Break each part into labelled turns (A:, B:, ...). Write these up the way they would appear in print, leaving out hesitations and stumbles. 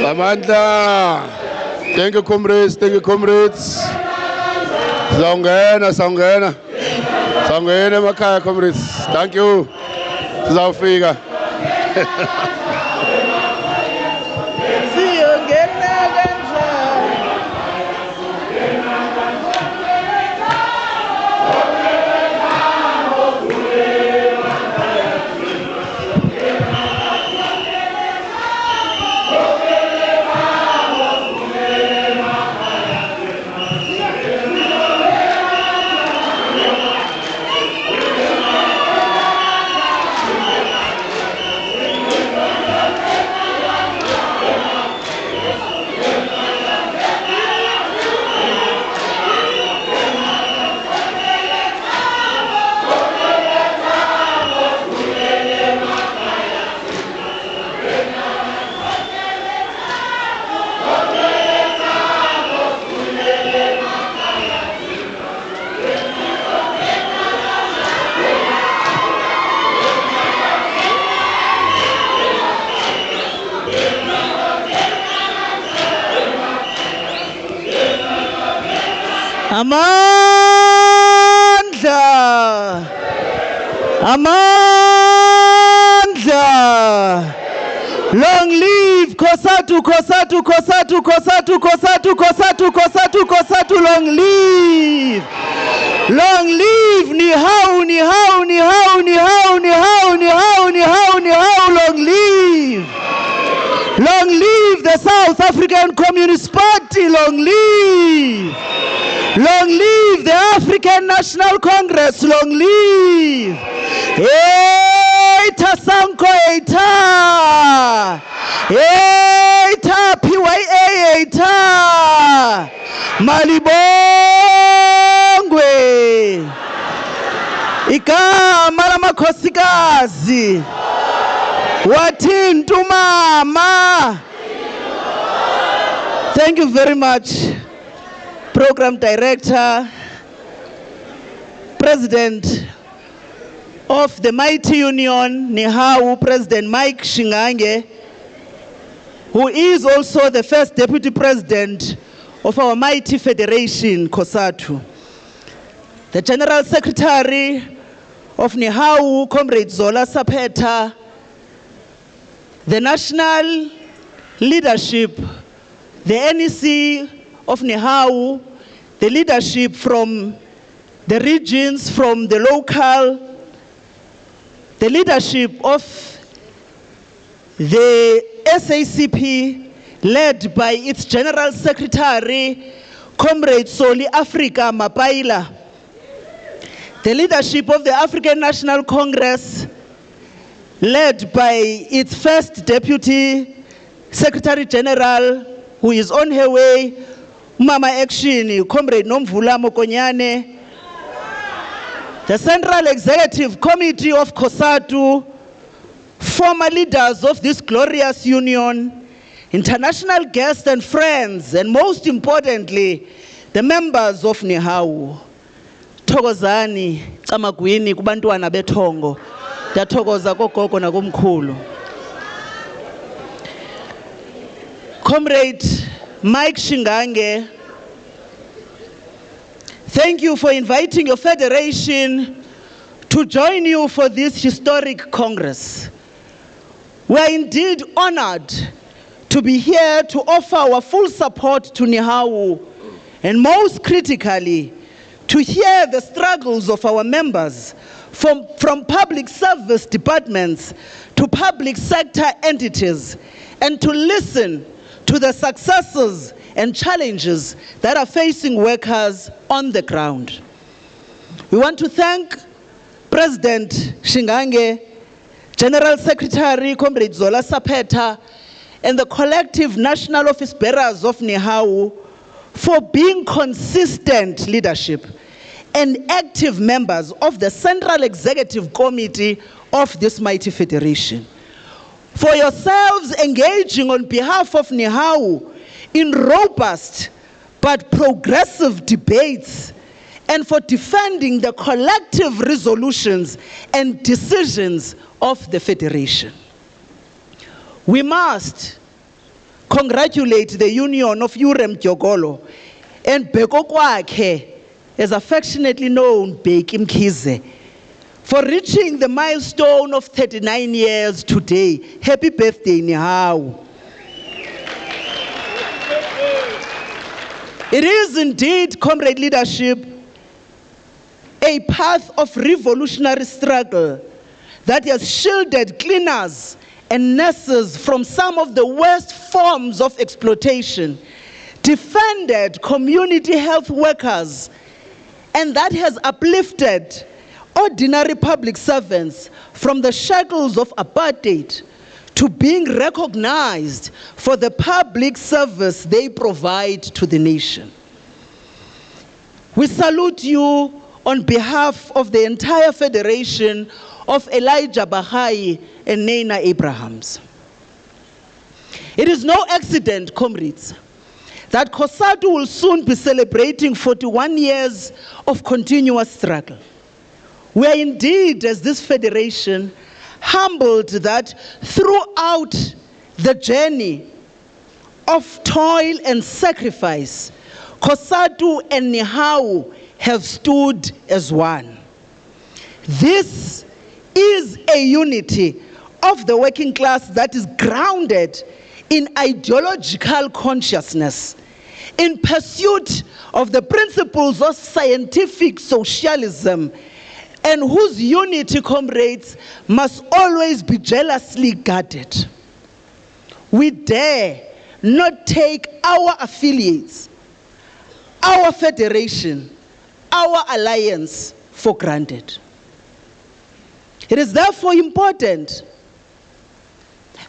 A: Amandla. Thank you, comrades. Sawungena emakhaya, comrades. Thank you. Sizawufika.
B: Amandla. Long live Kosatu, long live. Long live Nihau, long live. Long live the South African Communist Party, long live. Long live the African National Congress, long live. Eita Sanko eita. Eita PYA eita. Malibongwe. Igama lamakhosikazi. Wathinta umama. Thank you very much. Program Director, President of the Mighty Union, Nihau, President Mike Shingange, who is also the first Deputy President of our Mighty Federation, Kosatu. The General Secretary of Nihau, Comrade Zola Sapeta, the National Leadership, the NEC of Nihau, the leadership from the regions, from the local, the leadership of the SACP, led by its General Secretary, Comrade Soli Africa Mapaila, the leadership of the African National Congress, led by its first Deputy Secretary General, who is on her way, Mama Action, Comrade Nomvula Mokonyane, the Central Executive Committee of Kosatu, former leaders of this glorious union, international guests and friends, and most importantly, the members of Nihau. Thokozani, Camagwini, kubantwana betongo, Yathokoza gogogo nakumkhulu. Comrade Mike Shingange, thank you for inviting your federation to join you for this historic Congress. We are indeed honored to be here to offer our full support to Nihau, and most critically, to hear the struggles of our members from public service departments to public sector entities, and to listen to the successes and challenges that are facing workers on the ground. We want to thank President Shingange, General Secretary Comrade Zola Sapeta, and the collective national office bearers of Nihau for being consistent leadership and active members of the Central Executive Committee of this mighty federation. For yourselves engaging on behalf of Nihau in robust but progressive debates, and for defending the collective resolutions and decisions of the federation. We must congratulate the union of Urem Jogolo and Beko Kwakhe, as affectionately known, Beki Mkhize, for reaching the milestone of 39 years today. Happy birthday, Nihau. It is indeed, comrade leadership, a path of revolutionary struggle that has shielded cleaners and nurses from some of the worst forms of exploitation, defended community health workers, and that has uplifted ordinary public servants from the shackles of apartheid to being recognized for the public service they provide to the nation. We salute you on behalf of the entire Federation of Elijah Bahai and Nana Abrahams. It is no accident, comrades, that COSATU will soon be celebrating 41 years of continuous struggle. We are indeed, as this federation, humbled that throughout the journey of toil and sacrifice, COSATU and NIHAU have stood as one. This is a unity of the working class that is grounded in ideological consciousness, in pursuit of the principles of scientific socialism, and whose unity, comrades, must always be jealously guarded. We dare not take our affiliates, our federation, our alliance for granted. It is therefore important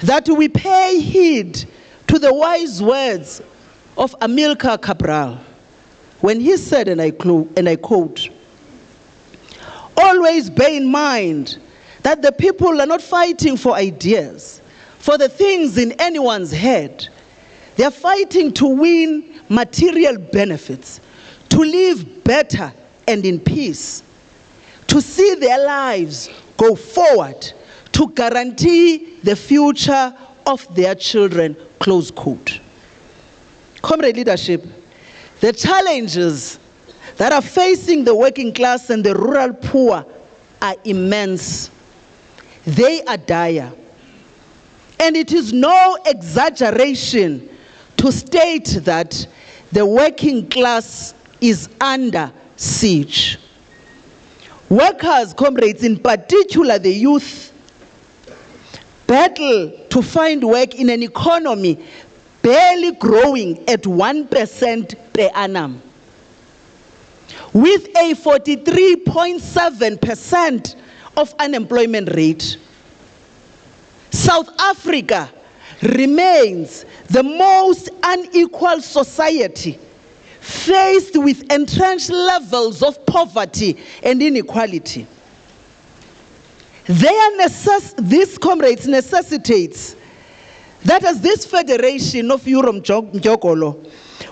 B: that we pay heed to the wise words of Amilcar Cabral when he said, and I quote, "Always bear in mind that the people are not fighting for ideas, for the things in anyone's head. They are fighting to win material benefits, to live better and in peace, to see their lives go forward, to guarantee the future of their children," close quote. Comrade leadership, the challenges that are facing the working class and the rural poor are immense. They are dire. And it is no exaggeration to state that the working class is under siege. Workers, comrades, in particular the youth, battle to find work in an economy barely growing at 1% per annum, with a 43.7% of unemployment rate. South Africa remains the most unequal society, faced with entrenched levels of poverty and inequality. This, comrades, necessitates that as this Federation of Urem Jogolo,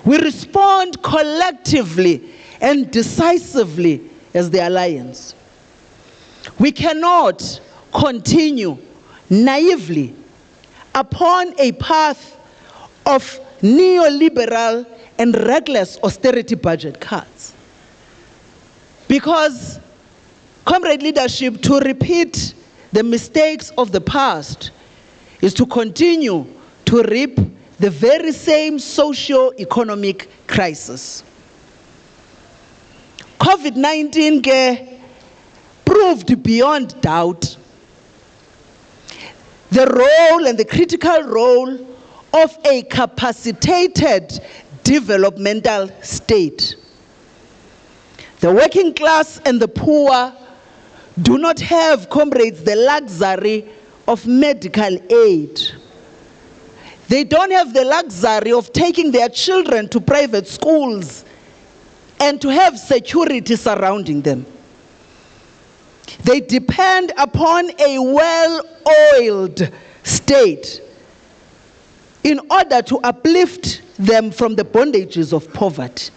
B: we respond collectively and decisively as the alliance. We cannot continue naively upon a path of neoliberal and reckless austerity budget cuts. Because, comrade leadership, to repeat the mistakes of the past is to continue to reap the very same socio-economic crisis. COVID-19 proved beyond doubt the role and the critical role of a capacitated developmental state. The working class and the poor do not have, comrades, the luxury of medical aid. They don't have the luxury of taking their children to private schools and to have security surrounding them. They depend upon a well-oiled state in order to uplift them from the bondages of poverty.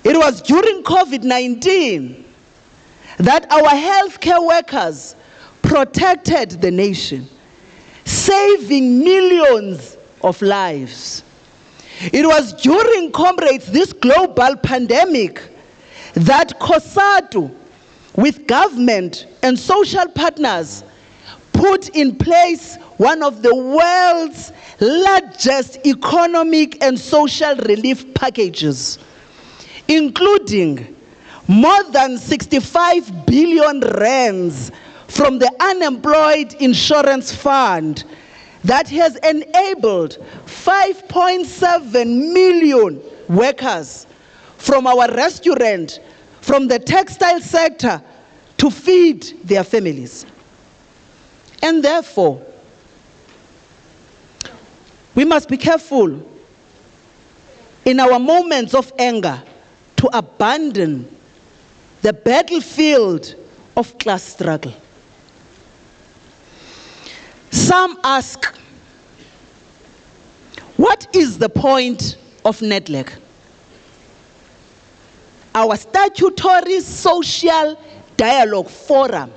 B: It was during COVID-19 that our healthcare workers protected the nation. saving millions of lives. It was during, comrades, this global pandemic that COSATU, with government and social partners, put in place one of the world's largest economic and social relief packages, including more than 65 billion rands from the Unemployed Insurance Fund that has enabled 5.7 million workers from our restaurant, from the textile sector, to feed their families. And therefore, we must be careful in our moments of anger to abandon the battlefield of class struggle. Some ask, what is the point of NEDLAC? Our statutory social dialogue forum.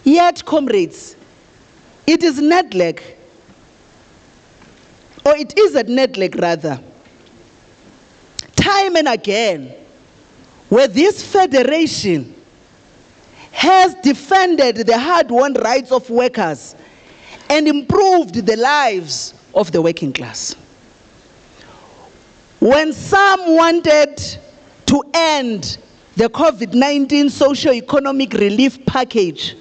B: Yet, comrades, it is NEDLAC, or it is at NEDLAC rather, time and again, where this federation has defended the hard-won rights of workers and improved the lives of the working class. When some wanted to end the COVID-19 socio-economic relief package,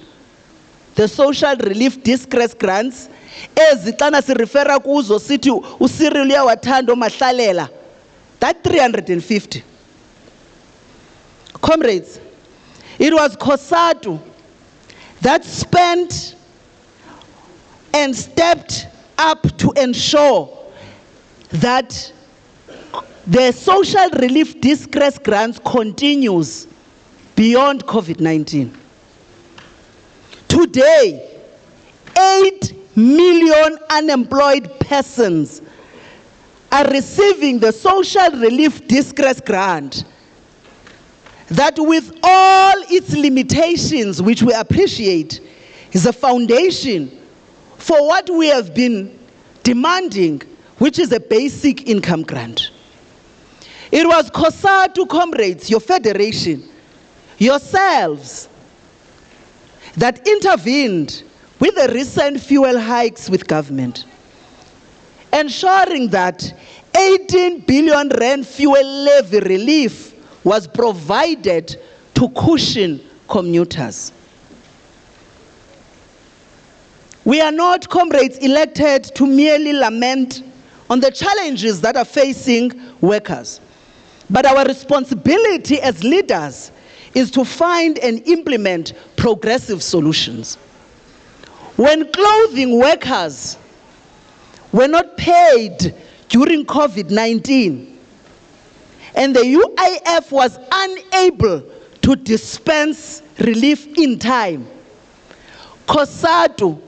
B: the social relief distress grants, ezixana sirefera kuzo sithi uCyril uyawathanda omahlalela, that 350. Comrades, it was COSATU that spent and stepped up to ensure that the social relief distress grants continues beyond COVID-19. Today, 8 million unemployed persons are receiving the social relief distress grant that, with all its limitations, which we appreciate, is a foundation for what we have been demanding, which is a basic income grant. It was COSATU, comrades, your federation, yourselves, that intervened with the recent fuel hikes with government, ensuring that 18 billion rand fuel levy relief was provided to cushion commuters. We are not, comrades, elected to merely lament on the challenges that are facing workers, but our responsibility as leaders is to find and implement progressive solutions. When clothing workers were not paid during COVID-19, and the UIF was unable to dispense relief in time, COSATU,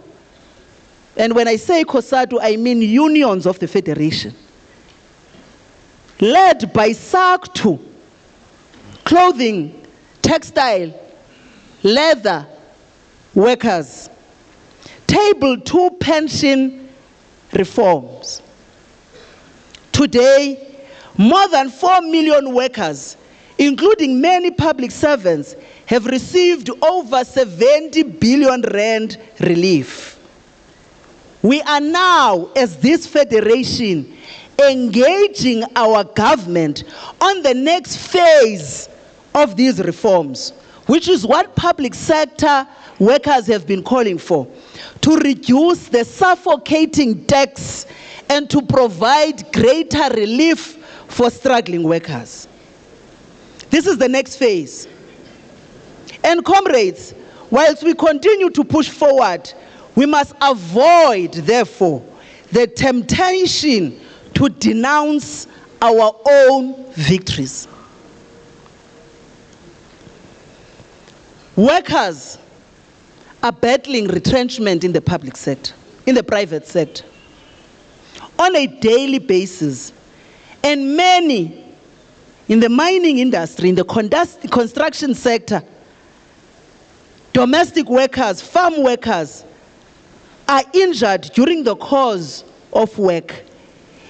B: and when I say COSATU, I mean unions of the Federation, led by SACTU, clothing, textile, leather workers, tabled 2 pension reforms. Today, more than 4 million workers, including many public servants, have received over 70 billion rand relief. We are now, as this federation, engaging our government on the next phase of these reforms, which is what public sector workers have been calling for, to reduce the suffocating tax and to provide greater relief for struggling workers. This is the next phase. And comrades, whilst we continue to push forward, we must avoid, therefore, the temptation to denounce our own victories. Workers are battling retrenchment in the public sector, in the private sector, on a daily basis. And many in the mining industry, in the construction sector, domestic workers, farm workers, are injured during the course of work.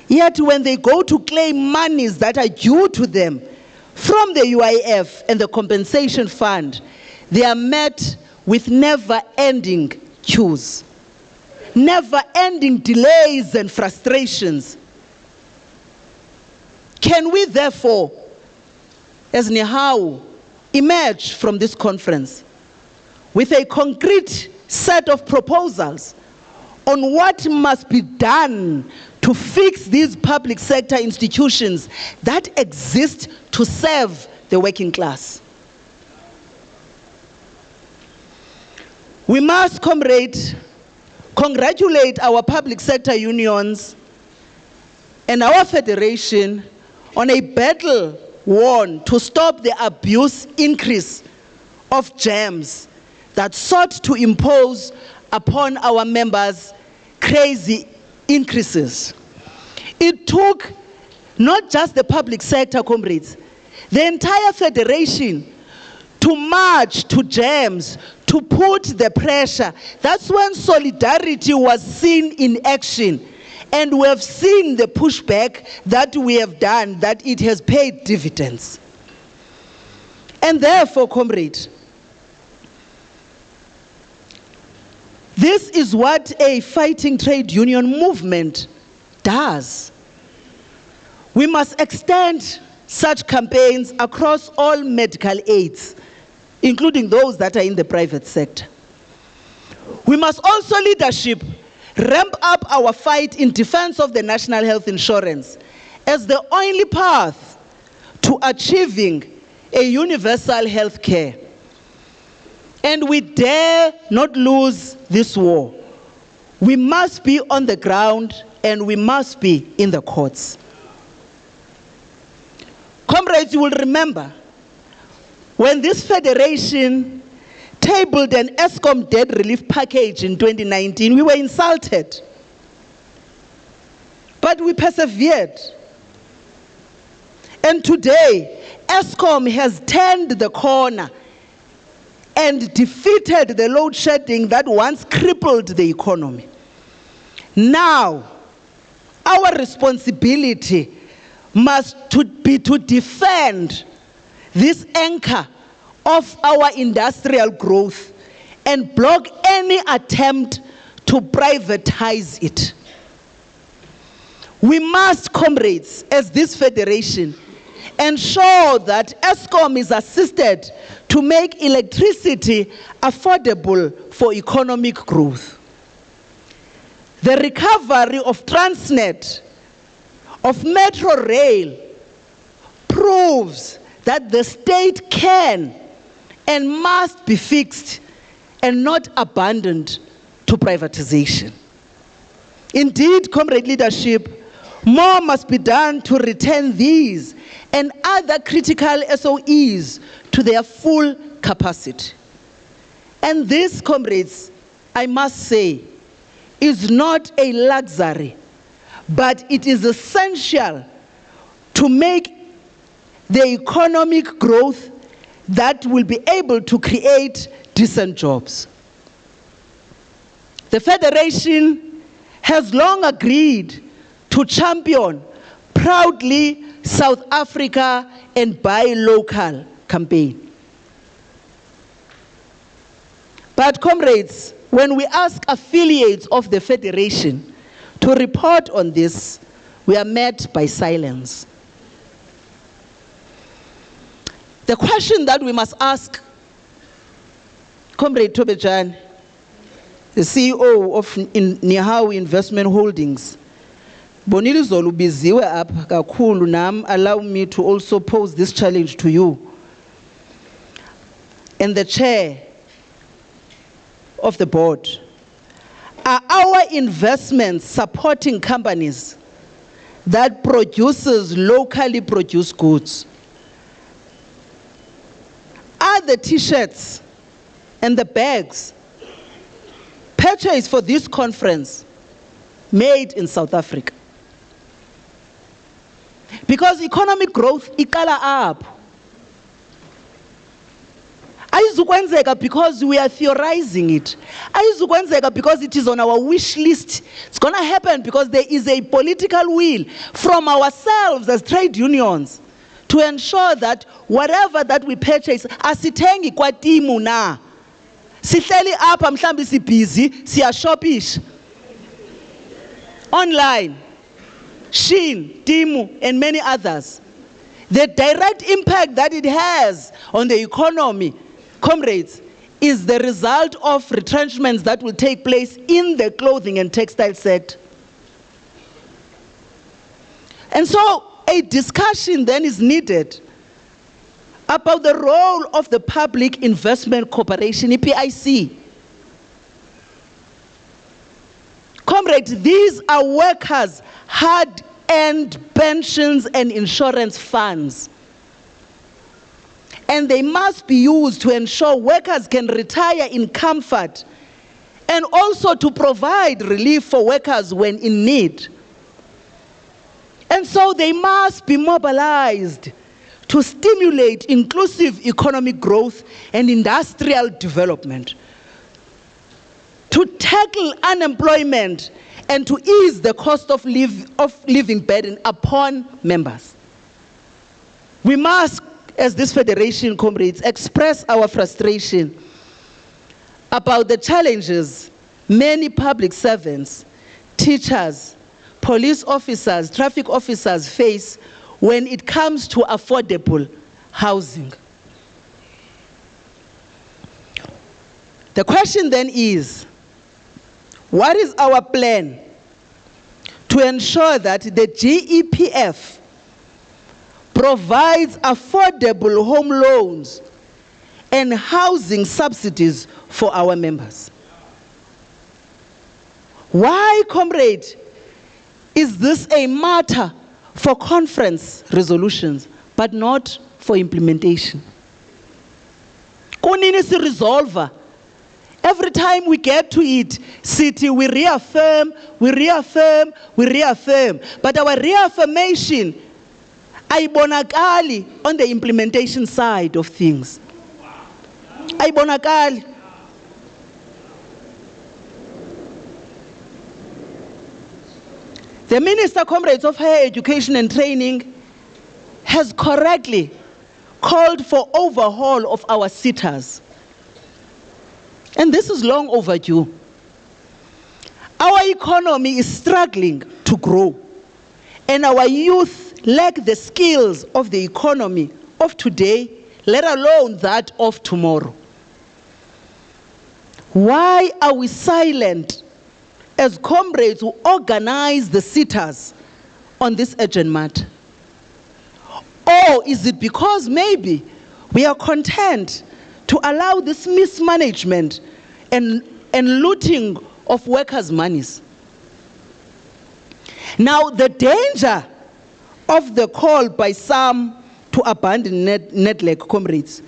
B: Yet when they go to claim monies that are due to them from the UIF and the compensation fund, they are met with never-ending queues, never-ending delays and frustrations. Can we therefore, as Nehawu, emerge from this conference with a concrete set of proposals on what must be done to fix these public sector institutions that exist to serve the working class? We must, comrades, congratulate our public sector unions and our federation on a battle won to stop the abuse increase of GEMS that sought to impose upon our members crazy increases. It took not just the public sector, comrades, the entire federation to march to GEMS to put the pressure. That's when solidarity was seen in action. And we have seen the pushback that we have done, that it has paid dividends. And therefore, comrades, this is what a fighting trade union movement does. We must extend such campaigns across all medical aids, including those that are in the private sector. We must also, leadership, ramp up our fight in defense of the national health insurance as the only path to achieving a universal health care. And we dare not lose this war. We must be on the ground and we must be in the courts. Comrades, you will remember when this federation tabled an ESCOM debt relief package in 2019, we were insulted. But we persevered. And today, ESCOM has turned the corner and defeated the load shedding that once crippled the economy. Now, our responsibility must be to defend this anchor of our industrial growth and block any attempt to privatize it. We must, comrades, as this federation, ensure that ESCOM is assisted to make electricity affordable for economic growth. The recovery of Transnet, of Metro Rail, proves that the state can and must be fixed and not abandoned to privatization. Indeed, comrade leadership, more must be done to return these and other critical SOEs to their full capacity. And this, comrades, I must say, is not a luxury, but it is essential to make the economic growth that will be able to create decent jobs. The Federation has long agreed to champion proudly South Africa and Buy Local campaign. But comrades, when we ask affiliates of the Federation to report on this, we are met by silence. The question that we must ask, Comrade Tobejan, the CEO of Nehawu Investment Holdings, Bonili Zolu biziwe apha kakhulu nam, allow me to also pose this challenge to you. And the chair of the board, are our investments supporting companies that produces locally produced goods? Are the t-shirts and the bags purchased for this conference made in South Africa? Because economic growth iqala up. Ayizukwenzeka because we are theorizing it. Ayizukwenzeka because it is on our wish list. It's going to happen because there is a political will from ourselves as trade unions to ensure that whatever that we purchase, asithengi kwa timu na. Sihleli apha mhlambi si busy, siyashopisha. Online, Shein, Timu, and many others. The direct impact that it has on the economy, comrades, is the result of retrenchments that will take place in the clothing and textile sector. And so a discussion then is needed about the role of the Public Investment Corporation, EPIC. Comrades, these are workers' hard-earned pensions and insurance funds. And they must be used to ensure workers can retire in comfort and also to provide relief for workers when in need. And so they must be mobilized to stimulate inclusive economic growth and industrial development, to tackle unemployment and to ease the cost of living burden upon members. We must, as this federation, comrades, express our frustration about the challenges many public servants, teachers, police officers, traffic officers face when it comes to affordable housing. The question then is, what is our plan to ensure that the GEPF provides affordable home loans and housing subsidies for our members? Why, comrade, is this a matter for conference resolutions, but not for implementation? Kunini si resolve. Every time we get to it, city, we reaffirm. But our reaffirmation, ayibonakali on the implementation side of things. Ayibonakali. The Minister, comrades, of Higher Education and Training has correctly called for overhaul of our SETAs. And this is long overdue. Our economy is struggling to grow, and our youth lack the skills of the economy of today, let alone that of tomorrow. Why are we silent as comrades who organize the SETAs on this urgent matter? Or is it because maybe we are content to allow this mismanagement and looting of workers' monies? Now, the danger of the call by some to abandon NEDLAC, comrades,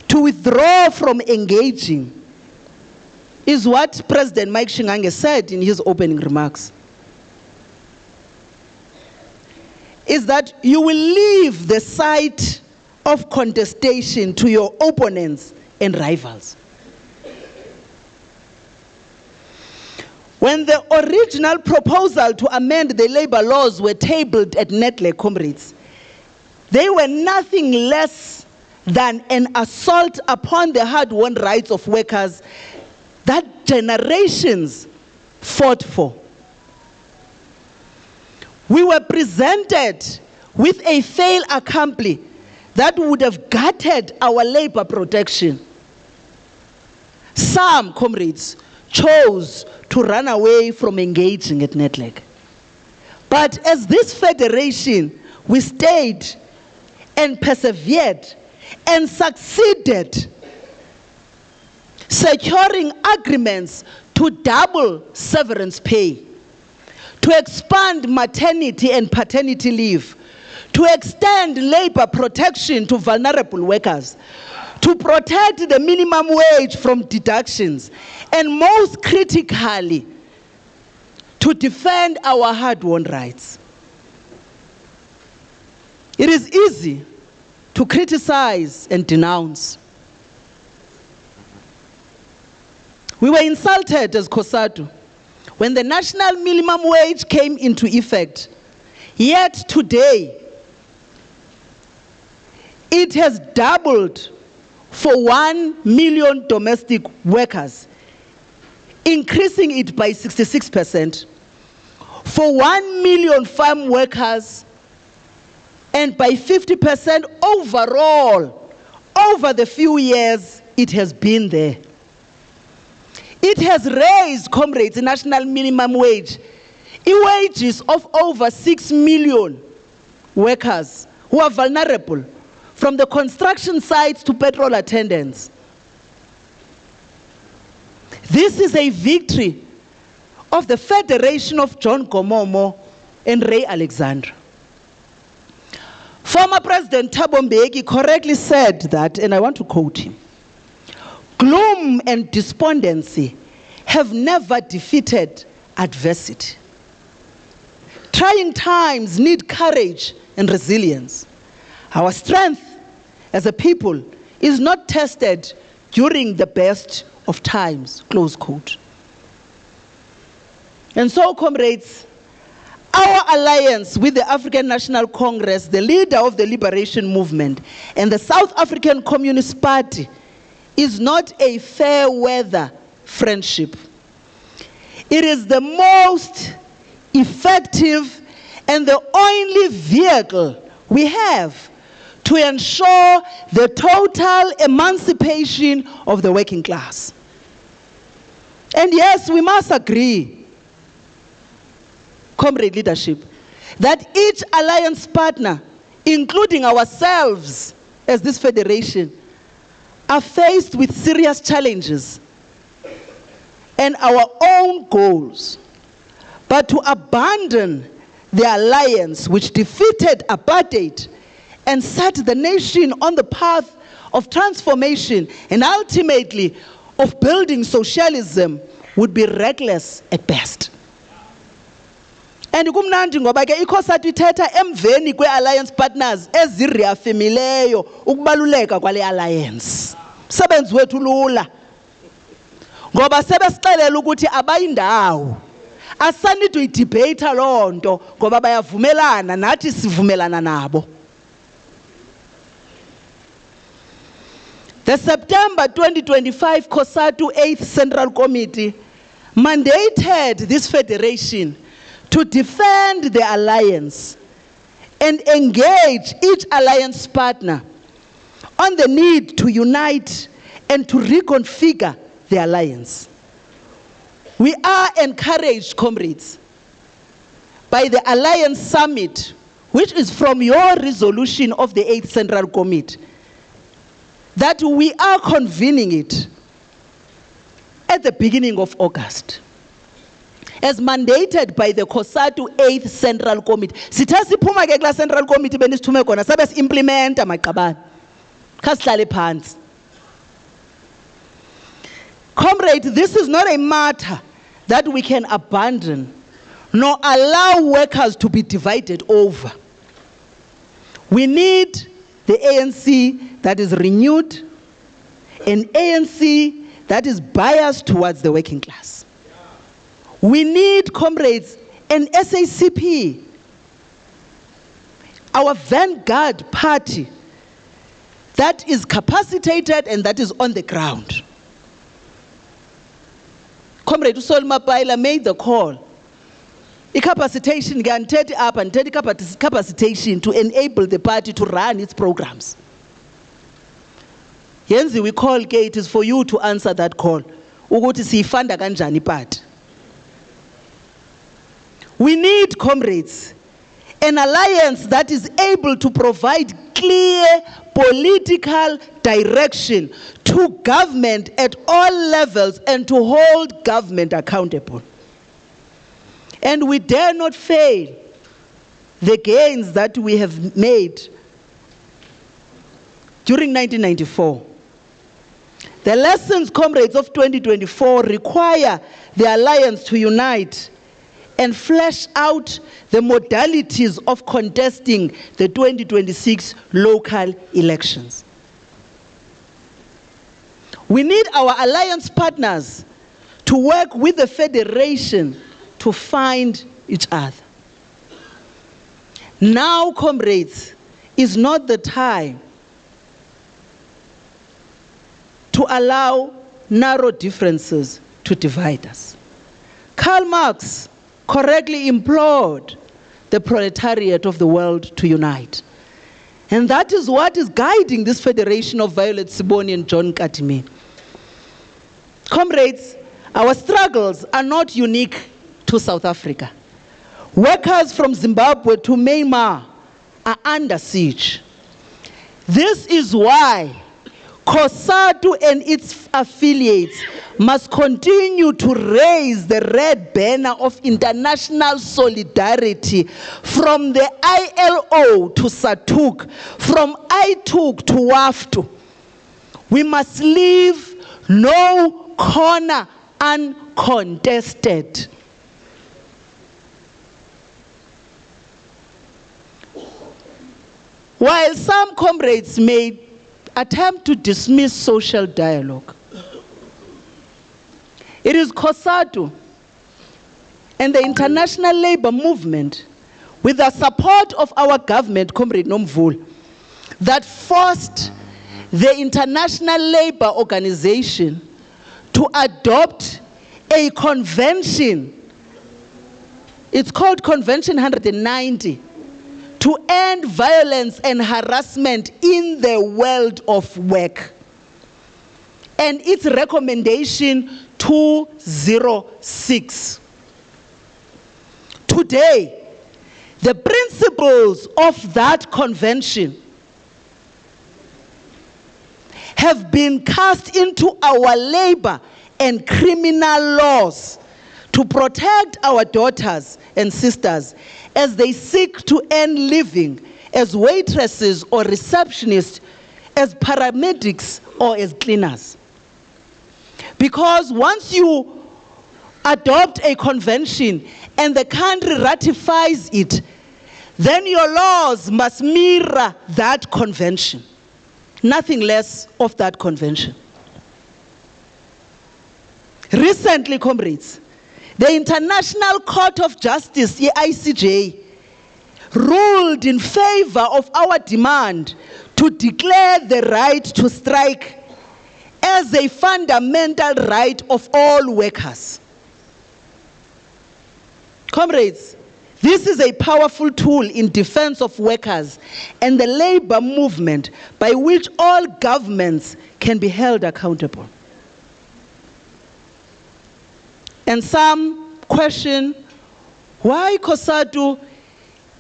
B: to withdraw from engaging, is what President Mike Shingange said in his opening remarks. Is that you will leave the site of contestation to your opponents and rivals. When the original proposal to amend the labor laws were tabled at NEDLAC, comrades, they were nothing less than an assault upon the hard-won rights of workers that generations fought for. We were presented with a fait accompli that would have gutted our labor protection. Some, comrades, chose to run away from engaging at NEDLAC. But as this federation, we stayed and persevered and succeeded, securing agreements to double severance pay, to expand maternity and paternity leave, to extend labor protection to vulnerable workers, to protect the minimum wage from deductions, and most critically, to defend our hard-won rights. It is easy to criticize and denounce. We were insulted as COSATU when the national minimum wage came into effect. Yet today, it has doubled for 1 million domestic workers, increasing it by 66%. For 1 million farm workers, and by 50% overall, over the few years it has been there. It has raised, comrades, the national minimum wage, wages of over 6 million workers who are vulnerable, from the construction sites to petrol attendants. This is a victory of the Federation of John Gomomo and Ray Alexander. Former President Thabo Mbeki correctly said that, and I want to quote him, "Gloom and despondency have never defeated adversity. Trying times need courage and resilience. Our strength as a people is not tested during the best of times," close quote. And so, comrades, our alliance with the African National Congress, the leader of the liberation movement, and the South African Communist Party is not a fair weather friendship. It is the most effective and the only vehicle we have to ensure the total emancipation of the working class. And yes, we must agree, comrade leadership, that each alliance partner, including ourselves as this federation, are faced with serious challenges and our own goals. But to abandon the alliance which defeated apartheid and set the nation on the path of transformation and ultimately of building socialism would be reckless at best. And kumnandi ngoba ke iCOSATU ithetha emveni kwe-alliance partners ezireafemileyo ukubaluleka kwale alliance. Msebenzi wethu lula. Ngoba sebesixelela ukuthi abayindawo. Asanidi uyidebate loo nto ngoba bayavumelana nathi sivumelana nabo. The September 2025 COSATU 8th Central Committee mandated this federation to defend the alliance and engage each alliance partner on the need to unite and to reconfigure the alliance. We are encouraged, comrades, by the Alliance Summit, which is from your resolution of the 8th Central Committee, that we are convening it at the beginning of August, as mandated by the COSATU 8th Central Committee. Sitha siphuma ke kula Central Committee benisithume khona sabe si-implementa maqabane. Khasihlale phansi. Comrade, this is not a matter that we can abandon nor allow workers to be divided over. We need the ANC that is renewed, an ANC that is biased towards the working class. We need, comrades, an SACP, our vanguard party that is capacitated and that is on the ground. Comrade Usol Mapaila made the call. Capacitation can take up and take capacitation to enable the party to run its programs. Yenzi, we call, it is for you to answer that call. Ukuthi siyifunda kanjani party. We need, comrades, an alliance that is able to provide clear political direction to government at all levels and to hold government accountable. And we dare not fail the gains that we have made during 1994. The lessons, comrades, of 2024 require the alliance to unite and flesh out the modalities of contesting the 2026 local elections. We need our alliance partners to work with the federation to find each other. Now, comrades, is not the time to allow narrow differences to divide us. Karl Marx correctly implored the proletariat of the world to unite. And that is what is guiding this federation of Violet Siboni and John Katimeni. Comrades, our struggles are not unique to South Africa. Workers from Zimbabwe to Myanmar are under siege. This is why COSATU and its affiliates must continue to raise the red banner of international solidarity from the ILO to SATUC, from ITUC to WAFTU. We must leave no corner uncontested. While some comrades may attempt to dismiss social dialogue, it is COSATU and the International Labour Movement, with the support of our government, Comrade Nomvula, that forced the International Labour Organization to adopt a convention. It's called Convention 190, to end violence and harassment in the world of work. And its recommendation 206. Today, the principles of that convention have been cast into our labor and criminal laws to protect our daughters and sisters as they seek to earn living as waitresses or receptionists, as paramedics or as cleaners. Because once you adopt a convention and the country ratifies it, then your laws must mirror that convention. Nothing less of that convention. Recently, comrades, the International Court of Justice, the ICJ, ruled in favor of our demand to declare the right to strike as a fundamental right of all workers. Comrades, this is a powerful tool in defense of workers and the labor movement by which all governments can be held accountable. And some question why COSATU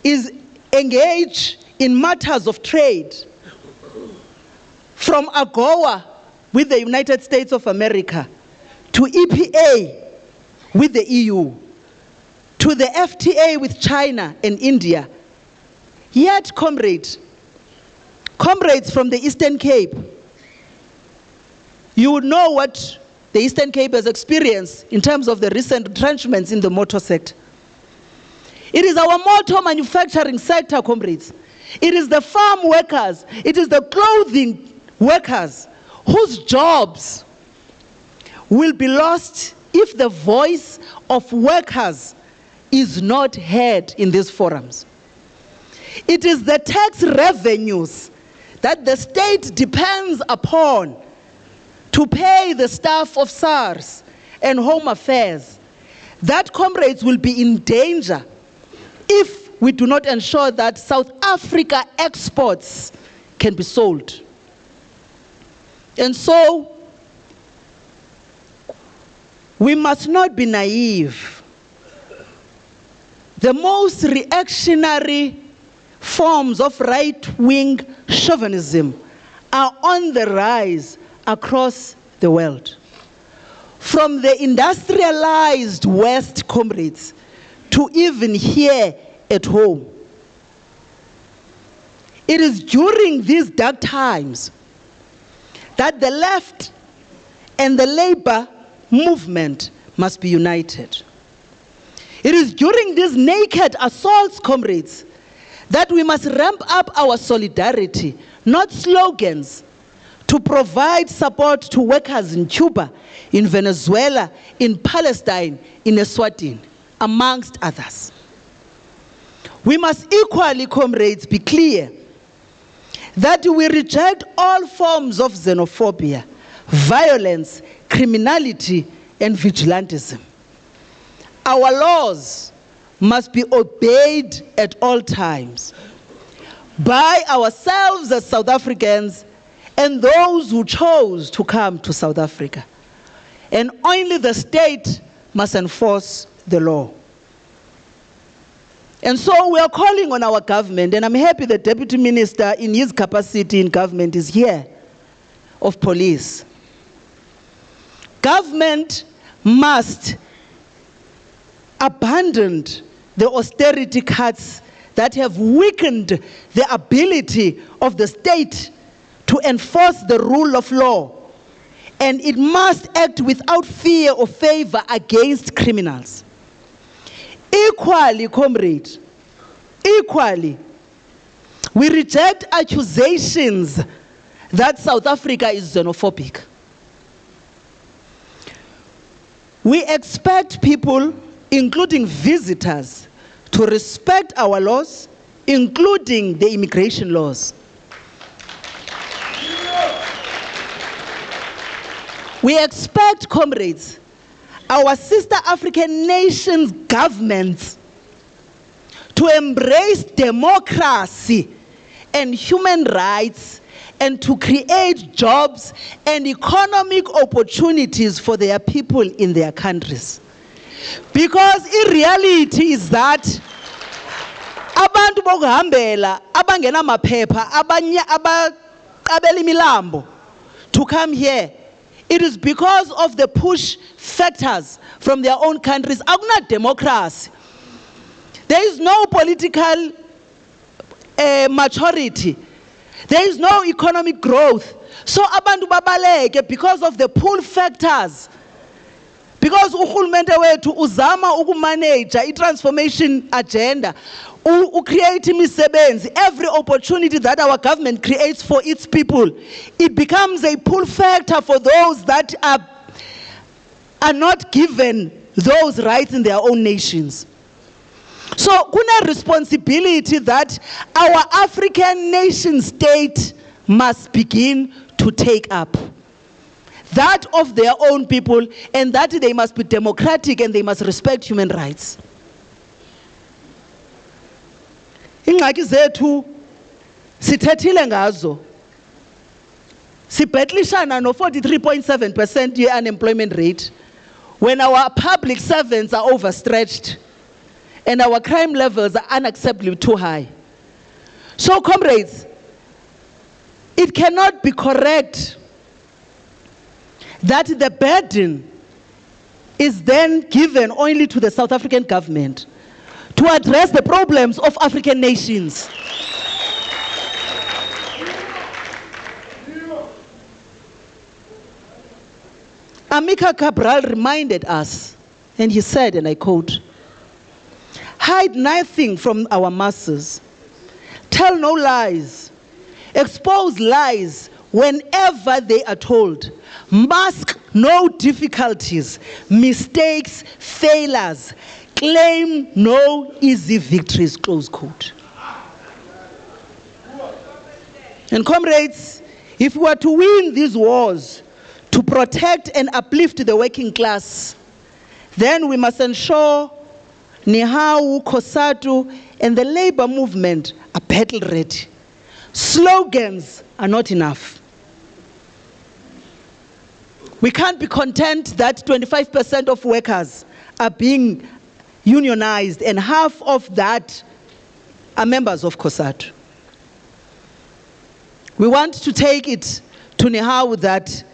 B: is engaged in matters of trade, from AGOA with the United States of America, to EPA with the EU, to the FTA with China and India. Yet, comrades from the Eastern Cape, you would know what the Eastern Cape has experienced in terms of the recent retrenchments in the motor sector. It is our motor manufacturing sector, comrades. It is the farm workers, it is the clothing workers whose jobs will be lost if the voice of workers is not heard in these forums. It is the tax revenues that the state depends upon to pay the staff of SARS and Home Affairs that, comrades, will be in danger if we do not ensure that South Africa exports can be sold. And so, we must not be naive. The most reactionary forms of right-wing chauvinism are on the rise across the world. From the industrialized West, comrades, to even here at home. It is during these dark times that the left and the labor movement must be united. It is during these naked assaults, comrades, that we must ramp up our solidarity, not slogans, to provide support to workers in Cuba, in Venezuela, in Palestine, in Eswatini, amongst others. We must equally, comrades, be clear that we reject all forms of xenophobia, violence, criminality, and vigilantism. Our laws must be obeyed at all times by ourselves as South Africans and those who chose to come to South Africa. And only the state must enforce the law. And so we are calling on our government, and I'm happy the Deputy Minister in his capacity in government is here, of police. Government must abandon the austerity cuts that have weakened the ability of the state to enforce the rule of law. And it must act without fear or favor against criminals. Equally, comrade, equally, we reject accusations that South Africa is xenophobic. We expect people, including visitors, to respect our laws, including the immigration laws. We expect, comrades, our sister African nations' governments to embrace democracy and human rights and to create jobs and economic opportunities for their people in their countries. Because in reality is that abantu bokuhambela abangena maphepha abaqabela imilambo to come here, it is because of the push factors from their own countries. Akuna democracy. There is no political maturity. There is no economic growth. So abantu babaleke because of the pull factors. Because uhulumende wethu uzama ukumanage i-transformation agenda, create imisebenzi, every opportunity that our government creates for its people, it becomes a pull factor for those that are not given those rights in their own nations. So kuna responsibility that our African nation state must begin to take up. That of their own people, and that they must be democratic and they must respect human rights. Ingxaki zethu sithethile ngazo. Sibhetlishana no 43.7% ye-unemployment rate when our public servants are overstretched and our crime levels are unacceptably too high. So, comrades, it cannot be correct that the burden is then given only to the South African government to address the problems of African nations. Amilcar Cabral reminded us, and he said, and I quote, "Hide nothing from our masses, tell no lies, expose lies whenever they are told, mask no difficulties, mistakes, failures, claim no easy victories," close quote. And comrades, if we are to win these wars, to protect and uplift the working class, then we must ensure Nehawu, COSATU, and the labor movement are battle ready. Slogans are not enough. We can't be content that 25% of workers are being unionized and half of that are members of COSATU. We want to take it to Nehawu that,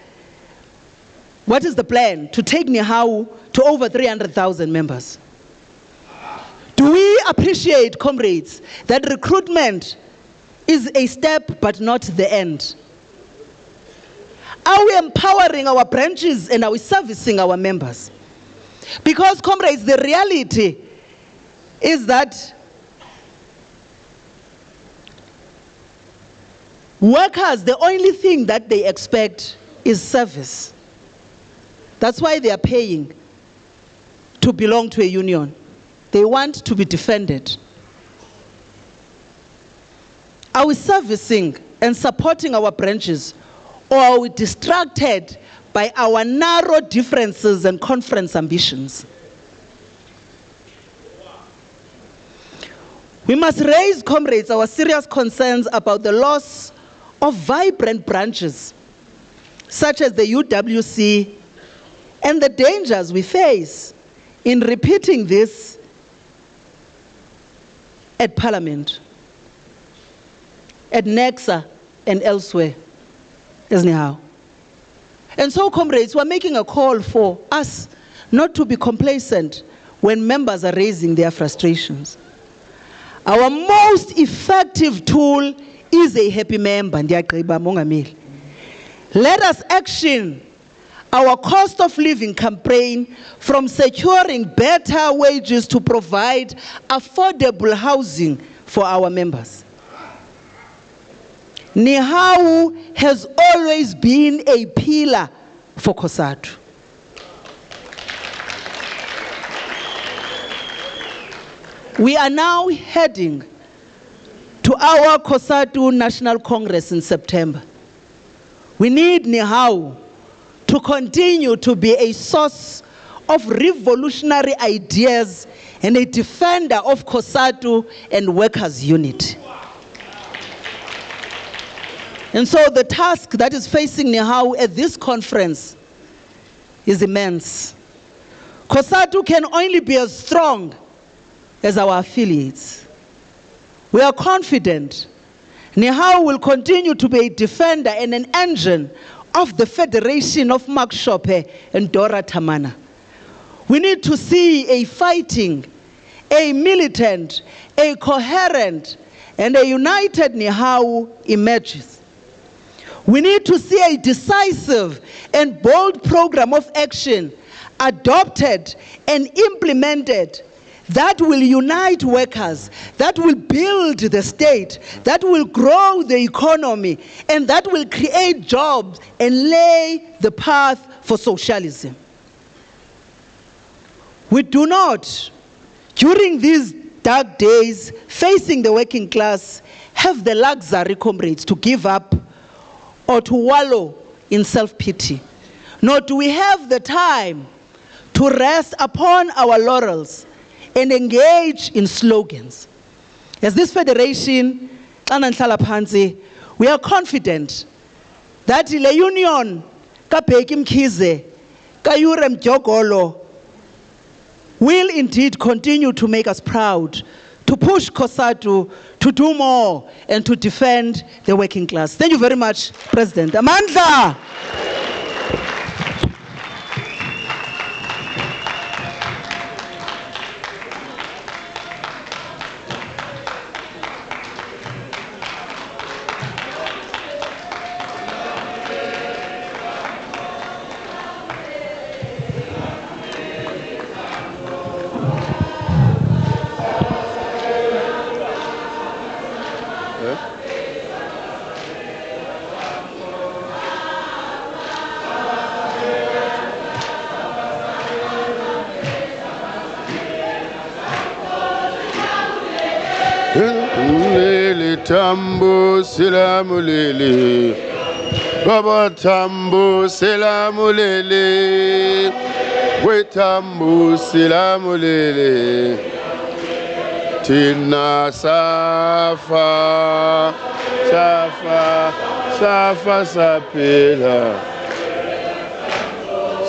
B: what is the plan? To take Nehawu to over 300,000 members. Do we appreciate, comrades, that recruitment is a step but not the end? Are we empowering our branches and are we servicing our members? Because, comrades, the reality is that Workers, the only thing that they expect is service. That's why they are paying to belong to a union. They want to be defended. Are we servicing and supporting our branches, or are we distracted by our narrow differences and conference ambitions? We must raise, comrades, our serious concerns about the loss of vibrant branches, such as the UWC, and the dangers we face in repeating this at Parliament, at NECSA, and elsewhere, as Nihao. And so, comrades, we're making a call for us not to be complacent when members are raising their frustrations. Our most effective tool is a happy member. Let us action our cost of living campaign from securing better wages to provide affordable housing for our members. Nihau has always been a pillar for COSATU. We are now heading to our COSATU National Congress in September. We need Nihau to continue to be a source of revolutionary ideas and a defender of COSATU and workers' unity. And so the task that is facing Nihau at this conference is immense. COSATU can only be as strong as our affiliates. We are confident Nihau will continue to be a defender and an engine of the Federation of Mark Shope and Dora Tamana. We need to see a fighting, a militant, a coherent, and a united Nihau emerges. We need to see a decisive and bold program of action adopted and implemented that will unite workers, that will build the state, that will grow the economy, and that will create jobs and lay the path for socialism. We do not, during these dark days facing the working class, have the luxury, comrades, to give up or to wallow in self-pity. Nor do we have the time to rest upon our laurels and engage in slogans. As this federation, we are confident that the union, Kabheki Mkhize, Kayure Mjogolo, will indeed continue to make us proud, to push COSATU to do more and to defend the working class. Thank you very much, President. Amandla!
A: Tambo Silamu Lele, Baba Tambo Silamu Lele, we Tambo Silamu Lele, Tina Safa, Safa, Safa Sapela,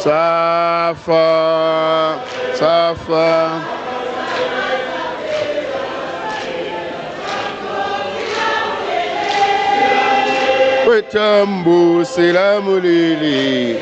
A: Safa, Safa. Tambo Silamu Lele.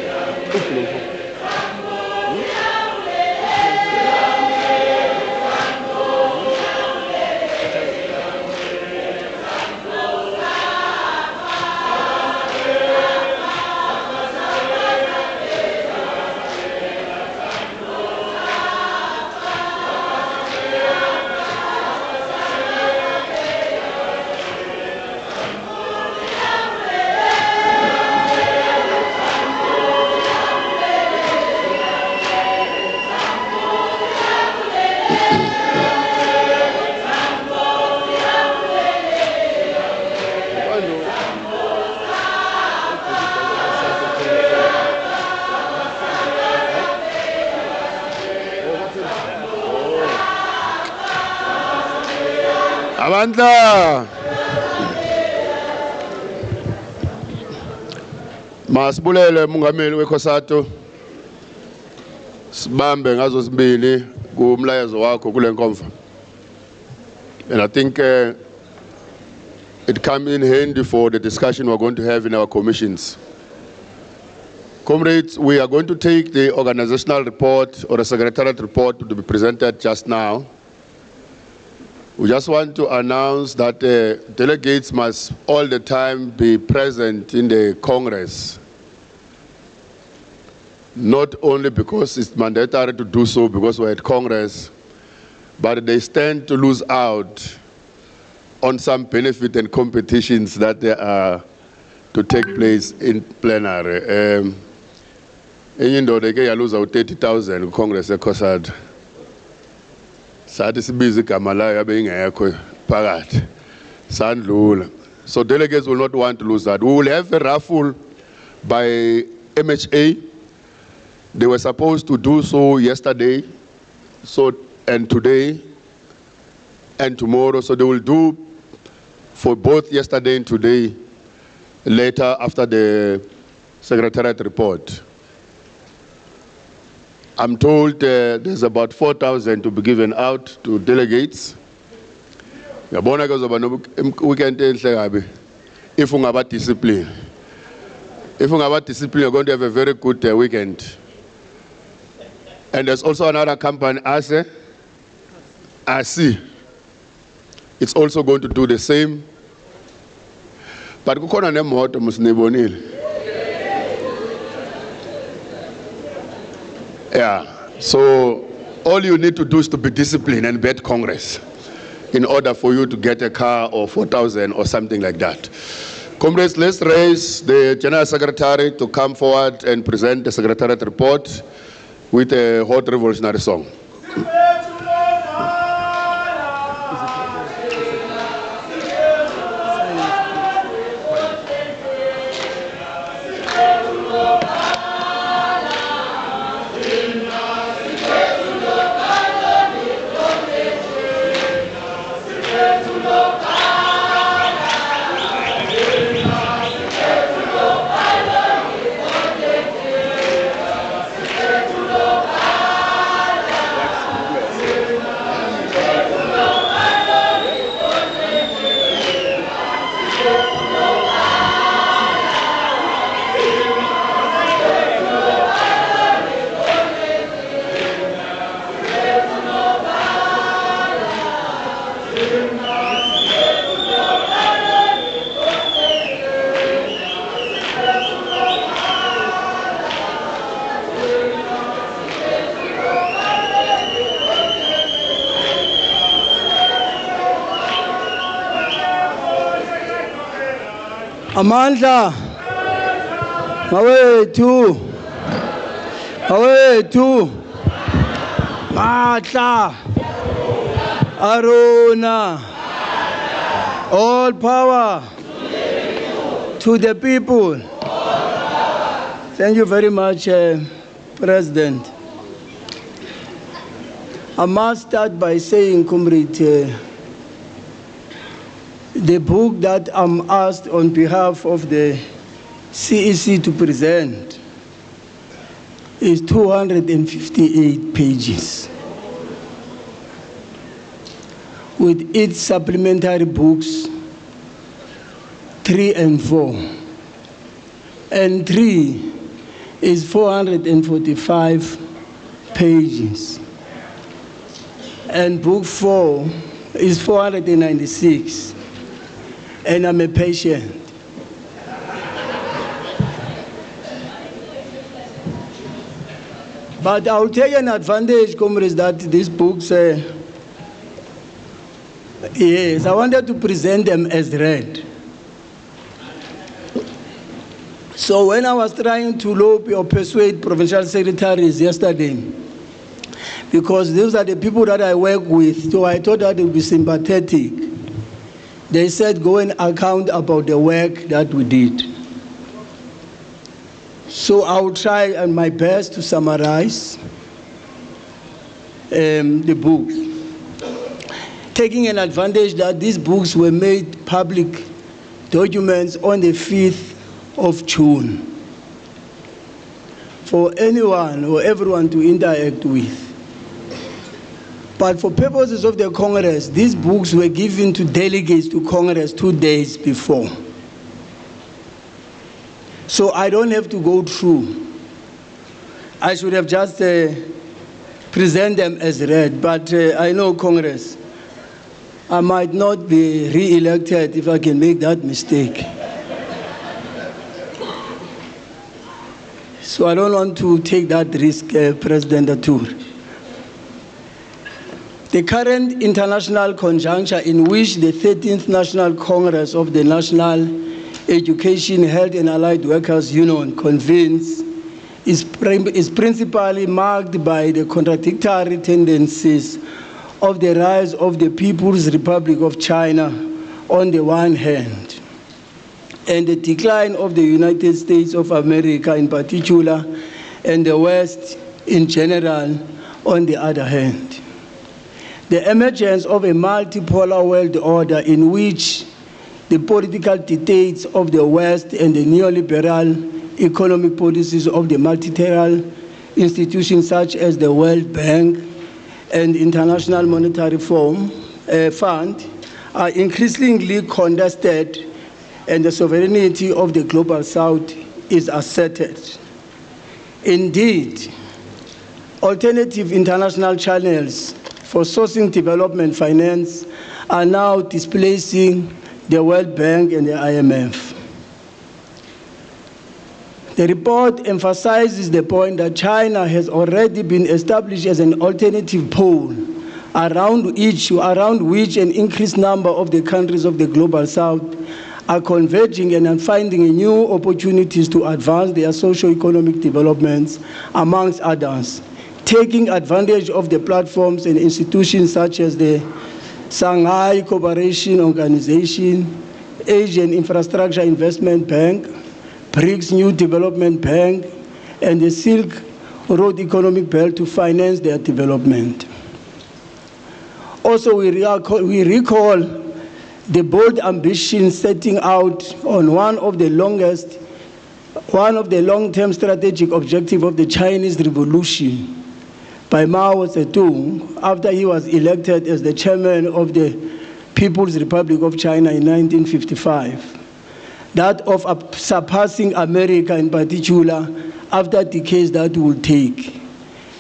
A: Amandla. Masibulele umongameli weCOSATU. Sibambe ngazo sibili kumlayezo wakho kule nkonfa. And I think it comes in handy for the discussion we're going to have in our commissions. Comrades, we are going to take the organizational report or the secretariat report to be presented just now. We just want to announce that delegates must all the time be present in the Congress. Not only because it's mandatory to do so because we're at Congress, but they stand to lose out on some benefit and competitions that they are to take place in plenary. They lose out 30,000 Congress eCOSATU. Sathi sibize igama layo abe ingekho phakathi. Sandlula. So delegates will not want to lose that. We will have a raffle by MHA. They were supposed to do so yesterday, and today, and tomorrow. So they will do for both yesterday and today, later after the secretariat report. I'm told there's about 4,000 to be given out to delegates. If ungaba discipline. If ungaba discipline, you're going to have a very good weekend. And there's also another company, ASI. It's also going to do the same. But kukhona nemoto musnibonile. Yeah, so all you need to do is to be disciplined and bet Congress in order for you to get a car or 4,000 or something like that. Comrades, let's raise the General Secretary to come forward and present the Secretariat report with a hot revolutionary song.
C: Amandla, mawethu, Matla, Aruna, all power to the people. Thank you very much, President. I must start by saying, Comrade, the book that I'm asked on behalf of the CEC to present is 258 pages, with its supplementary books 3 and 4. And 3 is 445 pages. And book 4 is 496. And I'm a patient. But I'll take an advantage, comrades, that these books, yes, I wanted to present them as read. So when I was trying to lobby or persuade provincial secretaries yesterday, because those are the people that I work with, so I thought that it would be sympathetic. They said, go and account about the work that we did. So I'll try my best to summarize the book. taking an advantage that these books were made public documents on the 5th of June for anyone or everyone to interact with. But for purposes of the Congress, these books were given to delegates to Congress 2 days before. So I don't have to go through. I should have just present them as read, but I know Congress, I might not be re-elected if I can make that mistake. So I don't want to take that risk, President Atur. The current international conjuncture in which the 13th National Congress of the National Education, Health and Allied Workers Union convenes is principally marked by the contradictory tendencies of the rise of the People's Republic of China on the one hand, and the decline of the United States of America in particular, and the West in general on the other hand. The emergence of a multipolar world order in which the political dictates of the West and the neoliberal economic policies of the multilateral institutions such as the World Bank and International Monetary Fund are increasingly contested, and the sovereignty of the Global South is asserted. Indeed, alternative international channels for sourcing development finance are now displacing the World Bank and the IMF. The report emphasizes the point that China has already been established as an alternative pole around which an increased number of the countries of the Global South are converging and finding new opportunities to advance their socio-economic developments, amongst others, taking advantage of the platforms and institutions such as the Shanghai Cooperation Organization, Asian Infrastructure Investment Bank, BRICS New Development Bank, and the Silk Road Economic Belt to finance their development. Also, we recall the bold ambition setting out on one of the long-term strategic objectives of the Chinese Revolution by Mao Zedong after he was elected as the chairman of the People's Republic of China in 1955, that of surpassing America in particular after decades that will take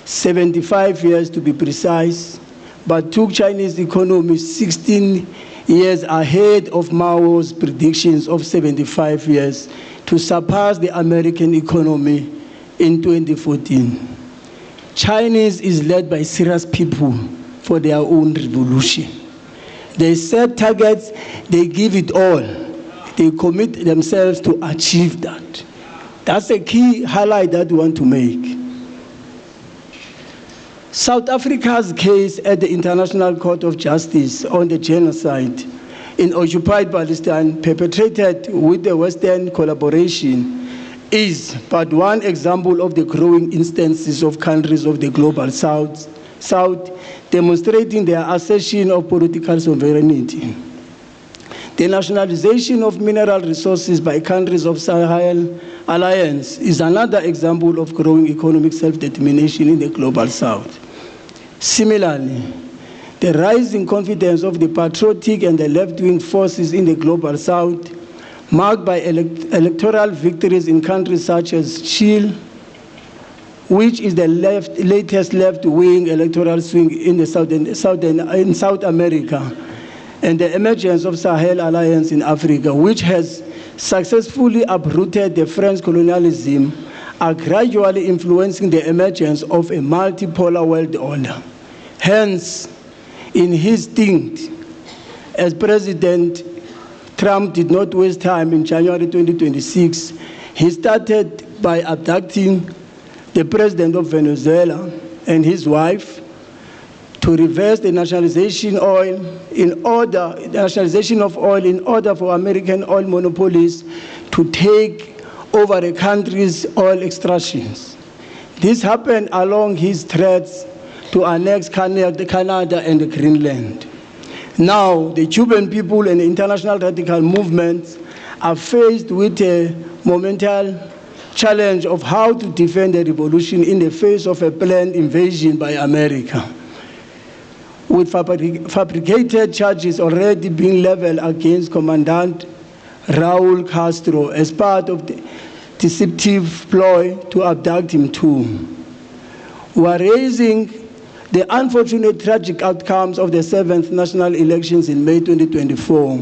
C: 75 years to be precise, but took Chinese economy 16 years ahead of Mao's predictions of 75 years to surpass the American economy in 2014. Chinese is led by serious people for their own revolution. They set targets, they give it all. They commit themselves to achieve that. That's a key highlight that we want to make. South Africa's case at the International Court of Justice on the genocide in occupied Palestine perpetrated with the Western collaboration is but one example of the growing instances of countries of the Global South demonstrating their assertion of political sovereignty. The nationalization of mineral resources by countries of Sahel Alliance is another example of growing economic self-determination in the Global South. Similarly, the rising confidence of the patriotic and the left-wing forces in the Global South, marked by electoral victories in countries such as Chile, which is the latest left-wing electoral swing in South America, and the emergence of Sahel Alliance in Africa, which has successfully uprooted the French colonialism, are gradually influencing the emergence of a multipolar world order. Hence, in his stint as President Trump did not waste time in January 2026, he started by abducting the president of Venezuela and his wife to reverse the nationalization of oil in order for American oil monopolies to take over a country's oil extractions. This happened along his threats to annex Canada and Greenland. Now, the Cuban people and the international radical movements are faced with a monumental challenge of how to defend the revolution in the face of a planned invasion by America, with fabricated charges already being leveled against Commandant Raul Castro as part of the deceptive ploy to abduct him too. We are raising the unfortunate tragic outcomes of the 7th national elections in May 2024,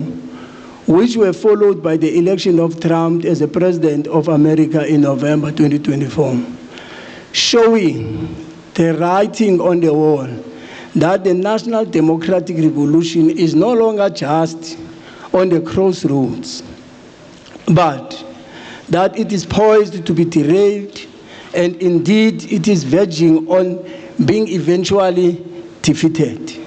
C: which were followed by the election of Trump as the President of America in November 2024, showing the writing on the wall that the National Democratic Revolution is no longer just on the crossroads, but that it is poised to be derailed, and indeed it is verging on being eventually defeated,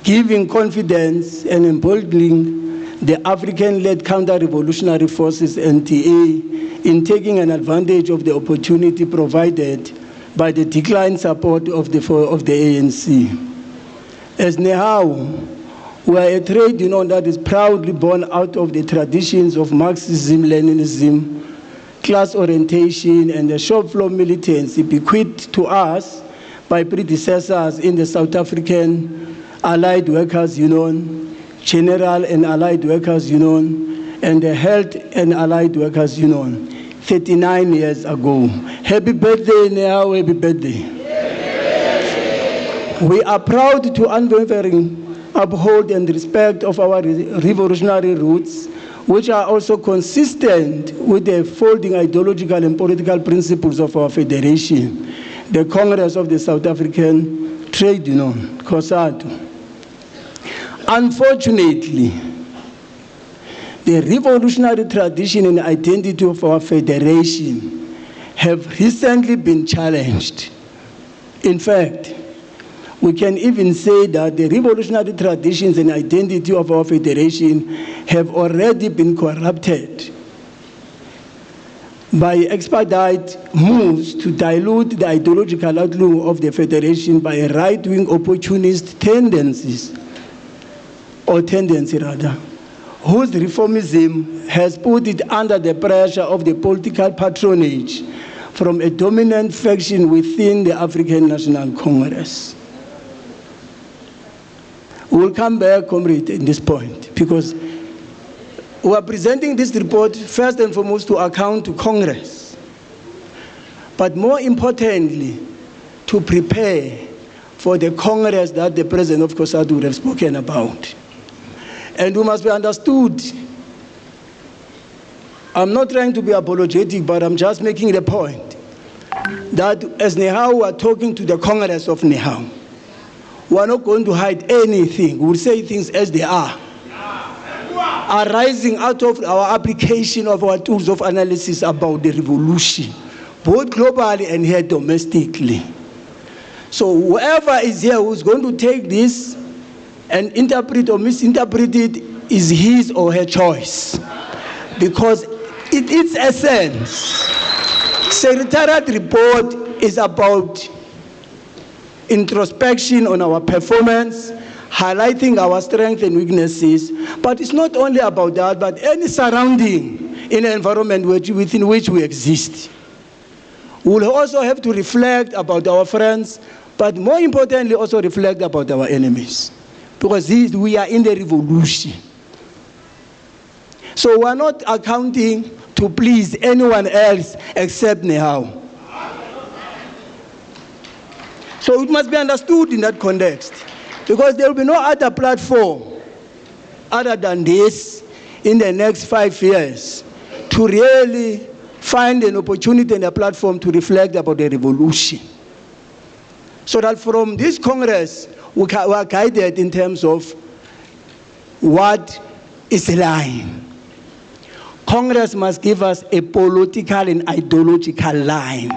C: giving confidence and emboldening the African-led counter-revolutionary forces, NTA, in taking an advantage of the opportunity provided by the declined support of the ANC. As NEHAWU, we are a trade union that is proudly born out of the traditions of Marxism, Leninism, class orientation, and the shop floor militancy bequeathed to us by predecessors in the South African Allied Workers Union, General and Allied Workers Union, and the Health and Allied Workers Union 39 years ago. Happy birthday, NEHAWU, happy birthday. We are proud to unwavering uphold and respect of our revolutionary roots, which are also consistent with the founding ideological and political principles of our federation, the Congress of the South African Trade Union, COSATU. Unfortunately, the revolutionary tradition and identity of our federation have recently been challenged. In fact, we can even say that the revolutionary traditions and identity of our federation have already been corrupted by expedite moves to dilute the ideological outlook of the federation by right-wing opportunist tendency, whose reformism has put it under the pressure of the political patronage from a dominant faction within the African National Congress. We'll come back, comrade, in this point, because we are presenting this report first and foremost to account to Congress, but more importantly, to prepare for the Congress that the President of COSATU would have spoken about. And we must be understood. I'm not trying to be apologetic, but I'm just making the point that as NEHAWU, we are talking to the Congress of NEHAWU. We are not going to hide anything. We will say things as they are, arising out of our application of our tools of analysis about the revolution, both globally and here domestically. So whoever is here who's going to take this and interpret or misinterpret it is his or her choice, because in its essence, Secretariat report is about introspection on our performance, highlighting our strengths and weaknesses, but it's not only about that, but any surrounding in an environment within which we exist. We'll also have to reflect about our friends, but more importantly also reflect about our enemies, because we are in the revolution. So we're not accounting to please anyone else except NEHAWU. So it must be understood in that context, because there will be no other platform other than this in the next 5 years to really find an opportunity and a platform to reflect about the revolution. So that from this Congress, we are guided in terms of what is lying. Congress must give us a political and ideological line,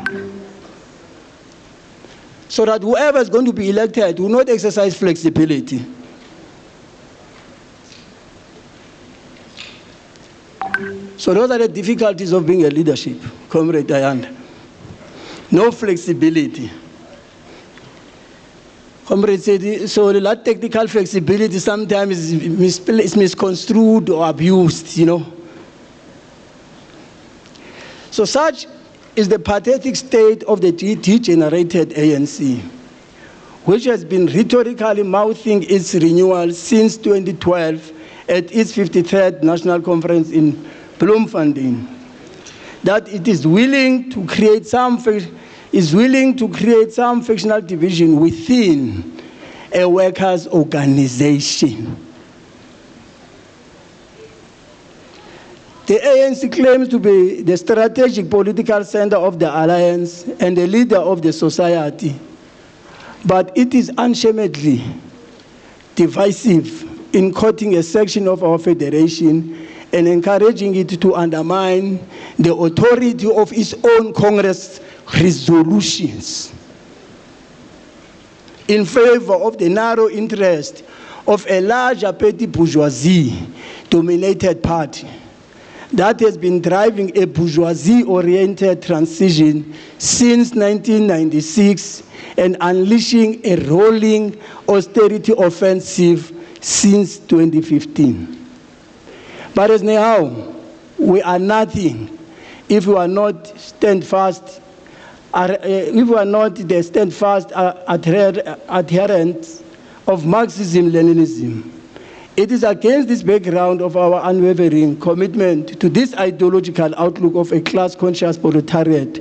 C: so that whoever is going to be elected will not exercise flexibility. So those are the difficulties of being a leadership, Comrade Diana. No flexibility. Comrade said, so that technical flexibility sometimes is misconstrued or abused, you know. So such is the pathetic state of the degenerated ANC, which has been rhetorically mouthing its renewal since 2012 at its 53rd National Conference in Bloemfontein, that it is willing to create some fictional division within a workers' organization. The ANC claims to be the strategic political center of the alliance and the leader of the society, but it is unashamedly divisive in quoting a section of our federation and encouraging it to undermine the authority of its own Congress resolutions in favor of the narrow interest of a larger petty bourgeoisie-dominated party that has been driving a bourgeoisie-oriented transition since 1996 and unleashing a rolling austerity offensive since 2015. But as now, we are nothing if we are not the steadfast adherents of Marxism-Leninism. It is against this background of our unwavering commitment to this ideological outlook of a class-conscious proletariat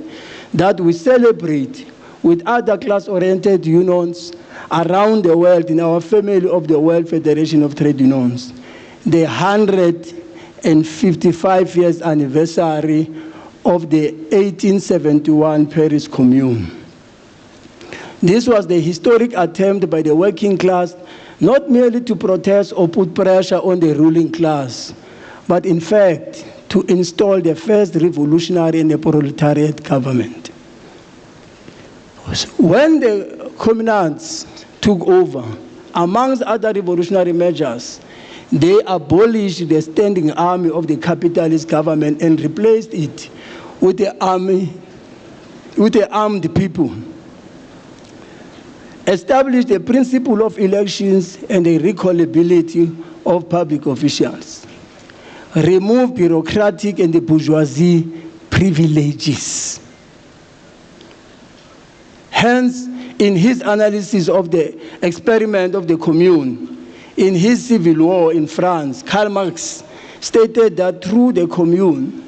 C: that we celebrate with other class-oriented unions around the world in our family of the World Federation of Trade Unions, the 155 years anniversary of the 1871 Paris Commune. This was the historic attempt by the working class not merely to protest or put pressure on the ruling class, but in fact to install the first revolutionary and the proletariat government. When the communards took over, amongst other revolutionary measures, they abolished the standing army of the capitalist government and replaced it with the armed people, established the principle of elections and the recallability of public officials, removed bureaucratic and the bourgeoisie privileges. Hence, in his analysis of the experiment of the Commune, in his Civil War in France, Karl Marx stated that through the Commune,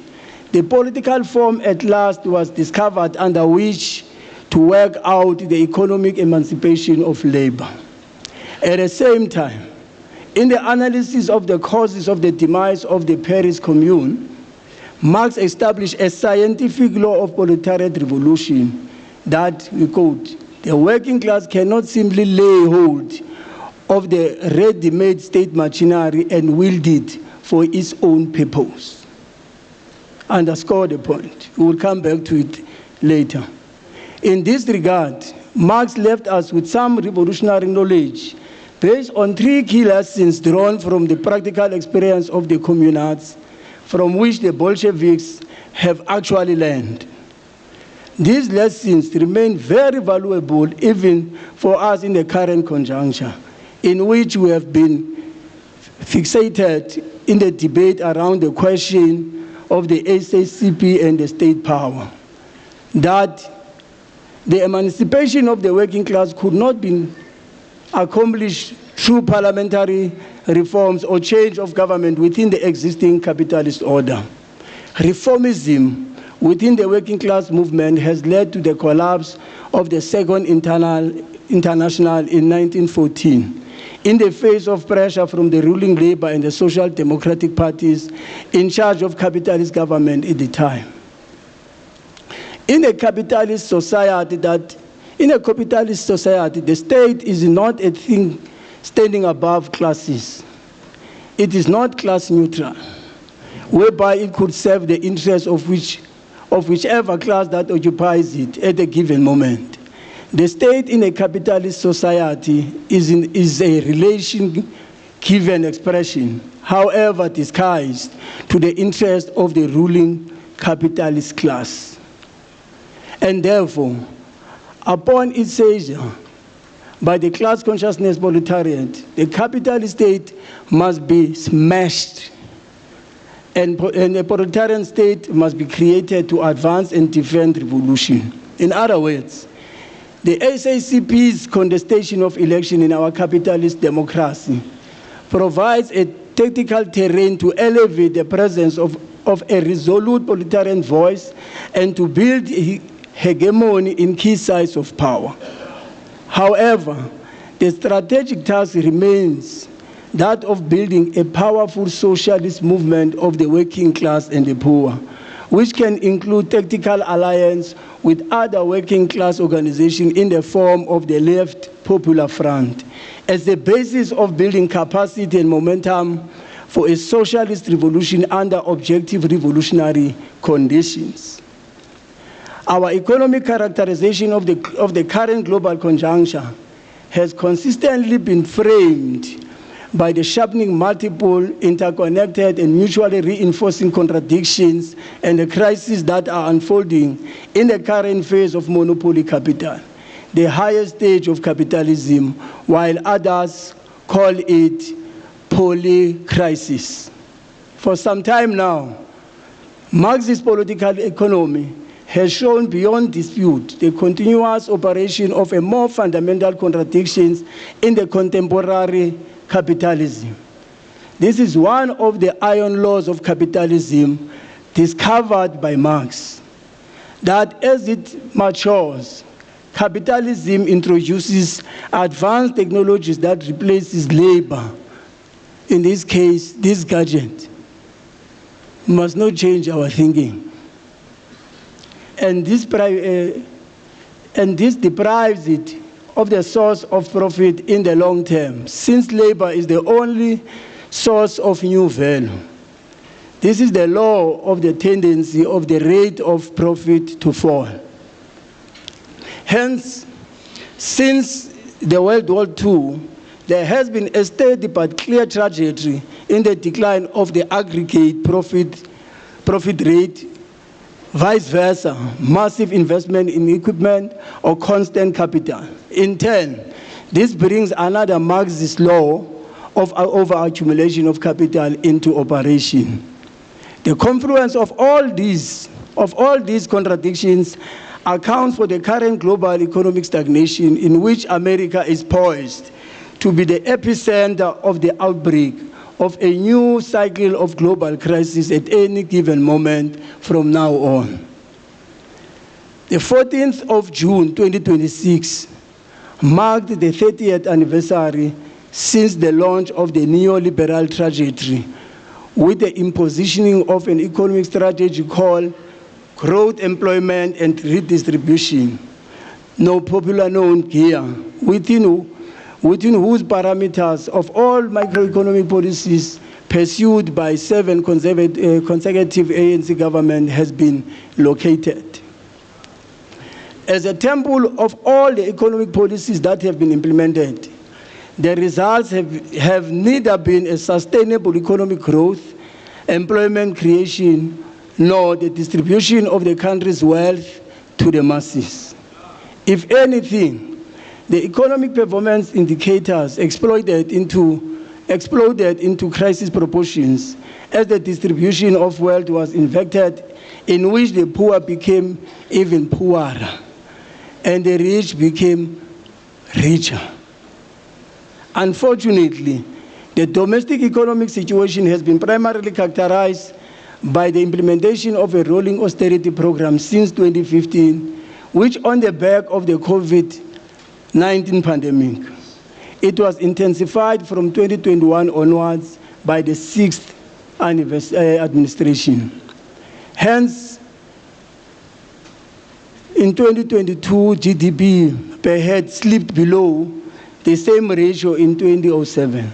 C: the political form at last was discovered under which to work out the economic emancipation of labor. At the same time, in the analysis of the causes of the demise of the Paris Commune, Marx established a scientific law of proletariat revolution that, we quote, the working class cannot simply lay hold of the ready-made state machinery and wield it for its own purpose. Underscore the point. We will come back to it later. In this regard, Marx left us with some revolutionary knowledge based on 3 key lessons drawn from the practical experience of the communards, from which the Bolsheviks have actually learned. These lessons remain very valuable even for us in the current conjuncture, in which we have been fixated in the debate around the question of the SACP and the state power, that the emancipation of the working class could not be accomplished through parliamentary reforms or change of government within the existing capitalist order. Reformism within the working class movement has led to the collapse of the Second International in 1914, in the face of pressure from the ruling Labour and the Social Democratic parties in charge of capitalist government at the time. In a capitalist society, the state is not a thing standing above classes. It is not class neutral, whereby it could serve the interests of whichever class that occupies it at a given moment. The state in a capitalist society is a relation-given expression, however disguised, to the interest of the ruling capitalist class. And therefore, upon its seizure by the class consciousness proletariat. The capitalist state must be smashed, and a proletarian state must be created to advance and defend revolution. In other words, the SACP's contestation of election in our capitalist democracy provides a tactical terrain to elevate the presence of a resolute proletarian voice and to build hegemony in key sites of power. However, the strategic task remains that of building a powerful socialist movement of the working class and the poor, which can include tactical alliance with other working class organizations in the form of the Left Popular Front, as the basis of building capacity and momentum for a socialist revolution under objective revolutionary conditions. Our economic characterization of the current global conjuncture has consistently been framed by the sharpening multiple, interconnected, and mutually reinforcing contradictions and the crises that are unfolding in the current phase of monopoly capital, the highest stage of capitalism, while others call it polycrisis. For some time now, Marxist political economy has shown beyond dispute the continuous operation of a more fundamental contradictions in the contemporary capitalism. This is one of the iron laws of capitalism discovered by Marx, that as it matures, capitalism introduces advanced technologies that replaces labor. In this case, this gadget must not change our thinking. And this deprives it of the source of profit in the long term, since labor is the only source of new value. This is the law of the tendency of the rate of profit to fall. Hence, since the World War II, there has been a steady but clear trajectory in the decline of the aggregate profit rate, vice versa, massive investment in equipment or constant capital. In turn, this brings another Marxist law of overaccumulation of capital into operation. The confluence of all these contradictions accounts for the current global economic stagnation in which America is poised to be the epicenter of the outbreak of a new cycle of global crisis at any given moment from now on. The 14th of June 2026 marked the 30th anniversary since the launch of the neoliberal trajectory, with the impositioning of an economic strategy called growth, employment, and redistribution, no popular known here, within whose parameters of all macroeconomic policies pursued by 7 consecutive ANC government has been located. As a temple of all the economic policies that have been implemented, the results have neither been a sustainable economic growth, employment creation, nor the distribution of the country's wealth to the masses. If anything, the economic performance indicators exploded into crisis proportions as the distribution of wealth was infected, in which the poor became even poorer and the rich became richer. Unfortunately, the domestic economic situation has been primarily characterized by the implementation of a rolling austerity program since 2015, which on the back of the COVID-19 pandemic, it was intensified from 2021 onwards by the 6th administration. Hence, in 2022, GDP per head slipped below the same ratio in 2007,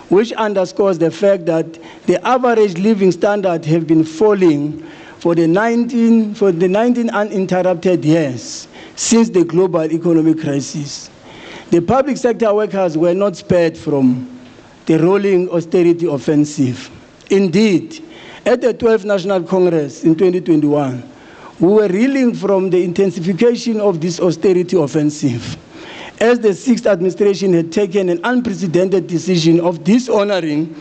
C: which underscores the fact that the average living standard have been falling for the 19 uninterrupted years since the global economic crisis. The public sector workers were not spared from the rolling austerity offensive. Indeed, at the 12th National Congress in 2021, we were reeling from the intensification of this austerity offensive, as the 6th administration had taken an unprecedented decision of dishonoring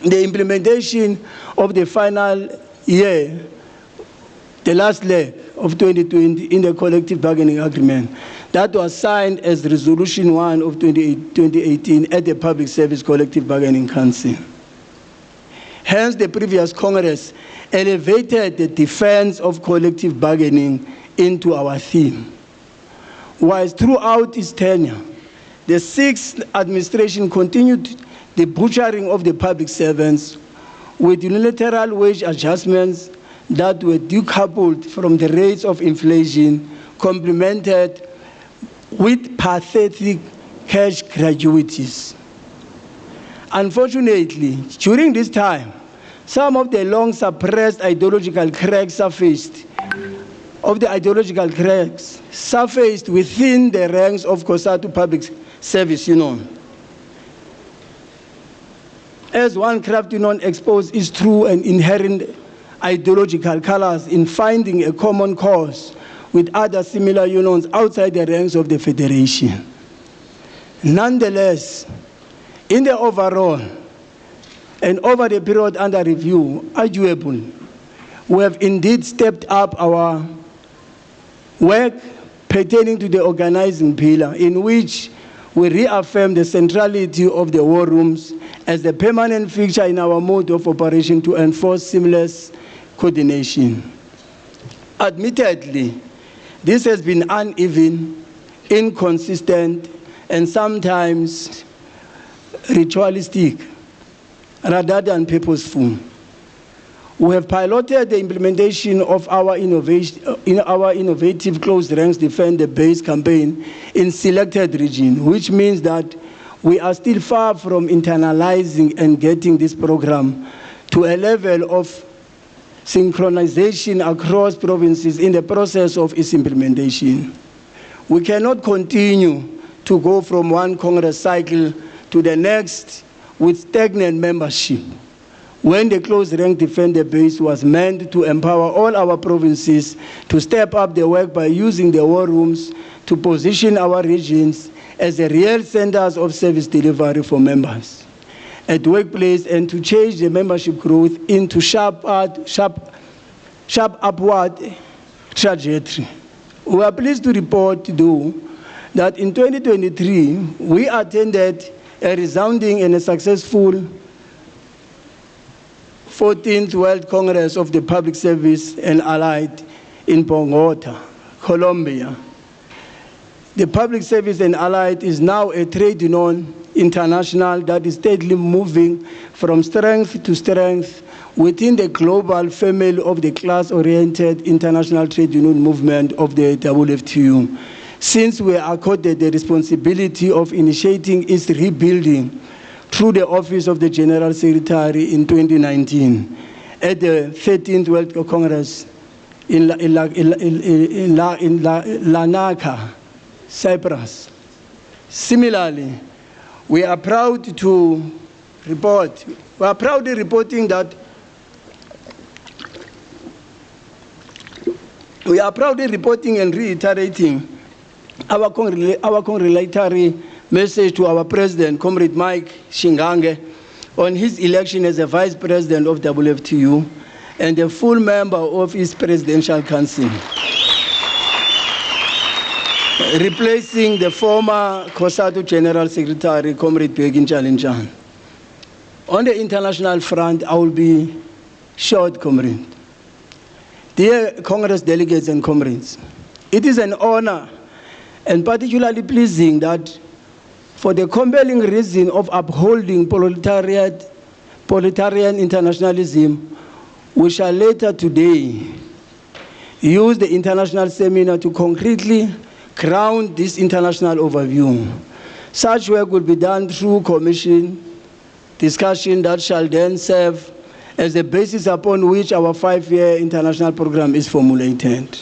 C: the implementation of the final year, the last leg of 2020 in the collective bargaining agreement that was signed as Resolution 1 of 2018 at the Public Service Collective Bargaining Council. Hence, the previous Congress elevated the defense of collective bargaining into our theme. Whilst throughout its tenure, the 6th administration continued the butchering of the public servants with unilateral wage adjustments that were decoupled from the rates of inflation, complemented with pathetic cash gratuities. Unfortunately, during this time, some of the long suppressed ideological cracks surfaced within the ranks of COSATU Public Service Union. As one craft union exposed its true and inherent ideological colors in finding a common cause with other similar unions outside the ranks of the Federation. Nonetheless, in the overall and over the period under review, arguable, we have indeed stepped up our work pertaining to the organizing pillar, in which we reaffirm the centrality of the war rooms as the permanent feature in our mode of operation to enforce seamless coordination. Admittedly, this has been uneven, inconsistent, and sometimes ritualistic rather than purposeful. We have piloted the implementation of our innovative closed ranks defend the base campaign in selected regions, which means that we are still far from internalizing and getting this program to a level of synchronization across provinces in the process of its implementation. We cannot continue to go from one Congress cycle to the next with stagnant membership, when the closed rank defender base was meant to empower all our provinces to step up their work by using the war rooms to position our regions as the real centers of service delivery for members at workplace, and to change the membership growth into sharp upward trajectory. We are pleased to report, though, that in 2023, we attended a resounding and a successful 14th World Congress of the Public Service and Allied in Bogota, Colombia. The Public Service and Allied is now a trade union international that is steadily moving from strength to strength within the global family of the class-oriented international trade union movement of the WFTU, since we are accorded the responsibility of initiating its rebuilding through the Office of the General Secretary in 2019 at the 13th World Congress in Larnaca, Cyprus. Similarly, we are proudly reporting that we are proudly reporting and reiterating our congratulatory message to our President, Comrade Mike Shingange, on his election as a Vice President of WFTU and a full member of his Presidential Council, replacing the former COSATU General Secretary, Comrade Begin Chalinjan. On the international front, I will be short, comrade. Dear Congress delegates and comrades, it is an honor and particularly pleasing that for the compelling reason of upholding proletarian internationalism, we shall later today use the international seminar to concretely ground this international overview. Such work will be done through commission discussion that shall then serve as the basis upon which our 5-year international program is formulated.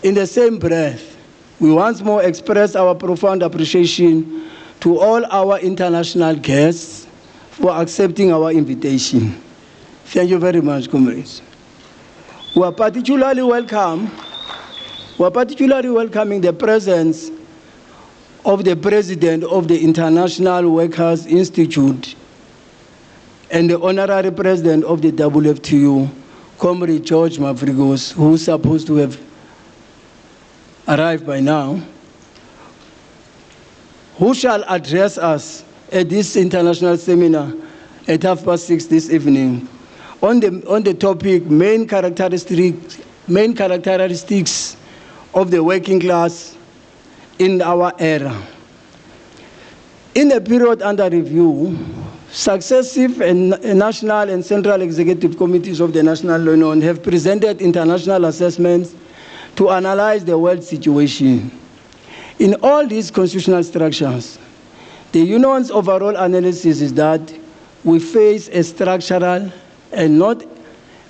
C: In the same breath, we once more express our profound appreciation to all our international guests for accepting our invitation. Thank you very much, comrades. We are particularly welcoming the presence of the president of the International Workers Institute and the honorary president of the WFTU, Comrade George Mafrigos, who's supposed to have arrived by now, who shall address us at this international seminar at 6:30 this evening on the topic main characteristics of the working class in our era. In the period under review, successive and national and central executive committees of the National Union have presented international assessments to analyze the world situation. In all these constitutional structures, the Union's overall analysis is that we face a structural and not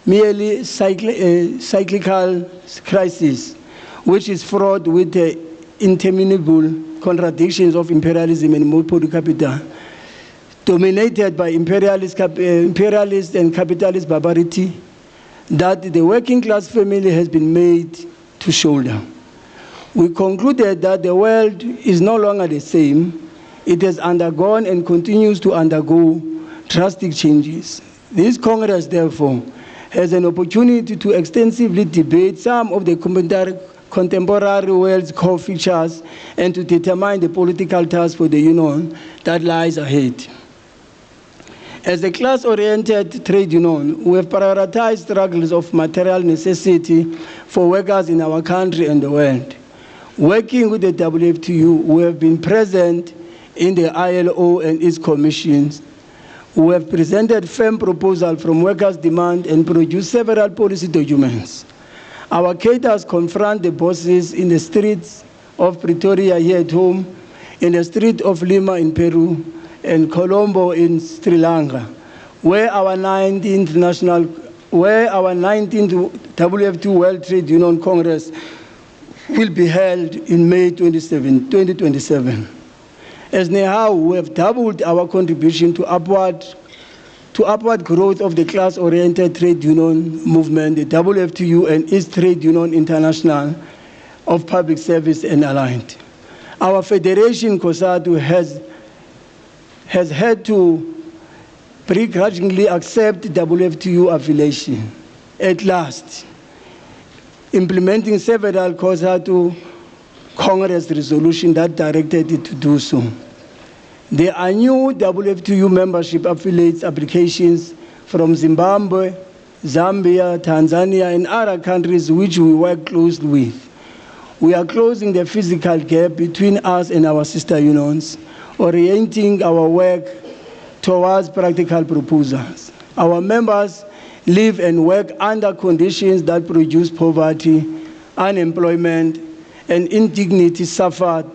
C: merely cyclical crisis, which is fraught with the interminable contradictions of imperialism and monopoly capital, dominated by imperialist and capitalist barbarity that the working class family has been made to shoulder. We concluded that the world is no longer the same. It has undergone and continues to undergo drastic changes. This Congress, therefore, has an opportunity to extensively debate some of the contemporary world's core features and to determine the political task for the Union that lies ahead. As a class-oriented trade union, we have prioritized struggles of material necessity for workers in our country and the world. Working with the WFTU, we have been present in the ILO and its commissions. We have presented firm proposals from workers' demand and produced several policy documents. Our cadres confront the bosses in the streets of Pretoria here at home, in the street of Lima in Peru, and Colombo in Sri Lanka, where our 19th WFTU World Trade Union Congress will be held in May 2027. As NEHAW, we have doubled our contribution to upward growth of the class-oriented trade union movement, the WFTU and its Trade Union International of Public Service and Aligned. Our federation, COSATU, has had to begrudgingly accept WFTU affiliation. At last, implementing several COSATU Congress resolutions that directed it to do so. There are new WFTU membership affiliates applications from Zimbabwe, Zambia, Tanzania, and other countries which we work closely with. We are closing the physical gap between us and our sister unions, orienting our work towards practical proposals. Our members live and work under conditions that produce poverty, unemployment, and indignity suffered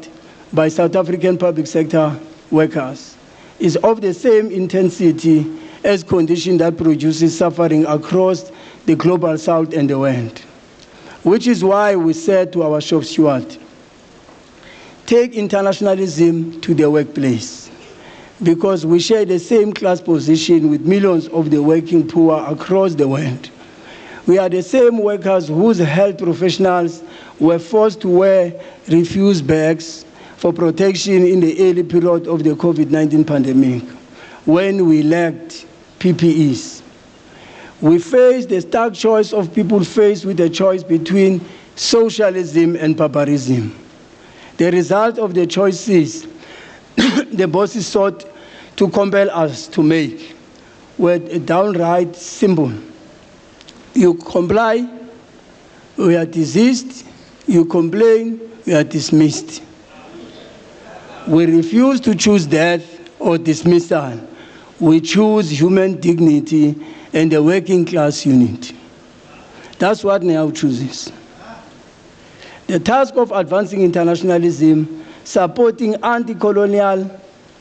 C: by South African public sector workers is of the same intensity as conditions that produces suffering across the global south and the world. Which is why we said to our shop steward, take internationalism to the workplace, because we share the same class position with millions of the working poor across the world. We are the same workers whose health professionals were forced to wear refuse bags for protection in the early period of the COVID-19 pandemic, when we lacked PPEs. We face the stark choice of people faced with the choice between socialism and barbarism. The result of the choices the bosses sought to compel us to make were a downright simple. You comply, we are diseased. You complain, we are dismissed. We refuse to choose death or dismissal. We choose human dignity and the working class unit. That's what NEHAW chooses. The task of advancing internationalism, supporting anti-colonial,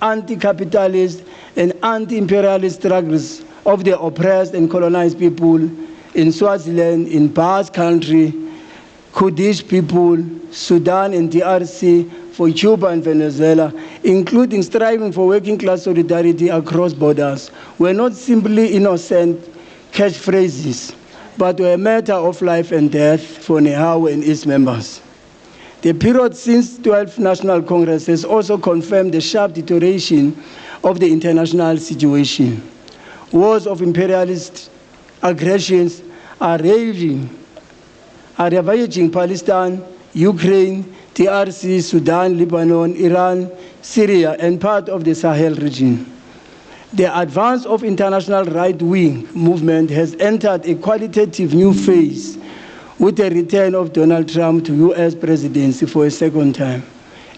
C: anti-capitalist, and anti-imperialist struggles of the oppressed and colonized people in Swaziland, in Basque Country, Kurdish people, Sudan and DRC, for Cuba and Venezuela, including striving for working class solidarity across borders, were not simply innocent catchphrases, but were a matter of life and death for NEHAW and its members. The period since 12th National Congress has also confirmed the sharp deterioration of the international situation. Wars of imperialist aggressions are ravaging Palestine, Ukraine, DRC, Sudan, Lebanon, Iran, Syria, and part of the Sahel region. The advance of international right-wing movement has entered a qualitative new phase with the return of Donald Trump to US presidency for a second time.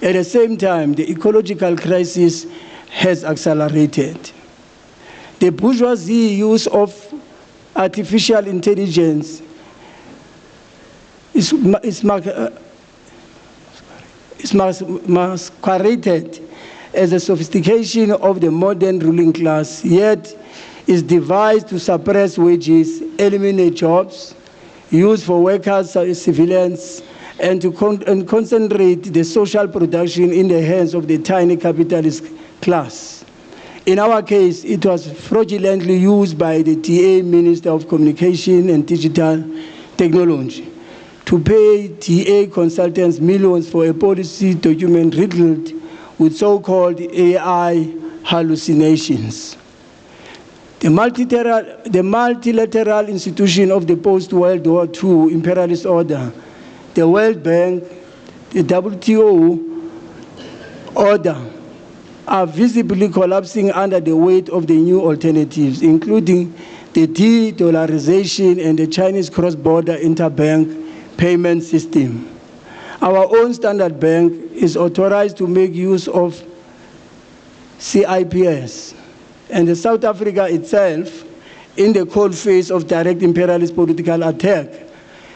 C: At the same time, the ecological crisis has accelerated. The bourgeoisie use of artificial intelligence is masqueraded as a sophistication of the modern ruling class, yet is devised to suppress wages, eliminate jobs, used for workers, civilians, and to concentrate the social production in the hands of the tiny capitalist class. In our case, it was fraudulently used by the TA Minister of Communication and Digital Technology to pay TA consultants millions for a policy document riddled with so-called AI hallucinations. The multilateral institution of the post-World War II imperialist order, the World Bank, the WTO order, are visibly collapsing under the weight of the new alternatives, including the de-dollarization and the Chinese cross-border interbank payment system. Our own Standard Bank is authorized to make use of CIPS, and South Africa itself, in the cold face of direct imperialist political attack,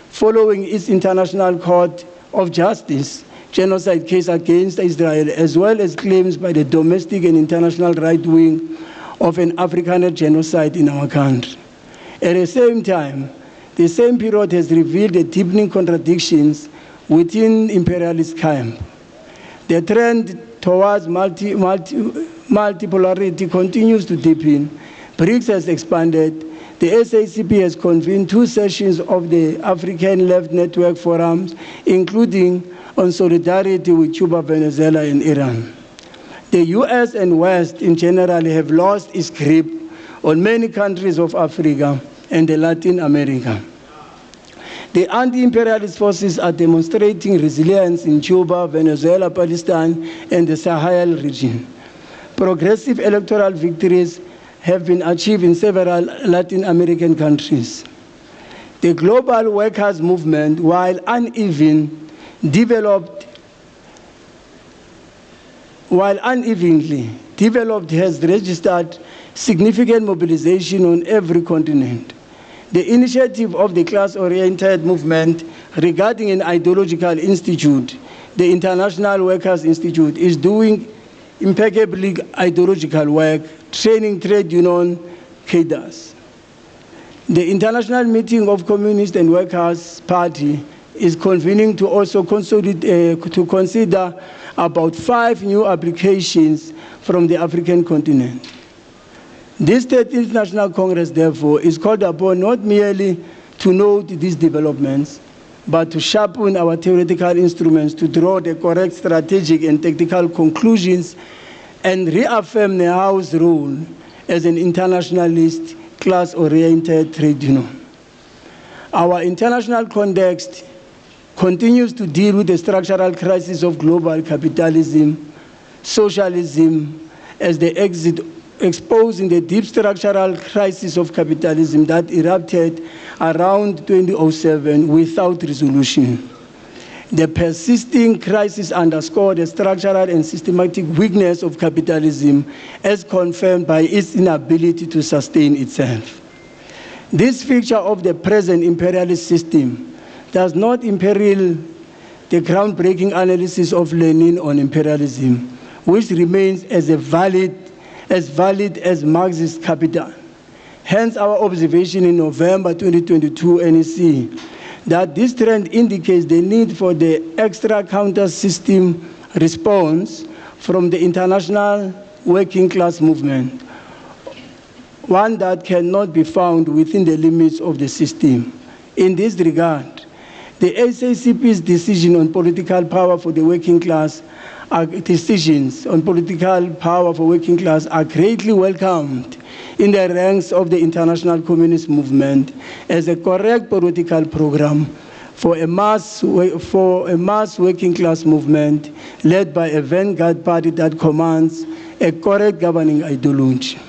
C: following its International Court of Justice genocide case against Israel, as well as claims by the domestic and international right wing of an Afrikaner genocide in our country. At the same time, the same period has revealed the deepening contradictions within imperialist camp. The trend towards multipolarity continues to deepen. BRICS has expanded. The SACP has convened 2 sessions of the African Left Network forums, including on solidarity with Cuba, Venezuela, and Iran. The US and West in general have lost its grip on many countries of Africa and Latin America. The anti-imperialist forces are demonstrating resilience in Cuba, Venezuela, Palestine, and the Sahel region. Progressive electoral victories have been achieved in several Latin American countries. The global workers' movement, while unevenly developed, has registered significant mobilization on every continent. The initiative of the class-oriented movement regarding an ideological institute, the International Workers' Institute, is doing impeccably ideological work, training trade union cadres. The International Meeting of Communist and Workers' Party is convening to also consider about 5 new applications from the African continent. This 13th National Congress, therefore, is called upon not merely to note these developments, but to sharpen our theoretical instruments to draw the correct strategic and tactical conclusions and reaffirm the House role as an internationalist, class-oriented trade union. Our international context continues to deal with the structural crisis of global capitalism, socialism, as the exit, exposing the deep structural crisis of capitalism that erupted around 2007 without resolution. The persisting crisis underscored the structural and systematic weakness of capitalism as confirmed by its inability to sustain itself. This feature of the present imperialist system does not imperil the groundbreaking analysis of Lenin on imperialism, which remains as valid as Marxist capital. Hence our observation in November 2022 NEC that this trend indicates the need for the extra counter-system response from the international working class movement, one that cannot be found within the limits of the system. In this regard, The SACP's decision on political power for the working class decisions on political power for working class are greatly welcomed in the ranks of the international communist movement as a correct political program for a mass working class movement led by a vanguard party that commands a correct governing ideology.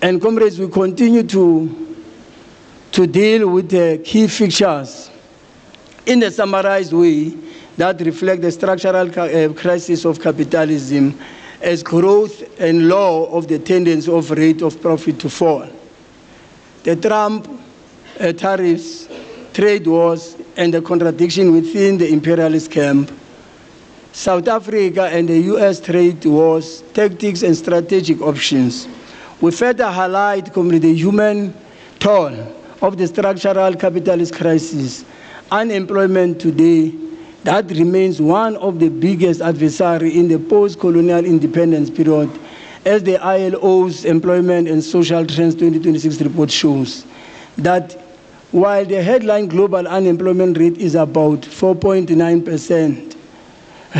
C: And comrades, we continue to deal with the key features in a summarized way that reflect the structural crisis of capitalism as growth and law of the tendency of rate of profit to fall. The Trump tariffs, trade wars, and the contradiction within the imperialist camp, South Africa and the US trade wars, tactics and strategic options. We further highlight the human toll of the structural capitalist crisis. Unemployment today, that remains one of the biggest adversaries in the post-colonial independence period, as the ILO's Employment and Social Trends 2026 report shows, that while the headline global unemployment rate is about 4.9%,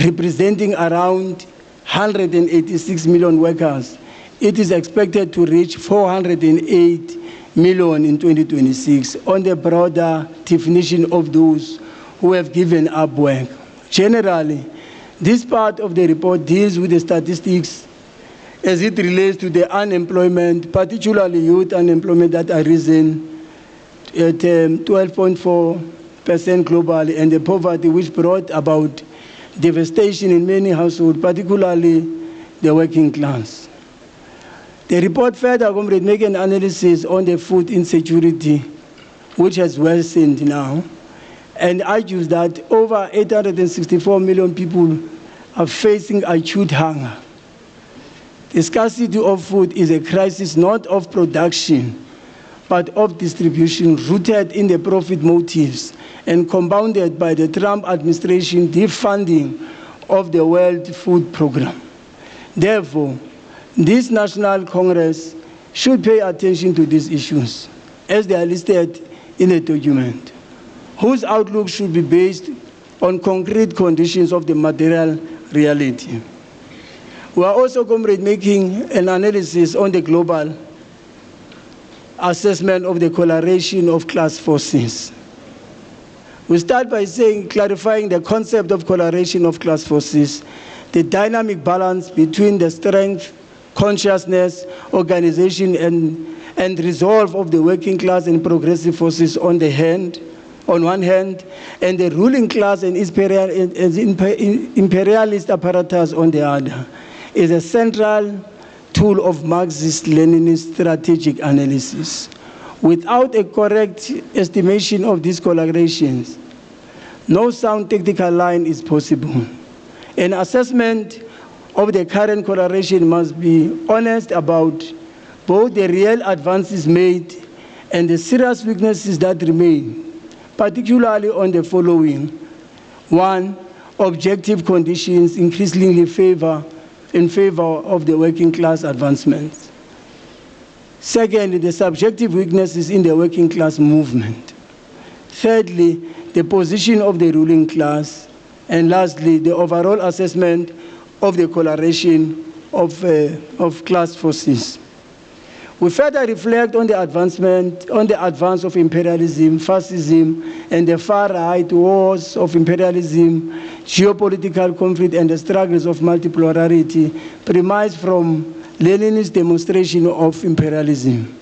C: representing around 186 million workers, it is expected to reach 408 million in 2026 on the broader definition of those who have given up work. Generally, this part of the report deals with the statistics as it relates to the unemployment, particularly youth unemployment, that are risen at 12.4% globally, and the poverty which brought about devastation in many households, particularly the working class. The report further makes an analysis on the food insecurity, which has worsened now, and argues that over 864 million people are facing acute hunger. The scarcity of food is a crisis not of production, but of distribution, rooted in the profit motives and compounded by the Trump administration defunding of the World Food Program. Therefore, this National Congress should pay attention to these issues as they are listed in the document, whose outlook should be based on concrete conditions of the material reality. We are also making an analysis on the global assessment of the coloration of class forces. We start by clarifying the concept of coloration of class forces, the dynamic balance between the strength, consciousness, organization, and resolve of the working class and progressive forces on one hand, and the ruling class and imperialist apparatus on the other, is a central tool of Marxist-Leninist strategic analysis. Without a correct estimation of these colorations, no sound tactical line is possible. An assessment of the current coloration must be honest about both the real advances made and the serious weaknesses that remain, particularly on the following. One, objective conditions increasingly in favor of the working class advancements. Second, the subjective weaknesses in the working class movement. Thirdly, the position of the ruling class. And lastly, the overall assessment of the coloration of class forces. We further reflect on the advance of imperialism, fascism, and the far-right wars of imperialism, geopolitical conflict, and the struggles of multipolarity premised from Lenin's demonstration of imperialism,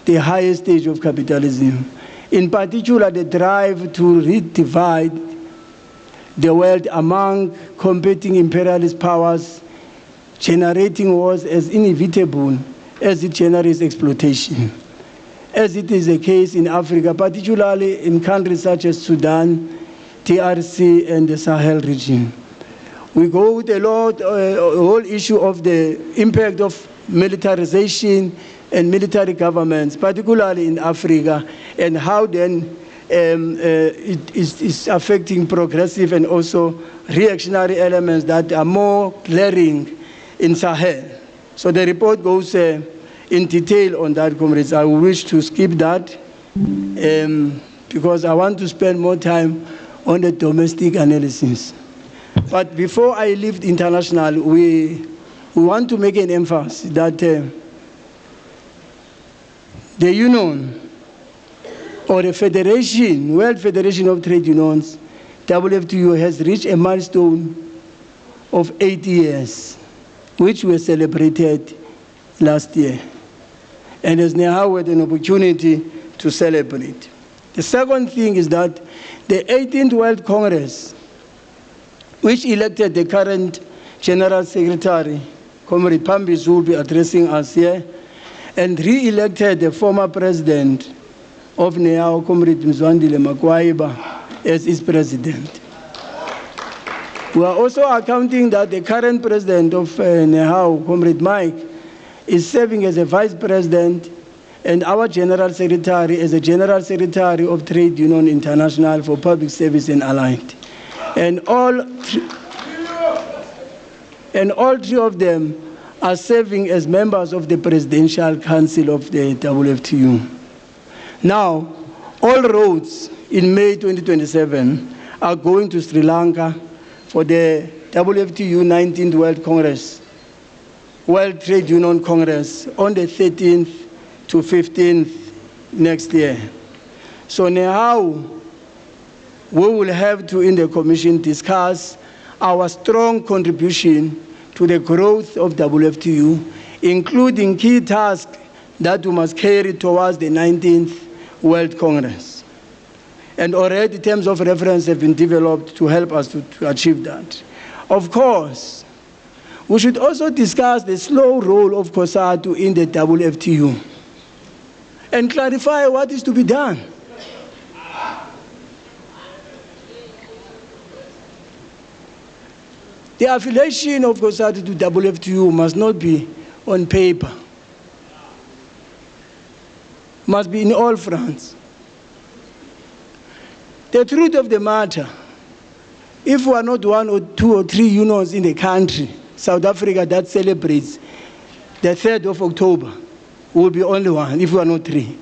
C: the highest stage of capitalism. In particular, the drive to redivide the world among competing imperialist powers, generating wars as inevitable as it generates exploitation, as it is the case in Africa, particularly in countries such as Sudan, DRC, and the Sahel region. We go with a whole issue of the impact of militarization and military governments, particularly in Africa, and how then it is affecting progressive and also reactionary elements that are more glaring in Sahel. So the report goes in detail on that, comrades. I wish to skip that because I want to spend more time on the domestic analysis. But before I leave international, we want to make an emphasis that the union or the Federation, World Federation of Trade Unions, WFTU, has reached a milestone of 8 years, which was celebrated last year. And as NEHAWU had an opportunity to celebrate. The second thing is that the 18th World Congress, which elected the current General Secretary, Comrade Phambiso, will be addressing us here, and re-elected the former president of NEHAWU, Comrade Mzwandile Makwaiba, as its president. We are also accounting that the current president of NEHAWU, Comrade Mike, is serving as a vice president, and our General Secretary as a General Secretary of Trade Union International for Public Service and Allied. And all three of them are serving as members of the Presidential Council of the WFTU. Now, all roads in May 2027 are going to Sri Lanka for the WFTU 19th World Congress, World Trade Union Congress, on the 13th to 15th next year. So NEHAWU, we will have to, in the Commission, discuss our strong contribution to the growth of WFTU, including key tasks that we must carry towards the 19th World Congress. And already terms of reference have been developed to help us to achieve that. Of course, we should also discuss the slow role of COSATU in the WFTU and clarify what is to be done. The affiliation of COSATU to WFTU must not be on paper, must be in all fronts. The truth of the matter, if we are not 1 or 2 or 3 unions in the country, South Africa, that celebrates the 3rd of October, will be only 1, if we are not 3.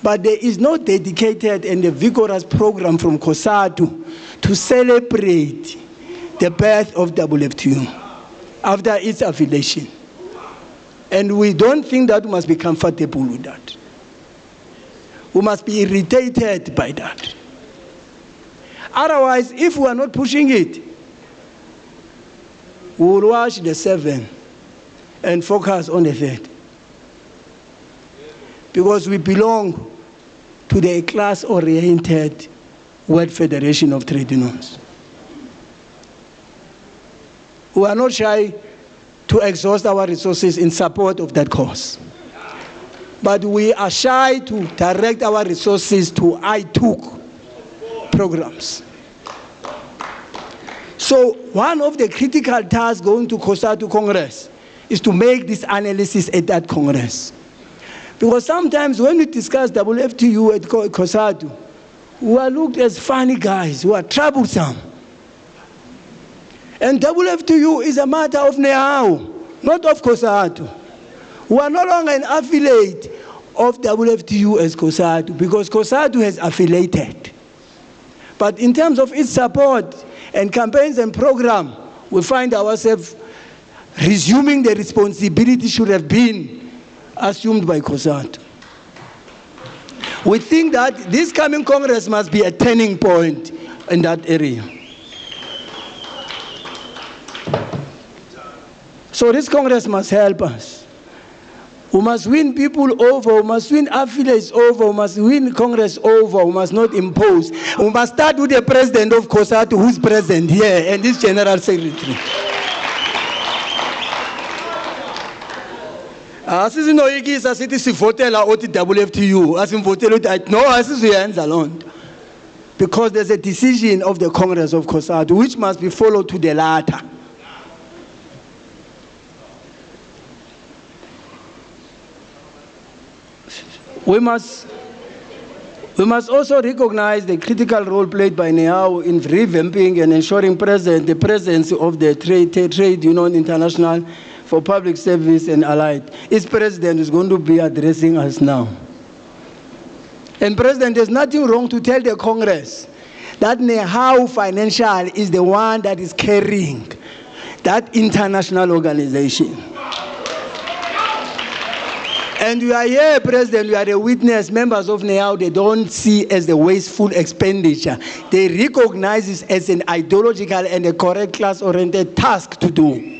C: But there is no dedicated and a vigorous program from COSATU to celebrate the birth of WFTU after its affiliation. And we don't think that we must be comfortable with that. We must be irritated by that. Otherwise, if we are not pushing it, we will watch the 7th and focus on the 3rd. Because we belong to the class-oriented World Federation of Trade Unions. We are not shy to exhaust our resources in support of that cause. But we are shy to direct our resources to I-TOOC programs. So one of the critical tasks going to COSATU Congress is to make this analysis at that Congress. Because sometimes when we discuss WFTU at COSATU, we are looked as funny guys who are troublesome. And WFTU is a matter of NEHAWU, not of COSATU. We are no longer an affiliate of WFTU as COSATU, because COSATU has affiliated. But in terms of its support and campaigns and program, we find ourselves resuming the responsibility should have been assumed by COSATU. We think that this coming Congress must be a turning point in that area. So this Congress must help us. We must win people over, we must win affiliates over, we must win Congress over, we must not impose. We must start with the president of COSATU, who's present here, and this General Secretary. Asizinoyikisa sithi sivotela othi WFTU, asimvotela uthi no, asizuyenza lonto. Because there's a decision of the Congress of COSATU which must be followed to the latter. We must also recognize the critical role played by NEHAWU in revamping and ensuring the presence of the Trade Union International for Public Service and Allied. Its president is going to be addressing us now. And President, there's nothing wrong to tell the Congress that Nehawu Financial is the one that is carrying that international organization. And we are here, President, we are the witness. Members of Nehawu, they don't see as the wasteful expenditure. They recognize it as an ideological and a correct class-oriented task to do.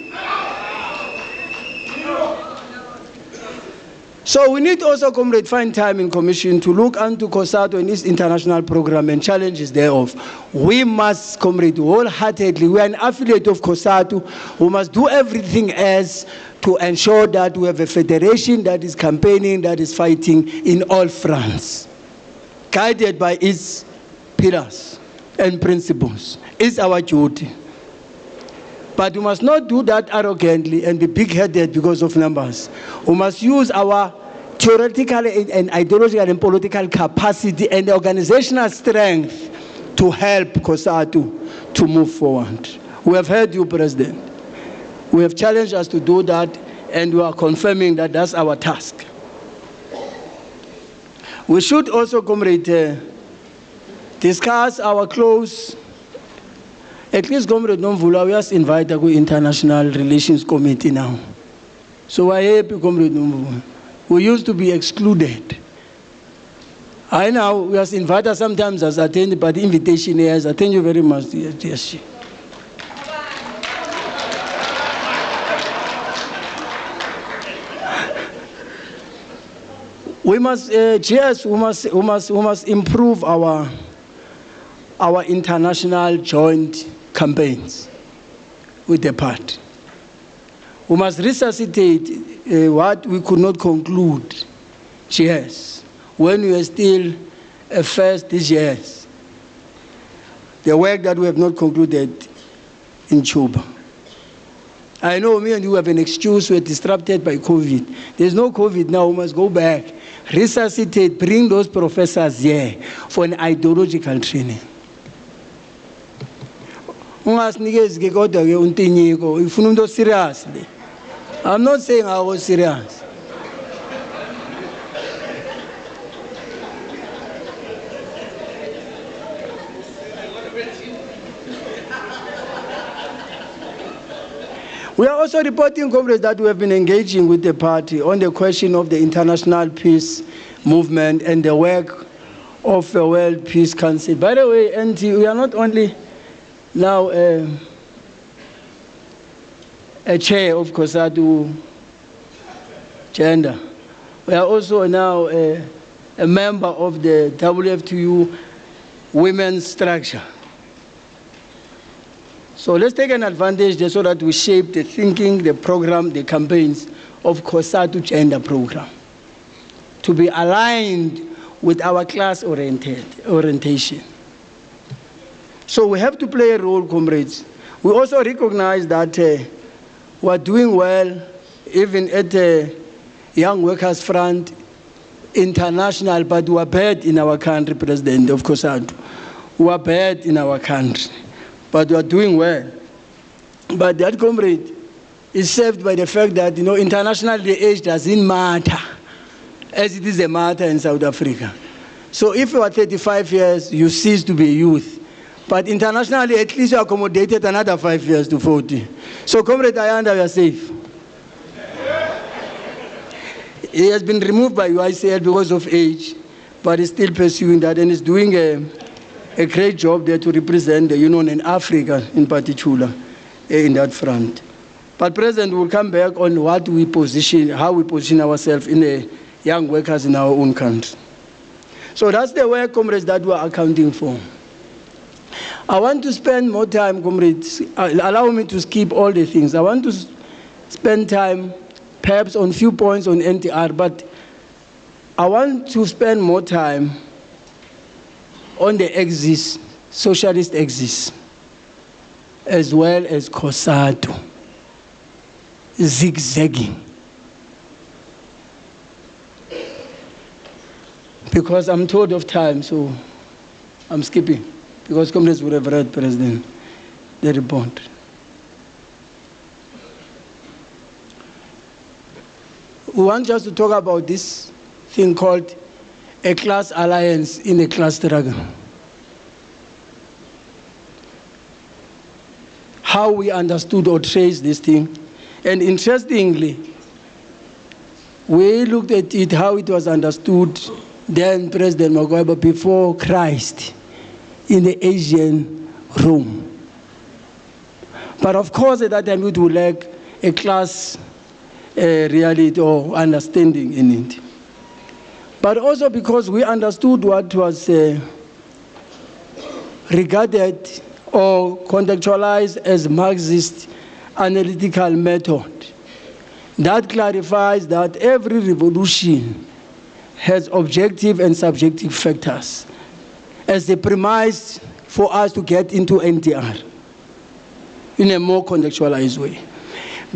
C: So we need also, Comrade, find time in Commission to look into COSATU and its international program and challenges thereof. We must, Comrade, wholeheartedly, we are an affiliate of COSATU, we must do everything else to ensure that we have a federation that is campaigning, that is fighting in all fronts, guided by its pillars and principles. It's our duty. But we must not do that arrogantly and be big-headed because of numbers. We must use our theoretical and ideological and political capacity and organizational strength to help COSATU to move forward. We have heard you, President. We have challenged us to do that, and we are confirming that that's our task. We should also, Comrade, discuss our close. At least, Comrade Nomvula, we just invited the International Relations Committee now. So we're happy, Comrade Nomvula. We used to be excluded. I know we are invited sometimes as attended, but the invitation is, thank you very much, yes. We must, we must improve our international joint campaigns with the party. We must resuscitate what we could not conclude, yes, when we were still first this years. The work that we have not concluded in Cuba. I know me and you have an excuse, we're disrupted by COVID. There's no COVID now, we must go back, resuscitate, bring those professors here for an ideological training. Seriously. I'm not saying I was serious. We are also reporting, comrades, that we have been engaging with the party on the question of the international peace movement and the work of the World Peace Council. By the way, NT, we are not only now a chair of COSATU Gender. We are also now a member of the WFTU women's structure. So let's take an advantage there so that we shape the thinking, the program, the campaigns of COSATU Gender program to be aligned with our class orientation. So we have to play a role, comrades. We also recognize that we are doing well, even at the Young Workers Front International, but we are bad in our country, President of COSATU. We are bad in our country, but we are doing well. But that, comrade, is served by the fact that, internationally the age doesn't matter, as it is a matter in South Africa. So if you are 35 years, you cease to be a youth. But internationally, at least you accommodated another 5 years to 40. So, Comrade Ayanda, you are safe. He has been removed by UICL because of age, but he's still pursuing that and is doing a great job there to represent the Union in Africa, in particular, in that front. But President will come back on what we position, how we position ourselves in the young workers in our own country. So that's the work, comrades, that we are accounting for. I want to spend more time, comrades, allow me to skip all the things. I want to spend time perhaps on few points on NTR, but I want to spend more time on the axis, socialist axis, as well as COSATU, zigzagging. Because I'm told of time, so I'm skipping. Because comrades would have read, President, the report. We want just to talk about this thing called a class alliance in a class struggle. How we understood or traced this thing. And interestingly, we looked at it, how it was understood then President Magwaba before Christ in the Asian Rome. But of course at that time it would lack a class reality or understanding in it. But also because we understood what was regarded or contextualized as Marxist analytical method. That clarifies that every revolution has objective and subjective factors as the premise for us to get into NTR in a more contextualized way.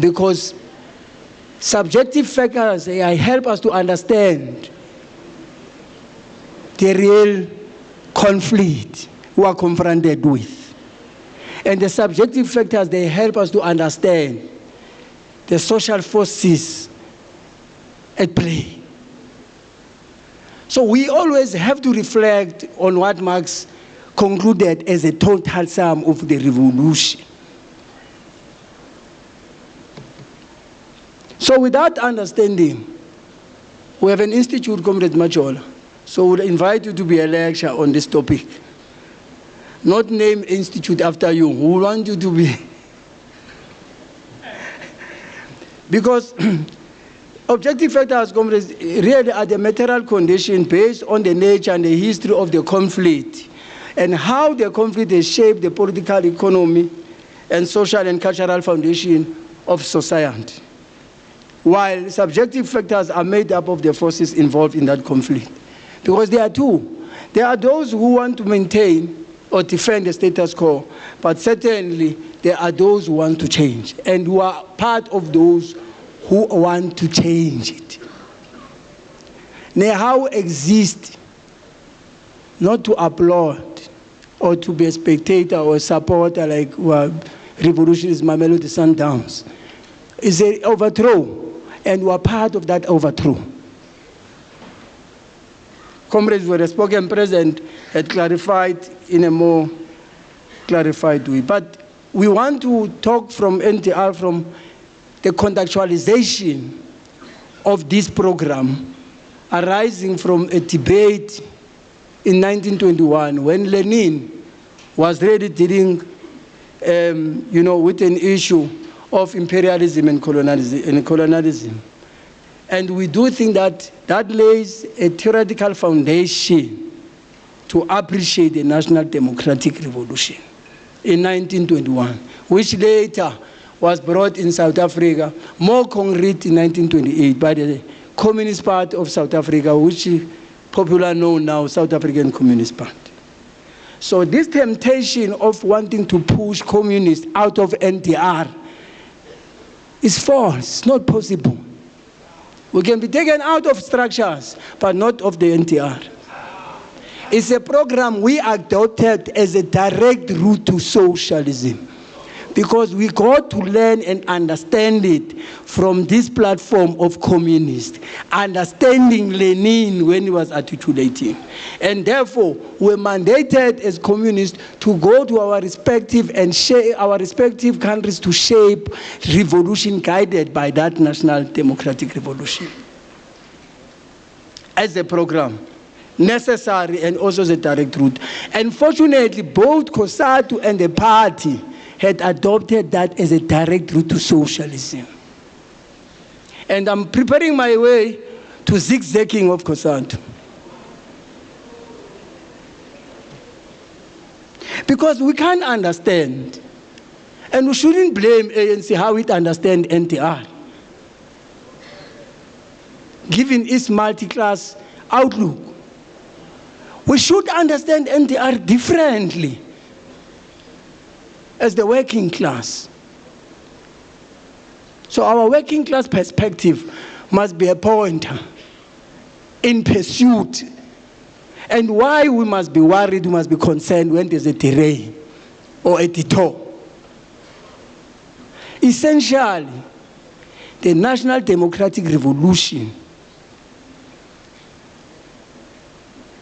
C: Because subjective factors help us to understand the real conflict we are confronted with. And the subjective factors, they help us to understand the social forces at play. So we always have to reflect on what Marx concluded as a total sum of the revolution. So with that understanding, we have an institute, Comrade Majola. So we'll invite you to be a lecturer on this topic. Not name institute after you. We want you to be. Because objective factors, comrades, really are the material condition based on the nature and the history of the conflict and how the conflict has shaped the political economy and social and cultural foundation of society. While subjective factors are made up of the forces involved in that conflict. Because there are two. There are those who want to maintain or defend the status quo, but certainly there are those who want to change and who are part of those who want to change it. Now, exist not to applaud or to be a spectator or a supporter like revolutionaries Mamelodi Sundowns. It's an overthrow, and we are part of that overthrow. Comrades, where the spoken president had clarified in a more clarified way. But we want to talk from NTR, from the contextualization of this program arising from a debate in 1921 when Lenin was really dealing with an issue of imperialism and colonialism. And we do think that that lays a theoretical foundation to appreciate the National Democratic Revolution in 1921, which later was brought in South Africa, more concrete in 1928 by the Communist Party of South Africa, which is popularly known now, South African Communist Party. So this temptation of wanting to push communists out of NTR is false, it's not possible. We can be taken out of structures, but not of the NTR. It's a program we adopted as a direct route to socialism because we got to learn and understand it from this platform of communists, understanding Lenin when he was articulating. And therefore, we're mandated as communists to go to our respective and share our respective countries to shape revolution guided by that National Democratic Revolution. As a program, necessary and also as a direct route. And fortunately, both COSATU and the party had adopted that as a direct route to socialism. And I'm preparing my way to zigzagging of COSATU. Because we can't understand, and we shouldn't blame ANC how it understands NTR, given its multi-class outlook. We should understand NTR differently as the working class. So our working class perspective must be a pointer in pursuit. And why we must be worried, we must be concerned when there's a terrain or a detour. Essentially, the National Democratic Revolution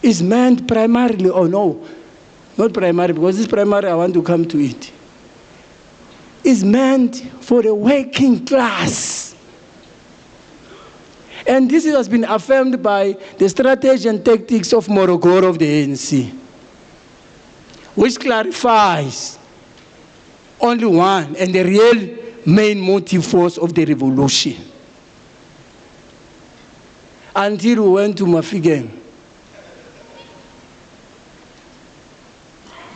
C: is meant primarily, or no, not primary, because this primary I want to come to it, is meant for the working class. And this has been affirmed by the strategy and tactics of Morogoro of the ANC, which clarifies only one and the real main motive force of the revolution. Until we went to Mafikeng,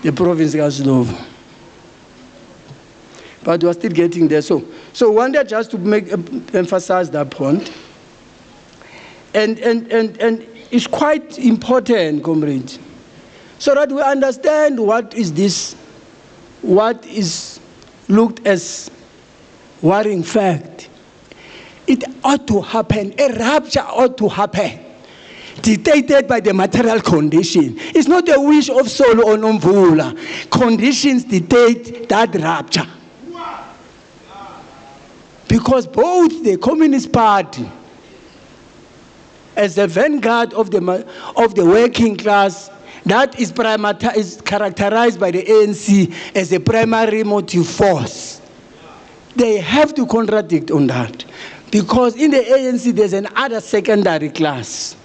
C: the province of Slovo. But we are still getting there. So wanted just to emphasize that point. And it's quite important, comrades, so that we understand what is this, what is looked as worrying fact. It ought to happen, a rupture ought to happen, dictated by the material condition. It's not a wish of Solo or Nomvula. Conditions dictate that rupture. Because both the Communist Party, as the vanguard of the working class, that is characterized by the ANC as a primary motive force. They have to contradict on that. Because in the ANC, there's another secondary class,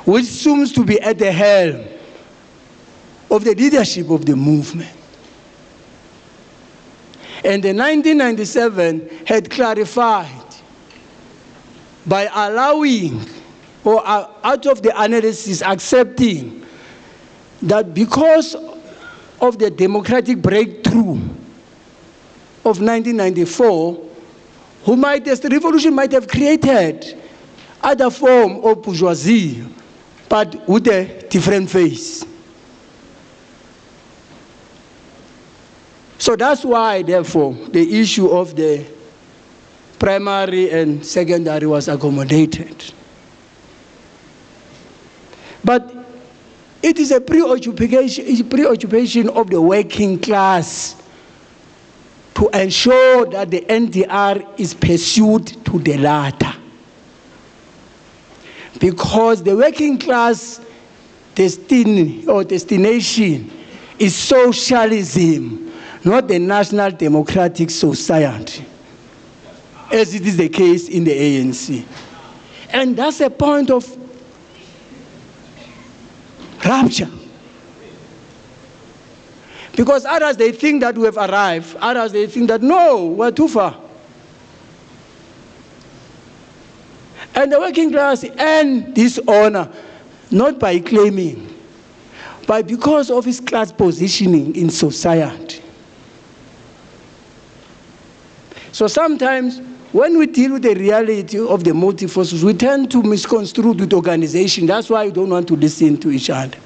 C: which seems to be at the helm of the leadership of the movement. And the 1997 had clarified by allowing, or out of the analysis accepting, that because of the democratic breakthrough of 1994, the revolution might have created other form of bourgeoisie, but with a different face. So that's why, therefore, the issue of the primary and secondary was accommodated. But it is a preoccupation of the working class to ensure that the NDR is pursued to the latter. Because the working class destination is socialism, not the National Democratic Society, as it is the case in the ANC. And that's a point of rupture. Because others, they think that we have arrived. Others, they think that, no, we're too far. And the working class earn this honor, not by claiming, but because of his class positioning in society. So sometimes, when we deal with the reality of the motive forces, we tend to misconstrue with organization. That's why we don't want to listen to each other.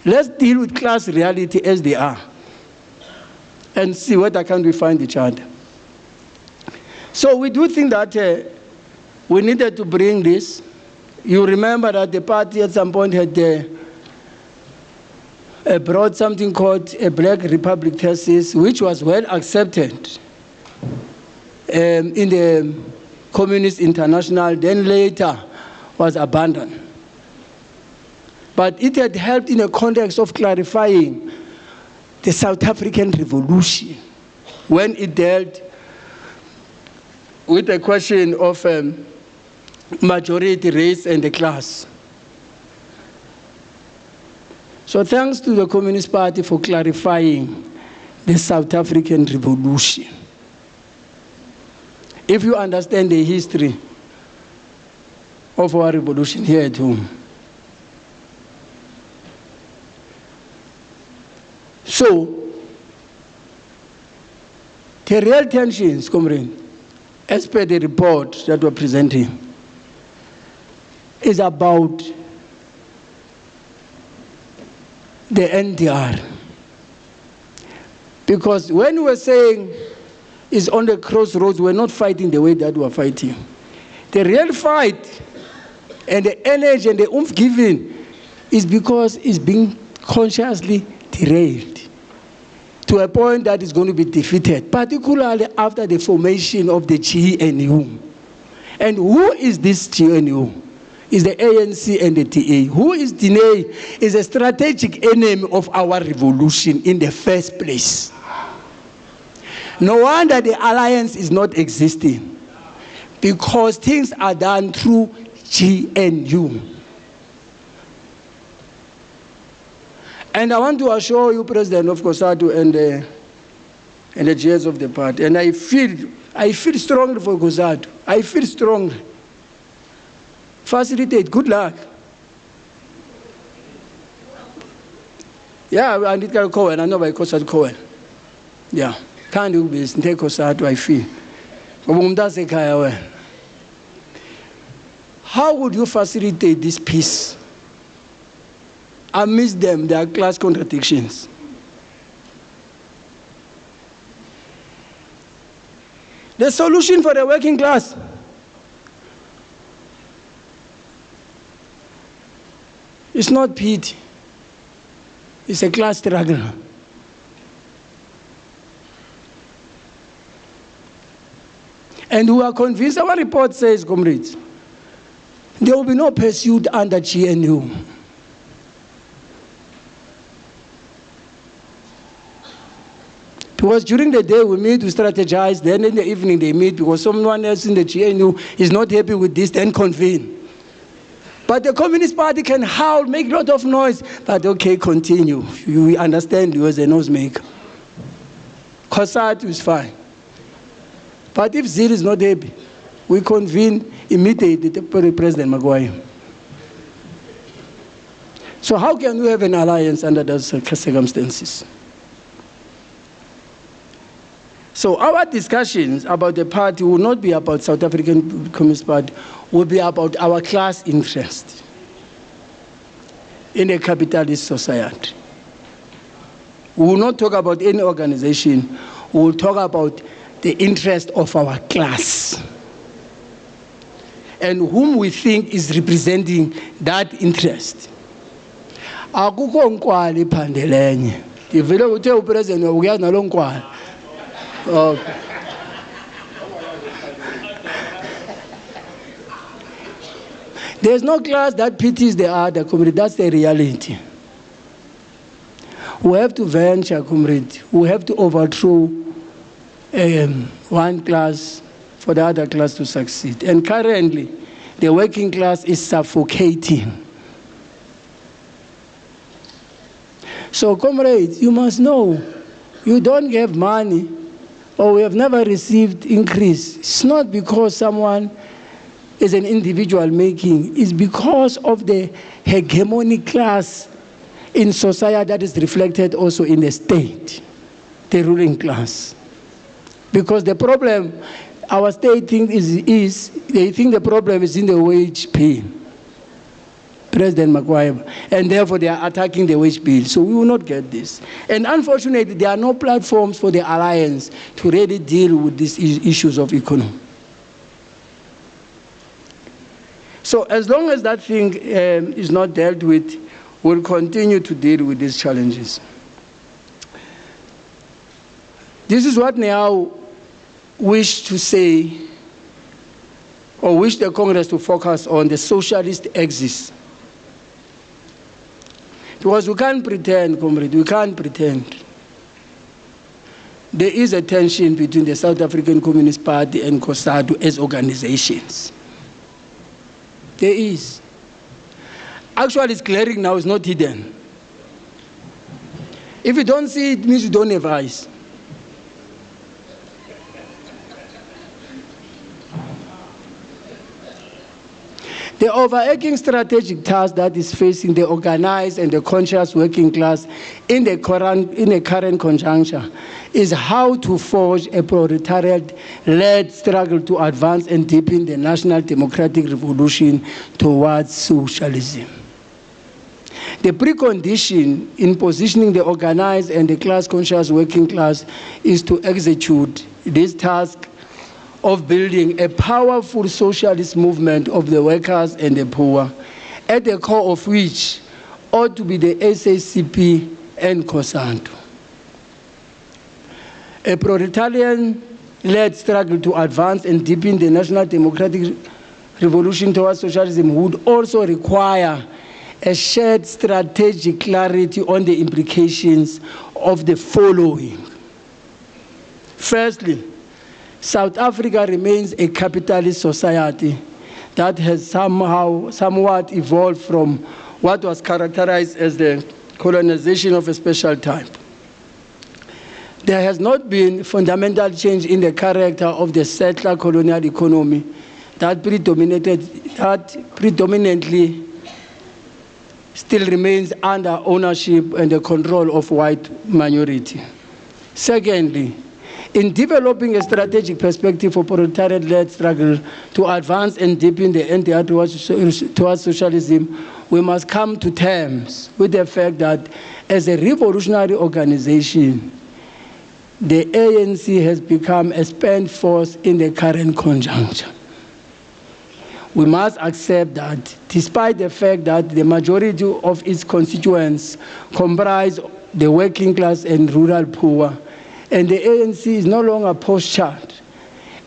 C: Let's deal with class reality as they are and see whether can we find each other. So we do think that we needed to bring this. You remember that the party at some point had brought something called a Black Republic thesis, which was well accepted in the Communist International, then later was abandoned. But it had helped in the context of clarifying the South African Revolution when it dealt with the question of majority, race, and the class. So thanks to the Communist Party for clarifying the South African Revolution. If you understand the history of our revolution here at home. So, the real tensions, comrade, as per the report that we're presenting, is about the NDR. Because when we're saying it's on the crossroads, we're not fighting the way that we're fighting. The real fight and the energy and the oomph given is because it's being consciously derailed to a point that is going to be defeated, particularly after the formation of the GNU. And who is this GNU? is the ANC and the DA. Who is DA is a strategic enemy of our revolution in the first place. No wonder the alliance is not existing, because things are done through GNU. And I want to assure you, President of COSATU and the GS of the party, and I feel strongly for COSATU. I feel strongly. Facilitate, good luck. Yeah, I need to call, and I know by COSATU call. Yeah, can't do this. Take COSATU, I feel. How would you facilitate this peace? Amidst them, there are class contradictions. The solution for the working class is not pity. It's a class struggle. And we are convinced, our report says, comrades, there will be no pursuit under GNU. Because during the day we meet, we strategize, then in the evening they meet because someone else in the GNU is not happy with this, then convene. But the Communist Party can howl, make a lot of noise, but okay, continue. We understand you as a noisemaker. COSATU is fine. But if ZIL is not happy, we convene immediately President Maguire. So how can we have an alliance under those circumstances? So our discussions about the party will not be about South African Communist Party, will be about our class interest in a capitalist society. We will not talk about any organization, we will talk about the interest of our class and whom we think is representing that interest. Akukho nkwali phandelenye. Ivele uthe upresident uyazi nalo nkwali. Okay. There's no class that pities the other, comrade. That's the reality. We have to venture, comrade. We have to overthrow one class for the other class to succeed. And currently, the working class is suffocating. So, comrades, you must know, you don't have money, or we have never received increase. It's not because someone is an individual making, it's because of the hegemonic class in society that is reflected also in the state, the ruling class. Because the problem, our state think is they think the problem is in the wage bill, President Maguire, and therefore they are attacking the wage bill. So we will not get this. And unfortunately, there are no platforms for the alliance to really deal with these issues of economy. So as long as that thing is not dealt with, we'll continue to deal with these challenges. This is what Neau wished to say, or wish the Congress to focus on, the socialist axis. Because we can't pretend, comrade, we can't pretend. There is a tension between the South African Communist Party and COSATU as organizations. There is. Actually, it's glaring now, it's not hidden. If you don't see it, it means you don't have eyes. The overarching strategic task that is facing the organized and the conscious working class in the current conjuncture is how to forge a proletariat-led struggle to advance and deepen the national democratic revolution towards socialism. The precondition in positioning the organized and the class-conscious working class is to execute this task of building a powerful socialist movement of the workers and the poor, at the core of which ought to be the SACP and COSATU. A proletarian-led struggle to advance and deepen the national democratic revolution towards socialism would also require a shared strategic clarity on the implications of the following. Firstly, South Africa remains a capitalist society that has somewhat evolved from what was characterized as the colonization of a special type. There has not been fundamental change in the character of the settler colonial economy that predominantly still remains under ownership and the control of white minority. Secondly, in developing a strategic perspective for proletariat-led struggle to advance and deepen the NDR towards socialism, we must come to terms with the fact that as a revolutionary organization, the ANC has become a spent force in the current conjuncture. We must accept that despite the fact that the majority of its constituents comprise the working class and rural poor, and the ANC is no longer postured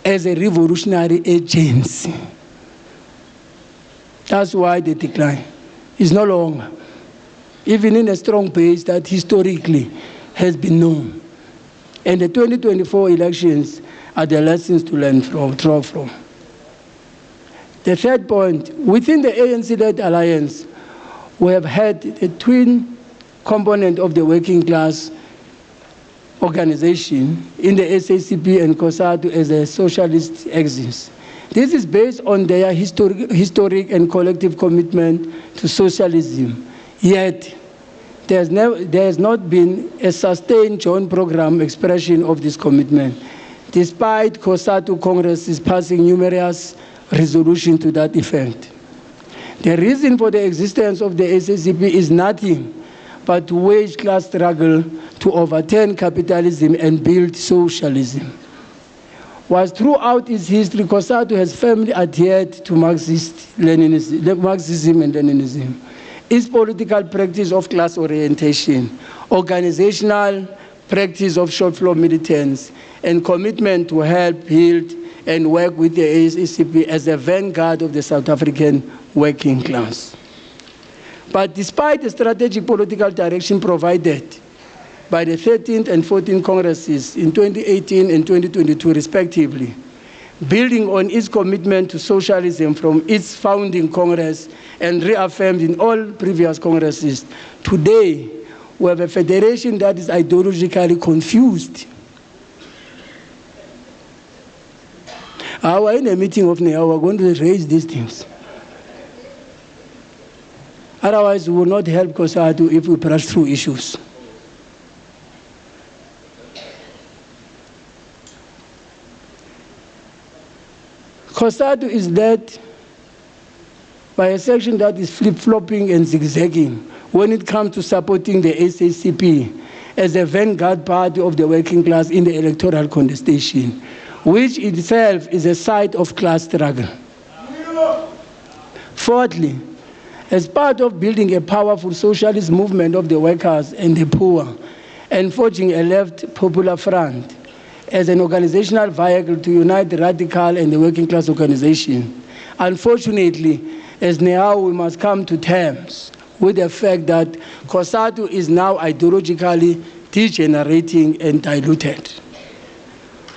C: as a revolutionary agency. That's why the decline is no longer, even in a strong base that historically has been known. And the 2024 elections are the lessons to learn from, draw from. The third point, within the ANC-led alliance, we have had a twin component of the working class organization in the SACP and COSATU as a socialist axis. This is based on their historic and collective commitment to socialism. Yet, there has not been a sustained joint program expression of this commitment, despite COSATU Congress passing numerous resolutions to that effect. The reason for the existence of the SACP is nothing but to wage class struggle to overturn capitalism and build socialism. Whilst throughout its history, COSATU has firmly adhered to Marxism and Leninism, its political practice of class orientation, organizational practice of short floor militants, and commitment to help build and work with the SACP as a vanguard of the South African working class. But despite the strategic political direction provided by the 13th and 14th Congresses in 2018 and 2022 respectively, building on its commitment to socialism from its founding Congress and reaffirmed in all previous Congresses, today we have a federation that is ideologically confused. In a meeting of NEA, we're going to raise these things. Otherwise, we will not help COSATU if we brush through issues. COSATU is led by a section that is flip-flopping and zigzagging when it comes to supporting the SACP as a vanguard party of the working class in the electoral contestation, which itself is a site of class struggle. Fourthly, as part of building a powerful socialist movement of the workers and the poor and forging a left popular front as an organizational vehicle to unite the radical and the working class organization, unfortunately, as NEAO, we must come to terms with the fact that COSATU is now ideologically degenerating and diluted.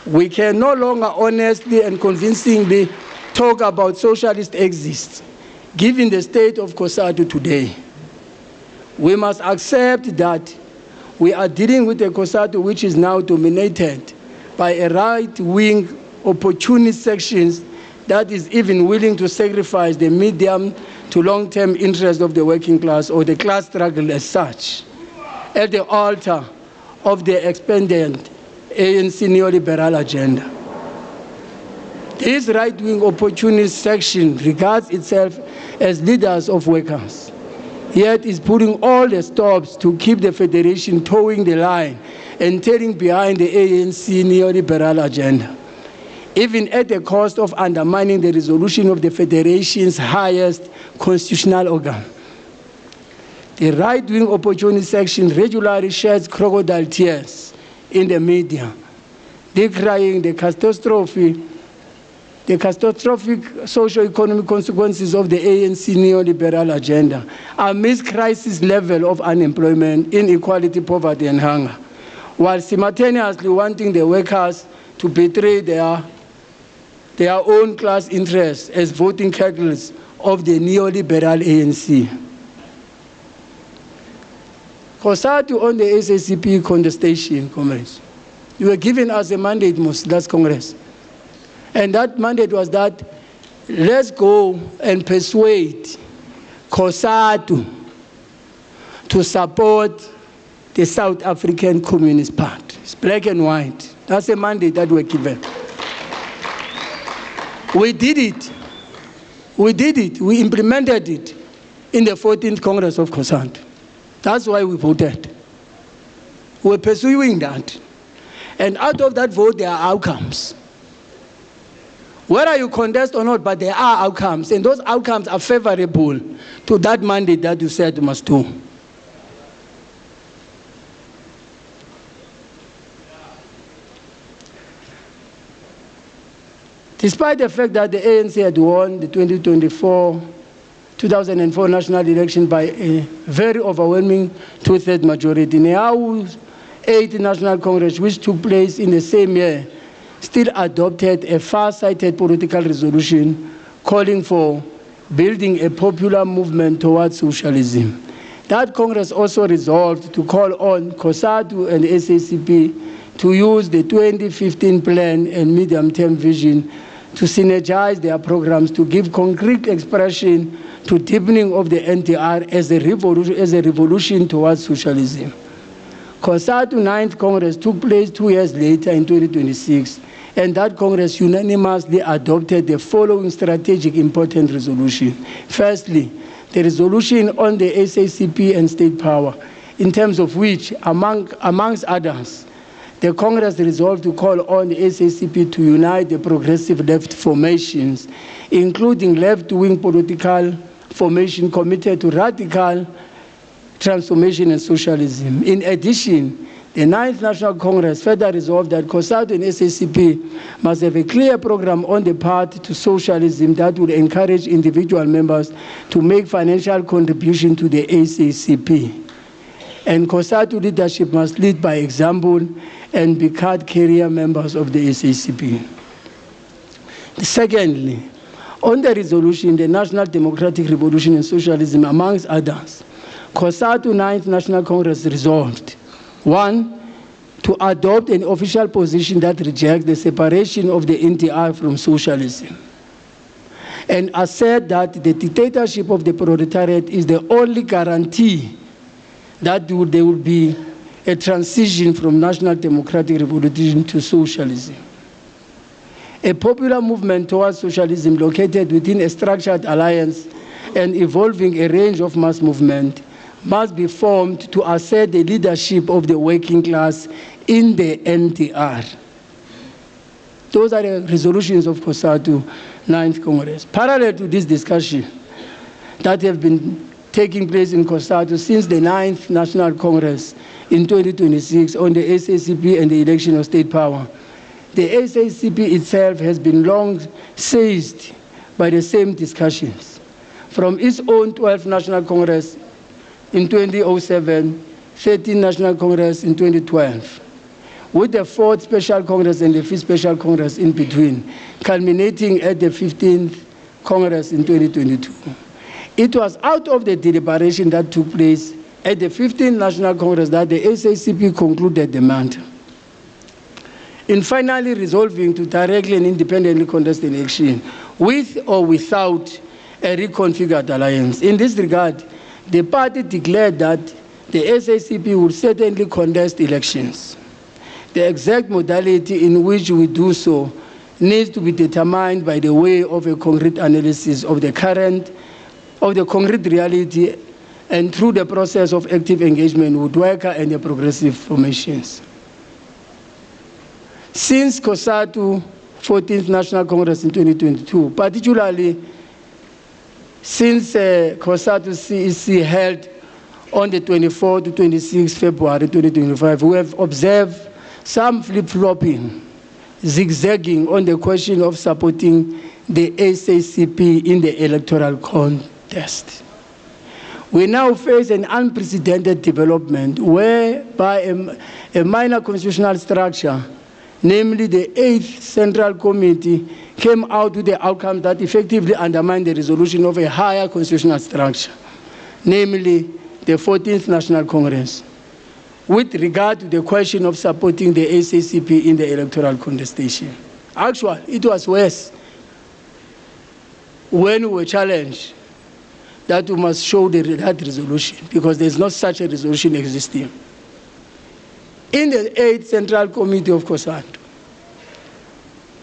C: We can no longer honestly and convincingly talk about socialist exist, given the state of COSATU today. We must accept that we are dealing with a COSATU which is now dominated by a right-wing opportunist sections that is even willing to sacrifice the medium to long-term interests of the working class or the class struggle as such at the altar of the expanded ANC neoliberal agenda. This right-wing opportunist section regards itself as leaders of workers, yet is putting all the stops to keep the federation towing the line and tailing behind the ANC neoliberal agenda, even at the cost of undermining the resolution of the federation's highest constitutional organ. The right-wing opportunist section regularly sheds crocodile tears in the media, decrying the catastrophe the catastrophic socio-economic consequences of the ANC neoliberal agenda amidst crisis level of unemployment, inequality, poverty, and hunger, while simultaneously wanting the workers to betray their own class interests as voting cattle of the neoliberal ANC. COSATU on the SACP contestation, comrades. You were given us a mandate, last Congress. And that mandate was that let's go and persuade COSATU to support the South African Communist Party. It's black and white. That's a mandate that we're given. We did it. We did it. We implemented it in the 14th Congress of COSATU. That's why we voted. We're pursuing that. And out of that vote, there are outcomes. Whether you contest or not, but there are outcomes. And those outcomes are favorable to that mandate that you said you must do. Despite the fact that the ANC had won the 2004 national election by a very overwhelming 2/3 majority, NEAU's 8th National Congress, which took place in the same year, still adopted a far-sighted political resolution calling for building a popular movement towards socialism. That Congress also resolved to call on COSATU and SACP to use the 2015 plan and medium-term vision to synergize their programs to give concrete expression to deepening of the NTR as a revolution towards socialism. COSATU 9th Congress took place 2 years later in 2026, and that Congress unanimously adopted the following strategic important resolution. Firstly, the resolution on the SACP and state power, in terms of which, amongst others, the Congress resolved to call on the SACP to unite the progressive left formations, including left-wing political formation committed to radical transformation and socialism. In addition, the 9th National Congress further resolved that COSATU and SACP must have a clear program on the path to socialism that would encourage individual members to make financial contribution to the SACP. And COSATU leadership must lead by example and be card-carrier members of the SACP. Secondly, on the resolution, the National Democratic Revolution and Socialism, amongst others, COSATU 9th National Congress resolved, 1, to adopt an official position that rejects the separation of the NTR from socialism, and assert that the dictatorship of the proletariat is the only guarantee that there will be a transition from National Democratic Revolution to socialism. A popular movement towards socialism located within a structured alliance and involving a range of mass movement must be formed to assert the leadership of the working class in the NTR. Those are the resolutions of COSATU 9th Congress. Parallel to this discussion that have been taking place in COSATU since the 9th National Congress in 2026 on the SACP and the election of state power, the SACP itself has been long seized by the same discussions. From its own 12th National Congress in 2007, 13th National Congress in 2012, with the 4th Special Congress and the 5th Special Congress in between, culminating at the 15th Congress in 2022. It was out of the deliberation that took place at the 15th National Congress that the SACP concluded the matter, in finally resolving to directly and independently contest the election, with or without a reconfigured alliance. In this regard, the party declared that the SACP would certainly contest elections. The exact modality in which we do so needs to be determined by the way of a concrete analysis of the concrete reality and through the process of active engagement with worker and the progressive formations. Since COSATU 14th National Congress in 2022, particularly since COSATU CEC held on the 24th to 26th February 2025, we have observed some flip-flopping zigzagging on the question of supporting the SACP in the electoral contest. We now face an unprecedented development whereby a minor constitutional structure, namely the 8th Central Committee, came out with the outcome that effectively undermined the resolution of a higher constitutional structure, namely the 14th National Congress, with regard to the question of supporting the SACP in the electoral contestation. Actually, it was worse when we were challenged that we must show that resolution, because there's not such a resolution existing. In the 8th Central Committee of COSATU,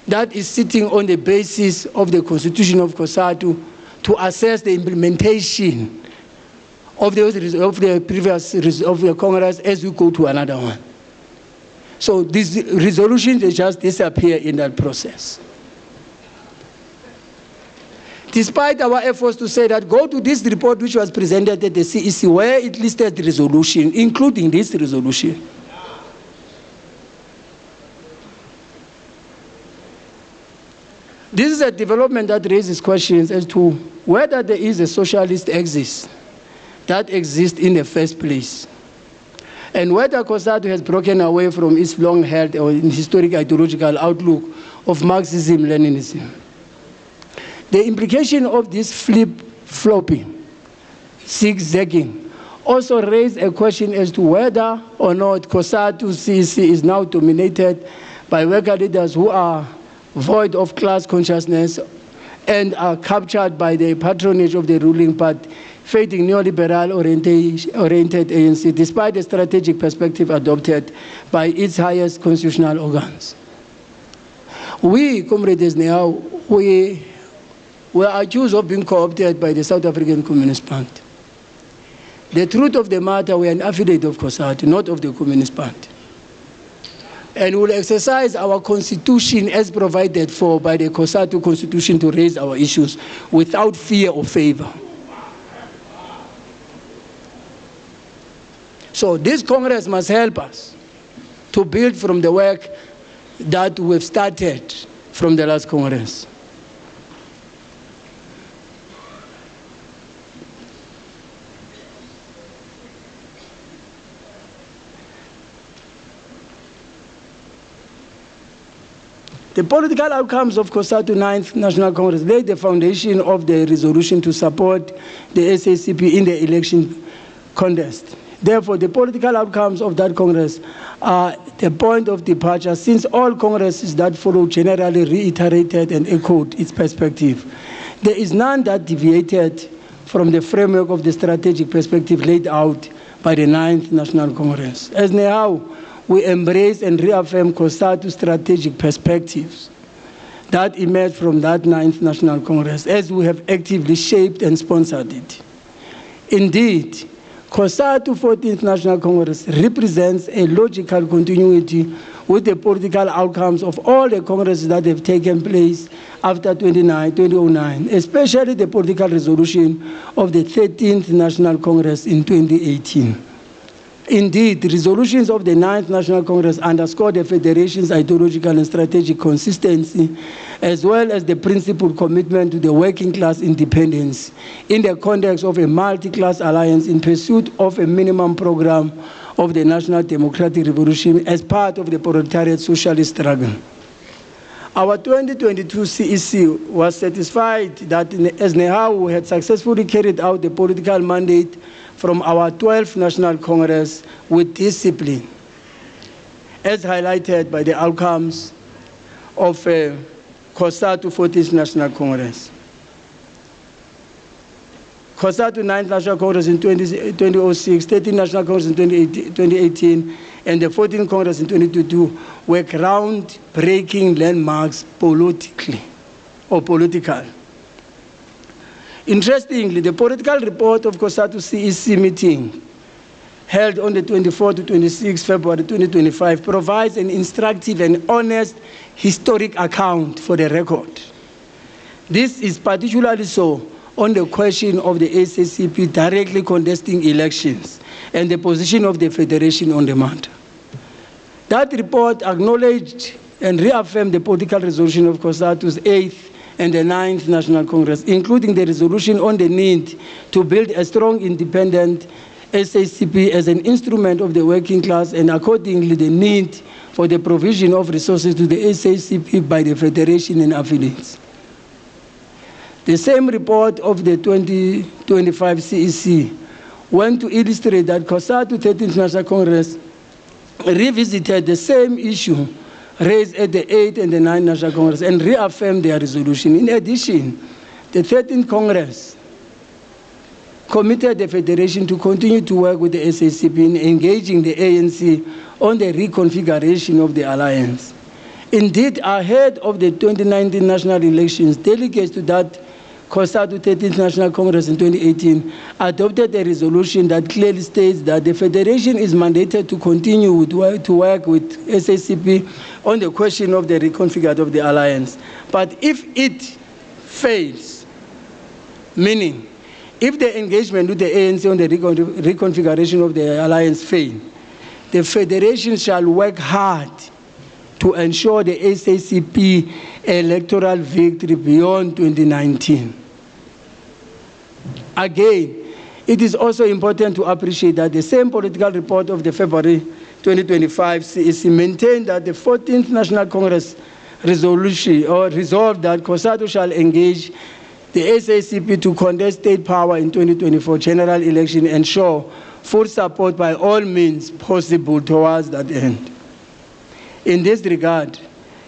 C: that is sitting on the basis of the Constitution of COSATU to assess the implementation of the previous of the Congress as we go to another one. So these resolutions, they just disappear in that process. Despite our efforts to say that go to this report which was presented at the CEC where it listed the resolution, including this resolution. This is a development that raises questions as to whether there is a socialist axis that exists in the first place, and whether COSATU has broken away from its long-held or historic ideological outlook of Marxism-Leninism. The implication of this flip-flopping, zigzagging, also raised a question as to whether or not COSATU CEC is now dominated by worker leaders who are void of class consciousness and are captured by the patronage of the ruling party, fading neoliberal oriented ANC, despite the strategic perspective adopted by its highest constitutional organs. We, comrades, now, we were accused of being co-opted by the South African Communist Party. The truth of the matter, we are an affiliate of COSATU, not of the Communist Party. And we will exercise our constitution as provided for by the COSATU constitution to raise our issues without fear or favor. So this Congress must help us to build from the work that we've started from the last Congress. The political outcomes of COSATU 9th National Congress laid the foundation of the resolution to support the SACP in the election contest. Therefore, the political outcomes of that Congress are the point of departure, since all Congresses that followed generally reiterated and echoed its perspective. There is none that deviated from the framework of the strategic perspective laid out by the 9th National Congress. As now, we embrace and reaffirm COSATU strategic perspectives that emerged from that 9th National Congress, as we have actively shaped and sponsored it. Indeed, COSATU 14th National Congress represents a logical continuity with the political outcomes of all the congresses that have taken place after 2009, especially the political resolution of the 13th National Congress in 2018. Indeed, the resolutions of the 9th National Congress underscore the Federation's ideological and strategic consistency, as well as the principled commitment to the working class independence in the context of a multi-class alliance in pursuit of a minimum program of the National Democratic Revolution as part of the proletariat socialist struggle. Our 2022 CEC was satisfied that as NEHAWU we had successfully carried out the political mandate from our 12th National Congress with discipline, as highlighted by the outcomes of COSATU 14th National Congress. COSATU 9th National Congress in 2006, 13th National Congress in 2018, and the 14th Congress in 2022 were ground-breaking landmarks politically or political. Interestingly, the political report of COSATU CEC meeting held on the 24th to 26th February 2025 provides an instructive and honest historic account for the record. This is particularly so on the question of the SACP directly contesting elections and the position of the Federation on the matter. That report acknowledged and reaffirm the political resolution of COSATU's 8th and the 9th National Congress, including the resolution on the need to build a strong, independent SACP as an instrument of the working class, and accordingly the need for the provision of resources to the SACP by the Federation and affiliates. The same report of the 2025 CEC went to illustrate that COSATU 13th National Congress revisited the same issue raised at the 8th and the 9th National Congress and reaffirmed their resolution. In addition, the 13th Congress committed the Federation to continue to work with the SACP in engaging the ANC on the reconfiguration of the alliance. Indeed, ahead of the 2019 national elections, delegates to that COSATU 13th National Congress in 2018 adopted a resolution that clearly states that the Federation is mandated to continue to work with SACP on the question of the reconfiguration of the alliance. But if it fails, meaning if the engagement with the ANC on the reconfiguration of the alliance fails, the Federation shall work hard to ensure the SACP electoral victory beyond 2019. Again, it is also important to appreciate that the same political report of the February 2025 CEC maintained that the 14th National Congress resolution or resolved that COSATU shall engage the SACP to contest state power in 2024 general election and ensure full support by all means possible towards that end. In this regard,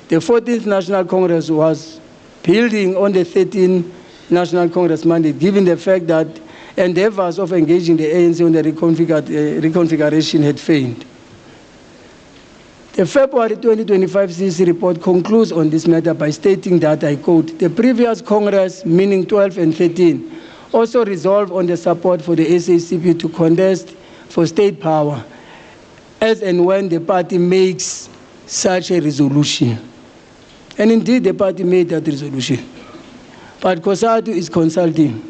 C: the 14th National Congress was building on the 13th National Congress mandate, given the fact that endeavors of engaging the ANC on the reconfiguration had failed. The February 2025 CEC report concludes on this matter by stating that, I quote, the previous Congress, meaning 12 and 13, also resolved on the support for the SACP to contest for state power, as and when the party makes such a resolution. And indeed, the party made that resolution. But COSATU is consulting.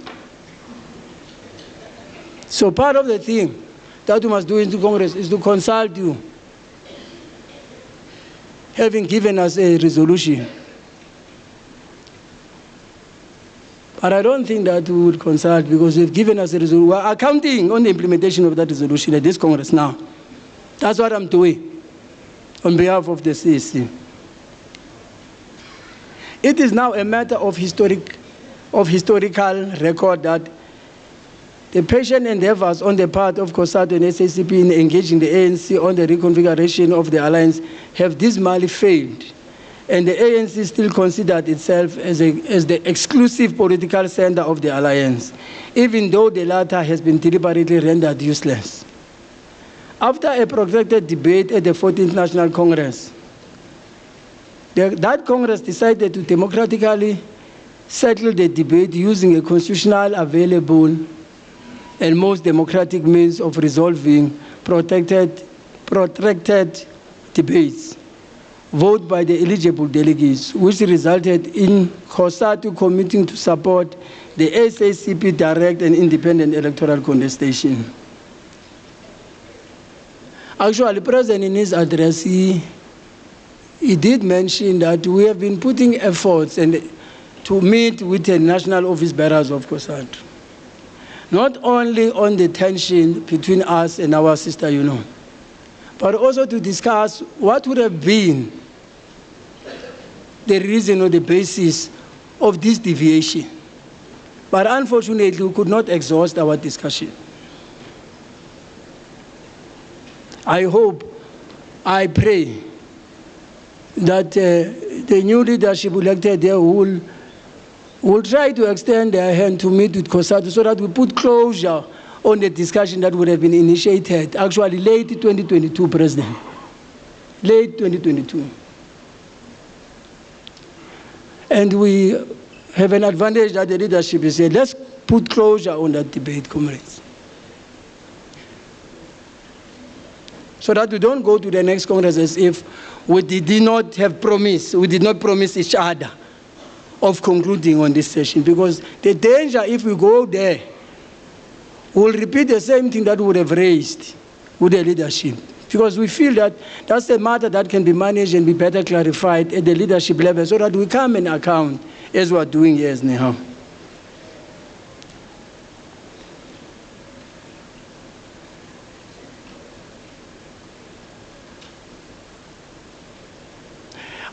C: So part of the thing that we must do in the Congress is to consult you, having given us a resolution. But I don't think that we would consult because they've given us a resolution. We are accounting on the implementation of that resolution at this Congress now. That's what I'm doing on behalf of the CEC. It is now a matter of historical record that the patient endeavors on the part of COSATU and SACP in engaging the ANC on the reconfiguration of the alliance have dismally failed, and the ANC still considered itself as the exclusive political center of the alliance, even though the latter has been deliberately rendered useless. After a protracted debate at the 14th National Congress, that Congress decided to democratically settle the debate using a constitutional available and most democratic means of resolving protracted debates, vote by the eligible delegates, which resulted in COSATU committing to support the SACP direct and independent electoral contestation. Actually, President, in his address, he did mention that we have been putting efforts to meet with the national office bearers of COSATU, not only on the tension between us and our sister union, but also to discuss what would have been the reason or the basis of this deviation. But unfortunately, we could not exhaust our discussion. I hope, I pray that the new leadership elected there will try to extend their hand to meet with COSATU so that we put closure on the discussion that would have been initiated, actually late 2022, President. Late 2022. And we have an advantage that the leadership is here. Let's put closure on that debate, comrades. So that we don't go to the next Congress as if we did not promise each other of concluding on this session, because the danger, if we go there, we'll repeat the same thing that we would have raised with the leadership. because we feel that that's a matter that can be managed and be better clarified at the leadership level so that we come and account as we are doing here as NEHAWU.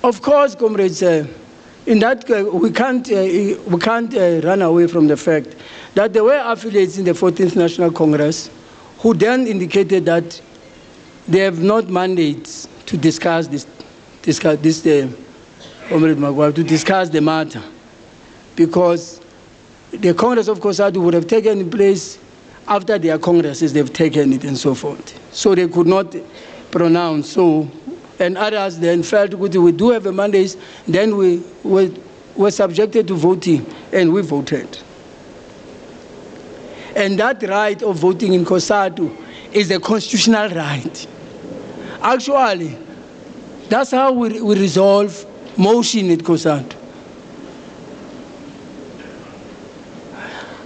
C: Of course, comrades, in that we can't run away from the fact that there were affiliates in the 14th National Congress who then indicated that they have not mandates to discuss Comrade Magwai, to discuss the matter, because the Congress of COSATU would have taken place after their congresses, they've taken it and so forth. So they could not pronounce. So, and others then felt we do have a mandate, then we were subjected to voting, and we voted. And that right of voting in COSATU is a constitutional right. Actually, that's how we resolve motion at COSATU.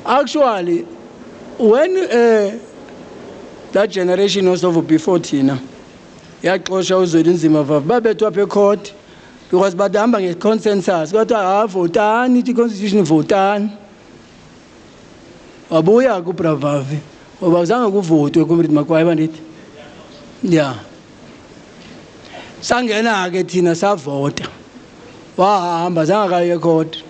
C: Actually, when that generation also before Tina, yaxosha uZweli Nzima babethwa apha ecourt because badahamba nge-consensus kodwa votani ithi constitution votani wabuya kuBravavi ngoba zange kuvotwe Comrade Magwai bandithi ya sangena ke thina savota wahamba zange kaye ecourt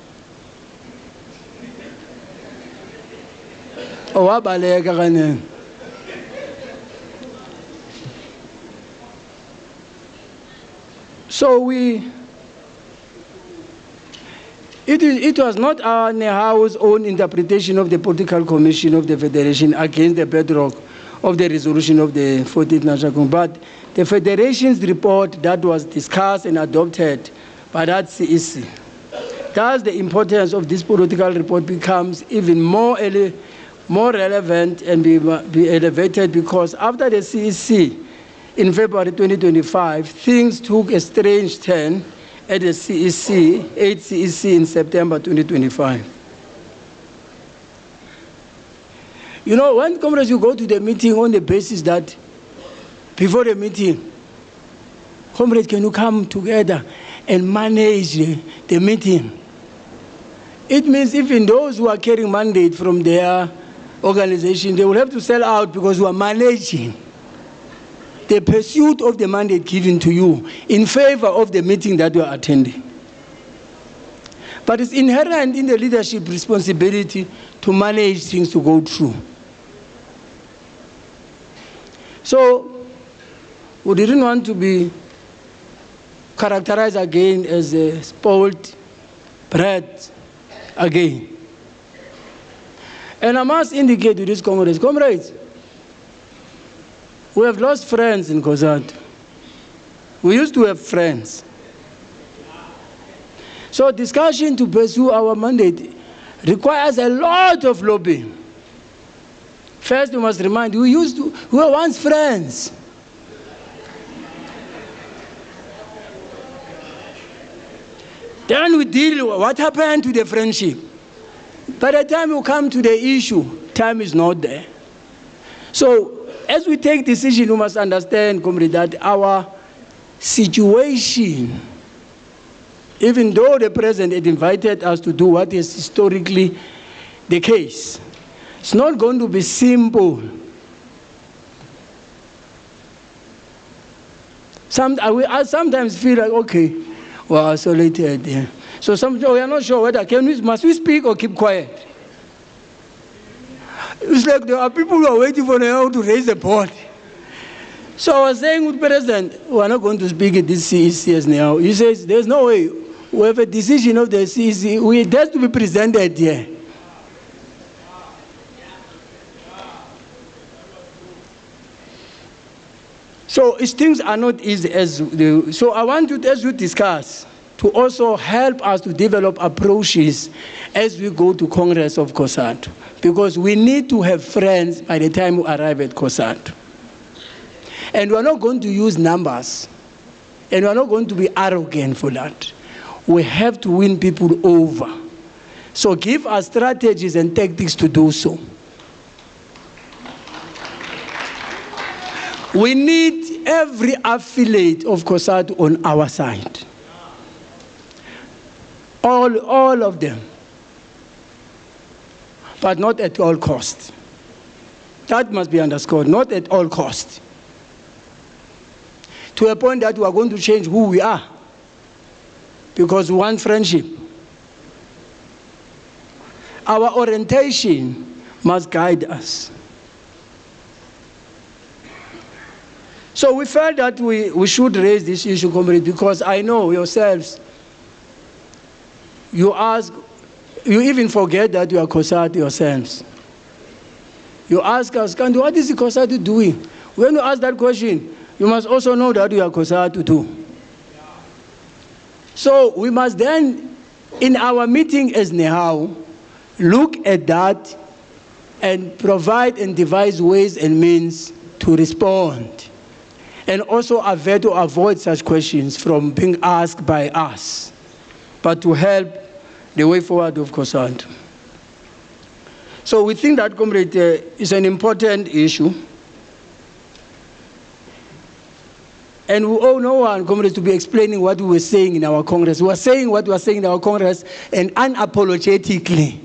C: owabaleka kanene. So it was not our NEHAWU's own interpretation of the political commission of the Federation against the bedrock of the resolution of the 14th National Congress, but the Federation's report that was discussed and adopted by that CEC. Thus, the importance of this political report becomes even more relevant and be elevated because after the CEC, in February 2025, things took a strange turn at the CEC, 8th CEC in September 2025. You know, when comrades, you go to the meeting on the basis that before the meeting, comrades, can you come together and manage the meeting? It means even those who are carrying mandate from their organization, they will have to sell out because we are managing the pursuit of the mandate given to you in favor of the meeting that you are attending. But it's inherent in the leadership responsibility to manage things to go through. So we didn't want to be characterized again as a spoiled brat again. And I must indicate to these comrades, we have lost friends in COSATU. We used to have friends. So discussion to pursue our mandate requires a lot of lobbying. First, we must remind, we were once friends. Then we deal with what happened to the friendship. By the time you come to the issue, time is not there. So, as we take decision, we must understand, comrade, that our situation, even though the president had invited us to do what is historically the case, it's not going to be simple. I sometimes feel like, okay, we're isolated. Yeah. So we are not sure whether must we speak or keep quiet. It's like there are people who are waiting for now to raise the board. So I was saying with the president, we are not going to speak at this CEC now. He says, there's no way. We have a decision of the CEC. It has to be presented here. So things are not easy so I want you, as we discuss, to also help us to develop approaches as we go to Congress of COSATU, because we need to have friends by the time we arrive at COSATU. And we're not going to use numbers, and we're not going to be arrogant for that. We have to win people over. So give us strategies and tactics to do so. We need every affiliate of COSATU on our side. All of them. But not at all cost. That must be underscored, not at all cost. To a point that we are going to change who we are because we want friendship. Our orientation must guide us. So we felt that we should raise this issue, comrade, because I know yourselves, you ask, you even forget that you are COSATU yourselves. You ask us, Kanti, what is the COSATU doing? When you ask that question, you must also know that you are COSATU too. So we must then, in our meeting as NEHAWU, look at that and provide and devise ways and means to respond. And also to avoid such questions from being asked by us, but to help the way forward of COSATU. So we think that, comrade, is an important issue. And we owe no one, comrade, to be explaining what we were saying in our Congress. We were saying what we were saying in our Congress, and unapologetically.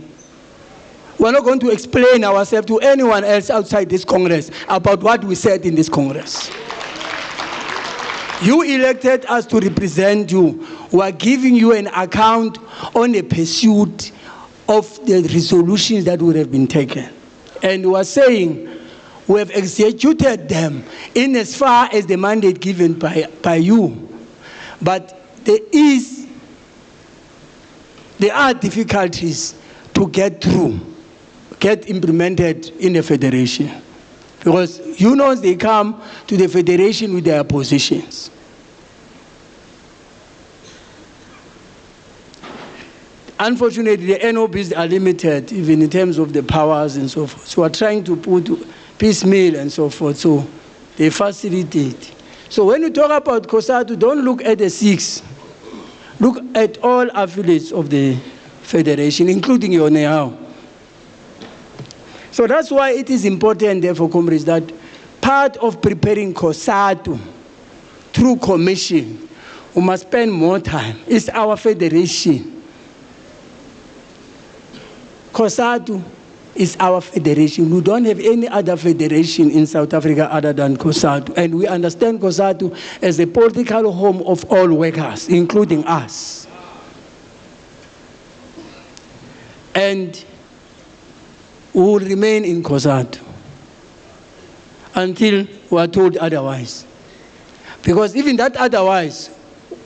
C: We're not going to explain ourselves to anyone else outside this Congress about what we said in this Congress. You elected us to represent you. We are giving you an account on the pursuit of the resolutions that would have been taken. And we are saying we have executed them in as far as the mandate given by you. But there are difficulties to get through, get implemented in the federation. Because unions, they come to the federation with their positions. Unfortunately, the NOBs are limited, even in terms of the powers and so forth. So we're trying to put piecemeal and so forth, so they facilitate. So when you talk about COSATU, don't look at the 6. Look at all affiliates of the federation, including your NEHAWU. So that's why it is important, therefore, comrades, that part of preparing COSATU through commission, we must spend more time. It's our federation. COSATU is our federation. We don't have any other federation in South Africa other than COSATU. And we understand COSATU as the political home of all workers, including us. And we will remain in COSATU until we are told otherwise. Because even that otherwise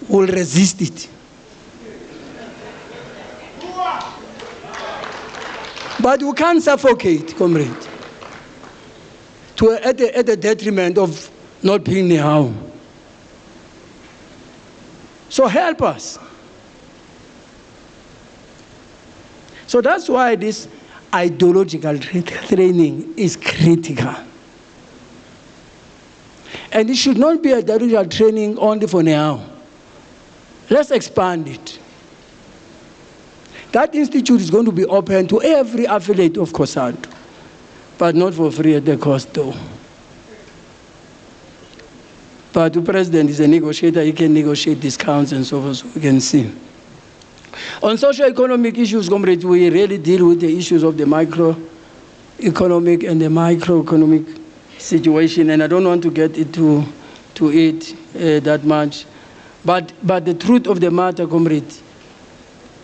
C: will resist it. But we can't suffocate, comrade, at the detriment of not being NEHAWU. So help us. So that's why this ideological training is critical. And it should not be ideological training only for NEHAWU. Let's expand it. That institute is going to be open to every affiliate of COSATU, but not for free at the cost, though. But the president is a negotiator. He can negotiate discounts and so forth, so we can see. On socio-economic issues, comrades, we really deal with the issues of the microeconomic and the microeconomic situation, and I don't want to get into it that much. But the truth of the matter, comrades,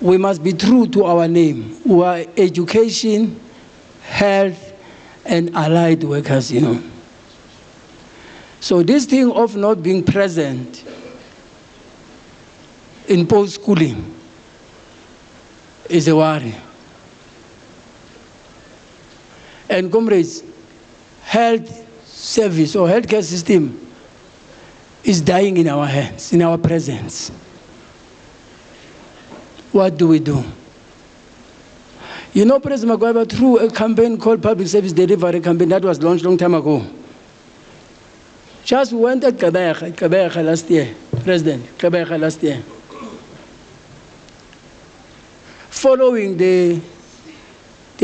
C: we must be true to our name. We are education, health, and allied workers, you know. So this thing of not being present in post-schooling is a worry. And comrades, health service or healthcare system is dying in our hands, in our presence. What do we do? You know, President Magwaba, through a campaign called Public Service Delivery Campaign that was launched a long time ago, just went at Kabeja last year, President Kabeja last year, following the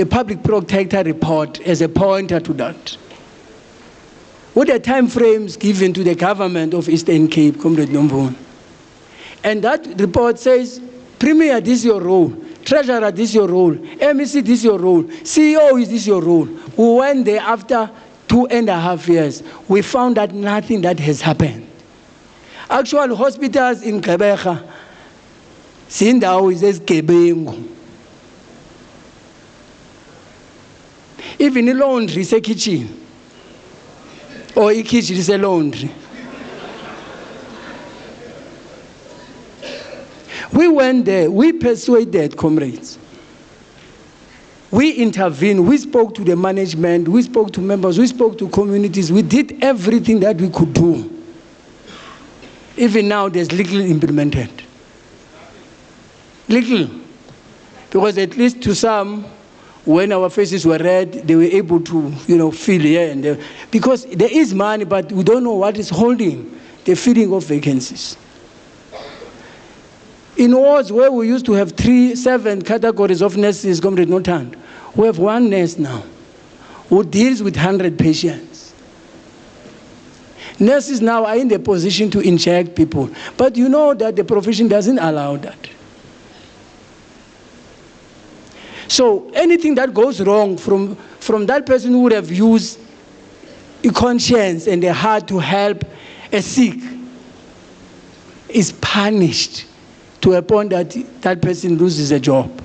C: Public Protector report as a pointer to that. with the time frames given to the government of Eastern Cape, Comrade Nomvula. And that report says, Premier, this is your role. Treasurer, this is your role. MEC, this is your role. CEO, is this your role? We went there after 2.5 years. We found that nothing that has happened. Actual hospitals in Gqeberha, Sindawo is Gebengu. Even a laundry is a kitchen. Or a kitchen is a laundry. We went there, we persuaded comrades. We intervened, we spoke to the management, we spoke to members, we spoke to communities, we did everything that we could do. Even now, there's little implemented. Little. Because at least to some, when our faces were red, they were able to, feel here and there. Because there is money, but we don't know what is holding the filling of vacancies. In wards where we used to have 7 categories of nurses, Comrade Nothando, we have 1 nurse now who deals with 100 patients. Nurses now are in the position to inject people, but you know that the profession doesn't allow that. So anything that goes wrong from that person who would have used a conscience and a heart to help a sick is punished to a point that that person loses a job.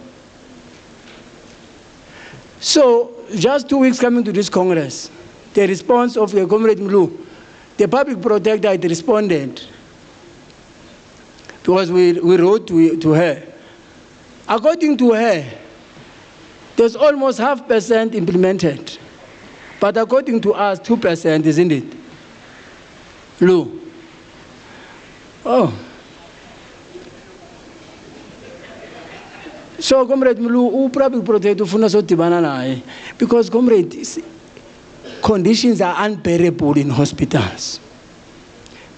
C: So, just 2 weeks coming to this Congress, the response of the Comrade Mlu, the public protector had responded, because we wrote to her. According to her, there's almost 0.5% implemented, but according to us, 2%, isn't it? Lu. Oh. So, Comrade Mlu, public protector ufuna sodibana naye, because comrade, conditions are unbearable in hospitals.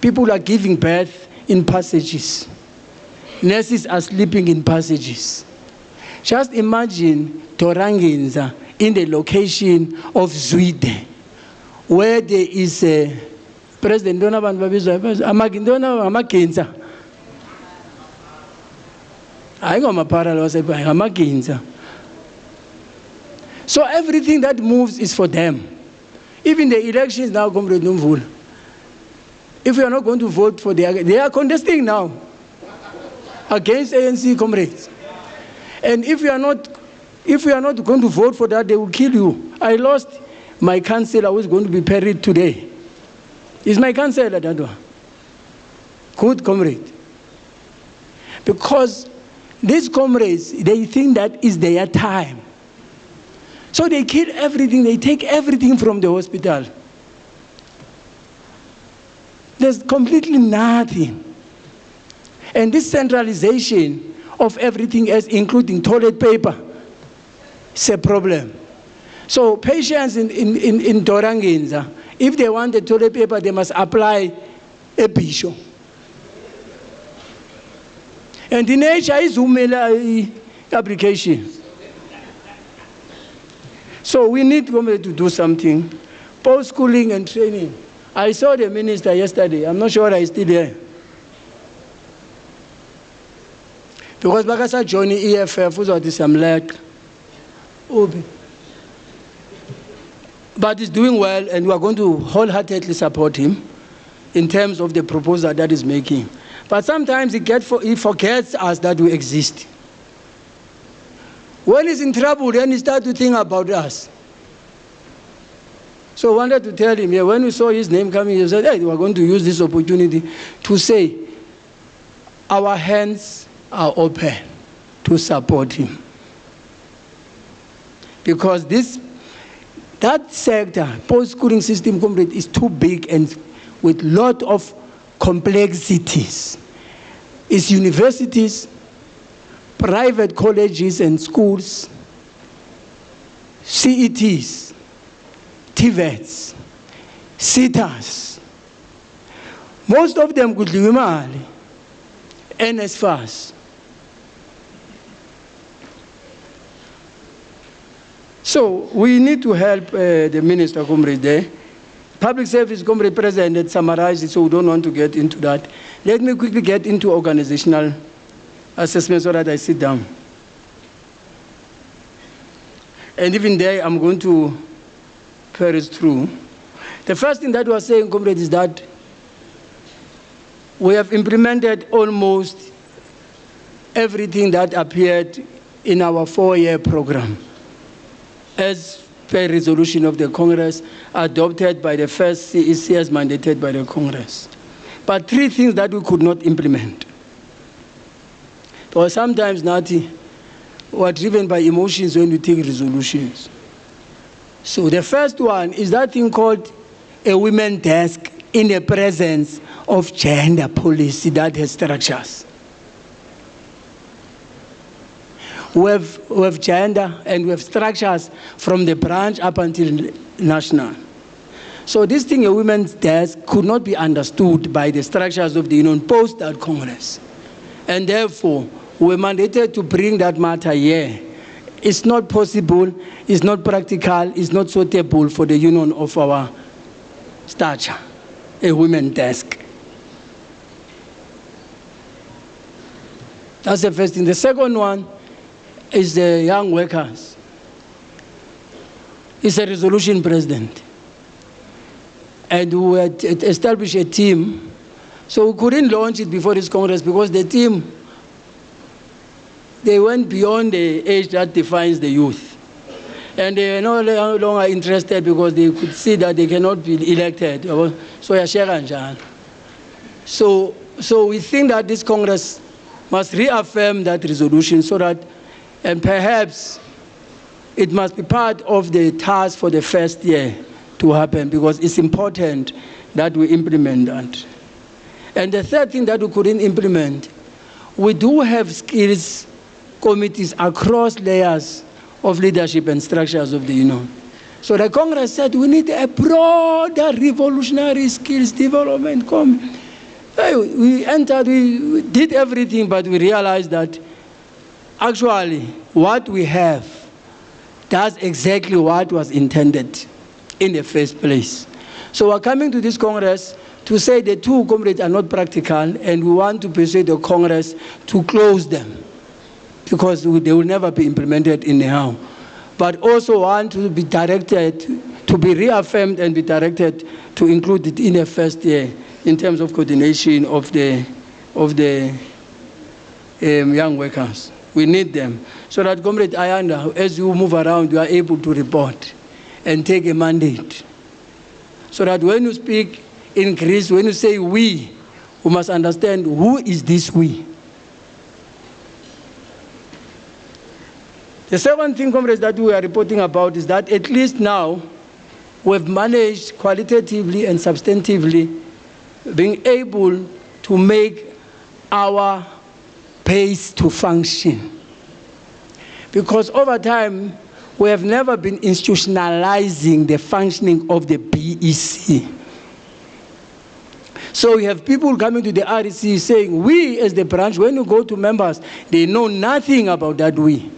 C: People are giving birth in passages. Nurses are sleeping in passages. Just imagine Dorangenza in the location of Zwide, where there is a President Amagenza. So everything that moves is for them. Even the elections now, Comrade Nomvula. If we are not going to vote for they are contesting now against ANC comrades. And if we are not going to vote for that, they will kill you. I lost my councillor who is going to be buried today. He's my councillor, that one. Good comrade. Because these comrades, they think that is their time. So they kill everything, they take everything from the hospital. There's completely nothing. And this centralization of everything else, including toilet paper, is a problem. So patients in Dorangenza, if they want the toilet paper, they must apply a bishop. And the nature is application. So we need to do something. Post-schooling and training. I saw the minister yesterday. I'm not sure he's still there. Because Bakasa joined EFF, was what is like. But he's doing well, and we are going to wholeheartedly support him in terms of the proposal that he's making. But sometimes he forgets us that we exist. When he's in trouble, then he starts to think about us. So I wanted to tell him, when we saw his name coming, he said, hey, we're going to use this opportunity to say our hands are open to support him. Because that sector, post-schooling system, comrade, is too big and with a lot of complexities. It's universities, private colleges and schools, CETs, TVETs, SETAs. Most of them could live in NSFAS. So we need to help the minister, comrade, there Public service, Comrade President, had summarized it, so we don't want to get into that. Let me quickly get into organizational assessment so that I sit down. And even there, I'm going to peruse through. The first thing that we are saying, Comrade, is that we have implemented almost everything that appeared in our 4-year program as per resolution of the Congress adopted by the first CEC as mandated by the Congress. But 3 things that we could not implement. Because sometimes, Nati, we are driven by emotions when we take resolutions. So the first one is that thing called a women desk in the presence of gender policy that has structures. We have gender and we have structures from the branch up until national. So this thing, a women's desk, could not be understood by the structures of the union post that Congress. And therefore, we were mandated to bring that matter here. It's not possible, it's not practical, it's not suitable for the union of our stature, a women's desk. That's the first thing. The second one is the young workers. It's a resolution, President. And we had established a team. So we couldn't launch it before this Congress because the team, they went beyond the age that defines the youth. And they were no longer interested because they could see that they cannot be elected. So we think that this Congress must reaffirm that resolution so that, and perhaps it must be part of the task for the first year to happen because it's important that we implement that. And the third thing that we couldn't implement, we do have skills committees across layers of leadership and structures of the union. So the Congress said we need a broader revolutionary skills development committee. We entered, we did everything, but we realized that actually what we have does exactly what was intended in the first place. So we're coming to this Congress to say the 2 comrades are not practical and we want to persuade the Congress to close them because they will never be implemented anyhow. But also want to be directed, to be reaffirmed and be directed to include it in the first year in terms of coordination of the young workers. We need them. So that, Comrade Ayanda, as you move around, you are able to report and take a mandate. So that when you speak in Greece, when you say we must understand who is this we. The second thing, comrades, that we are reporting about is that at least now we've managed qualitatively and substantively being able to make our pace to function. Because over time, we have never been institutionalizing the functioning of the BEC. So we have people coming to the REC saying, we as the branch, when you go to members, they know nothing about that we.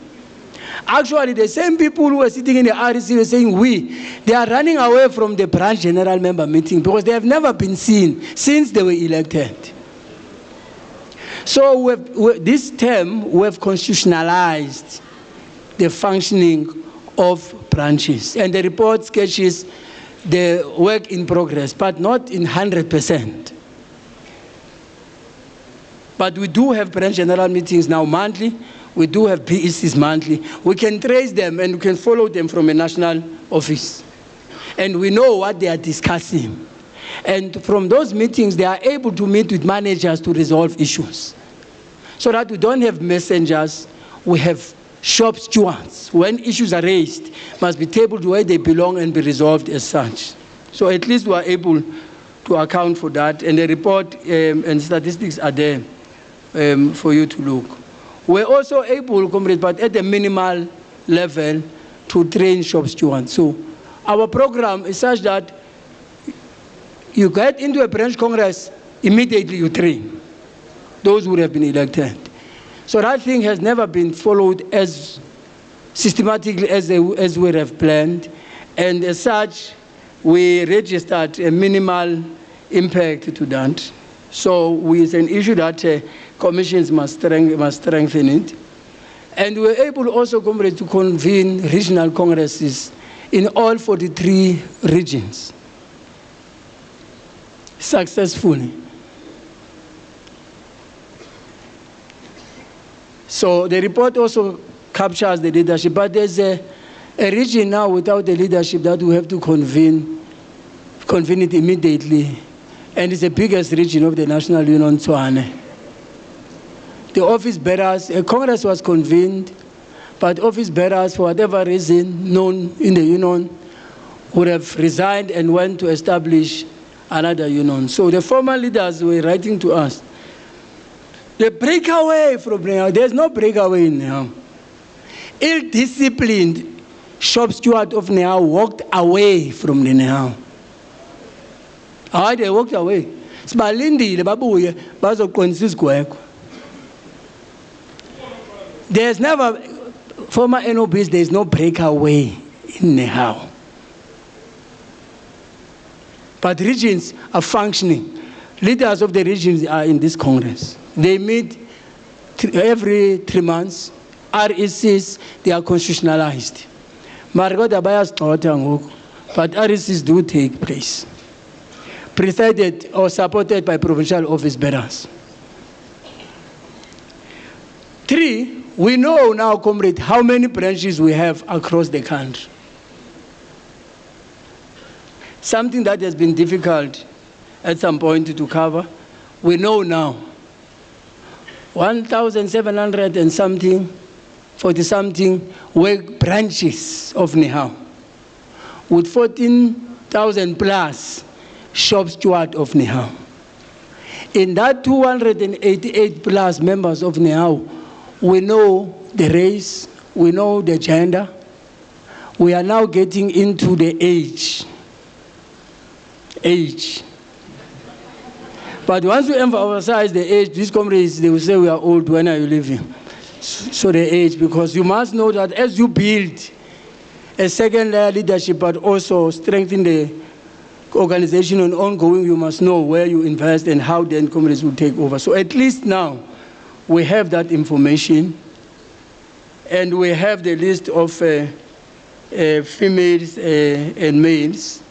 C: Actually, the same people who are sitting in the REC were saying we, they are running away from the branch general member meeting because they have never been seen since they were elected. So this term, we have constitutionalized the functioning of branches. And the report sketches the work in progress, but not in 100%. But we do have branch general meetings now monthly. We do have BECs monthly. We can trace them and we can follow them from a national office. And we know what they are discussing. And from those meetings, they are able to meet with managers to resolve issues. So that we don't have messengers, we have shop stewards. When issues are raised, must be tabled where they belong and be resolved as such. So at least we are able to account for that. And the report and statistics are there for you to look. We're also able, comrades, but at the minimal level, to train shop stewards. So our program is such that you get into a branch congress, immediately you train those who have been elected. So that thing has never been followed as systematically as we have planned. And as such, we registered a minimal impact to that. So it's an issue that commissions must strengthen it. And we were able also, comrade, to convene regional congresses in all 43 regions successfully. So the report also captures the leadership, but there's a region now without the leadership that we have to convene it immediately. And it's the biggest region of the National Union, Tshwane. The office bearers, a Congress was convened, but office bearers, for whatever reason known in the union, would have resigned and went to establish another union. So the former leaders were writing to us. The breakaway from Nehau, there's no breakaway in Nehau. Ill-disciplined shop steward of Nehau walked away from the Nehau. How they walked away? Sibalindile babuye bazoqondisa isigwegwe. There's never, former NOBs, there's no breakaway in Nehau. But regions are functioning. Leaders of the regions are in this Congress. They meet every 3 months. RECs, they are constitutionalized. But RECs do take place, presided or supported by provincial office bearers. 3, we know now, comrade, how many branches we have across the country. Something that has been difficult at some point to cover. We know now 1,700 and something, 40-something work branches of Nehau, with 14,000 plus shop steward of Nehau. In that 288 plus members of Nehau, we know the race, we know the gender. We are now getting into the age. But once we emphasize the age, these comrades, they will say we are old, when are you leaving? So the age, because you must know that as you build a second layer leadership, but also strengthen the organization on ongoing, you must know where you invest and how then comrades will take over. So at least now, we have that information, and we have the list of females and males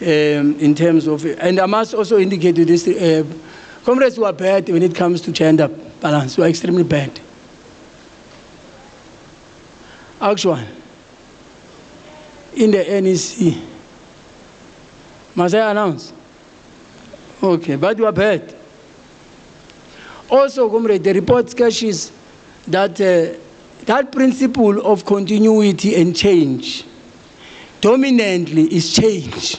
C: in terms of, and I must also indicate to this, comrades who are bad when it comes to gender balance, who are extremely bad. Actually, in the NEC, must I announce? Okay, but you are bad. Also, comrade, the report sketches that that principle of continuity and change dominantly is change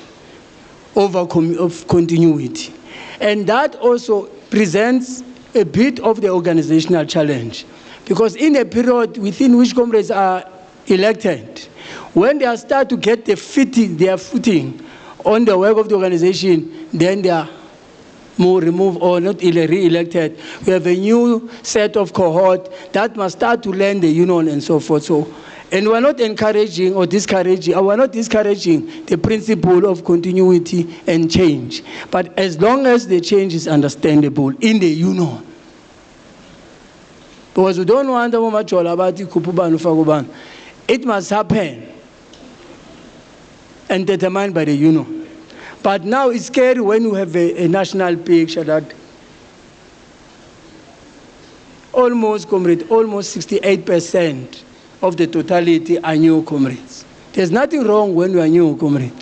C: over continuity. And that also presents a bit of the organizational challenge. Because in a period within which comrades are elected, when they start to get their footing on the work of the organization, then they are more removed or not re-elected. We have a new set of cohort that must start to learn the union and so forth. So, and we're not encouraging or discouraging, or we're not discouraging the principle of continuity and change. But as long as the change is understandable in the union, because we don't want it must happen and determined by the union. But now it's scary when you have a national picture that almost 68% of the totality are new comrades. There's nothing wrong when you are new comrade,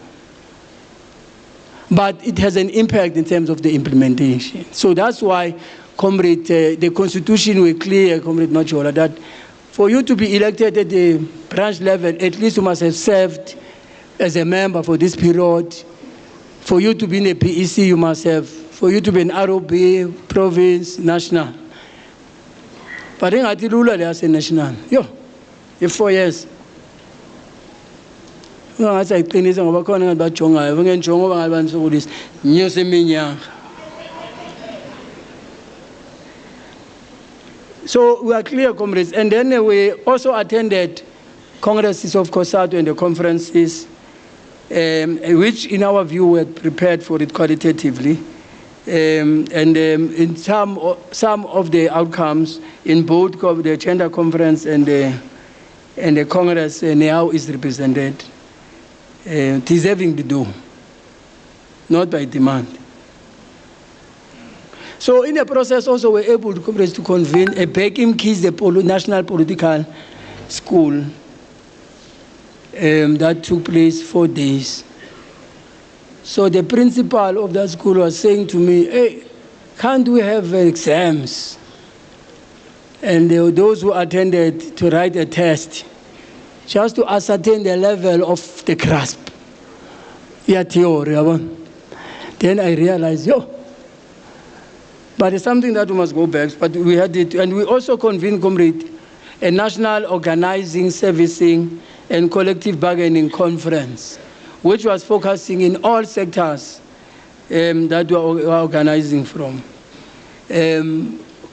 C: but it has an impact in terms of the implementation. So that's why, comrade, the constitution will clear, comrade Machola, that for you to be elected at the branch level, at least you must have served as a member for this period. For you to be in a PEC, you must have, for you to be an ROB, province, national. But in Atilula, they say national. Yo, if 4 years. No, I say, cleaning over corner about Chonga, even Chonga, I want to this news in Minya. So we are clear, comrades. And then we also attended congresses of COSATU and the conferences which in our view were prepared for it qualitatively. In some of the outcomes in both the Gender Conference and the Congress now is represented, deserving to do, not by demand. So in the process also we're able to convene a Beckham Keys, the national political school that took place 4 days. So the principal of that school was saying to me, hey, can't we have exams? And those who attended to write a test, just to ascertain the level of the grasp. Yeah, theory. Then I realized, but it's something that we must go back. But we had it, and we also convened, comrade, a national organizing, servicing, and collective bargaining conference, which was focusing in all sectors that we are organizing from.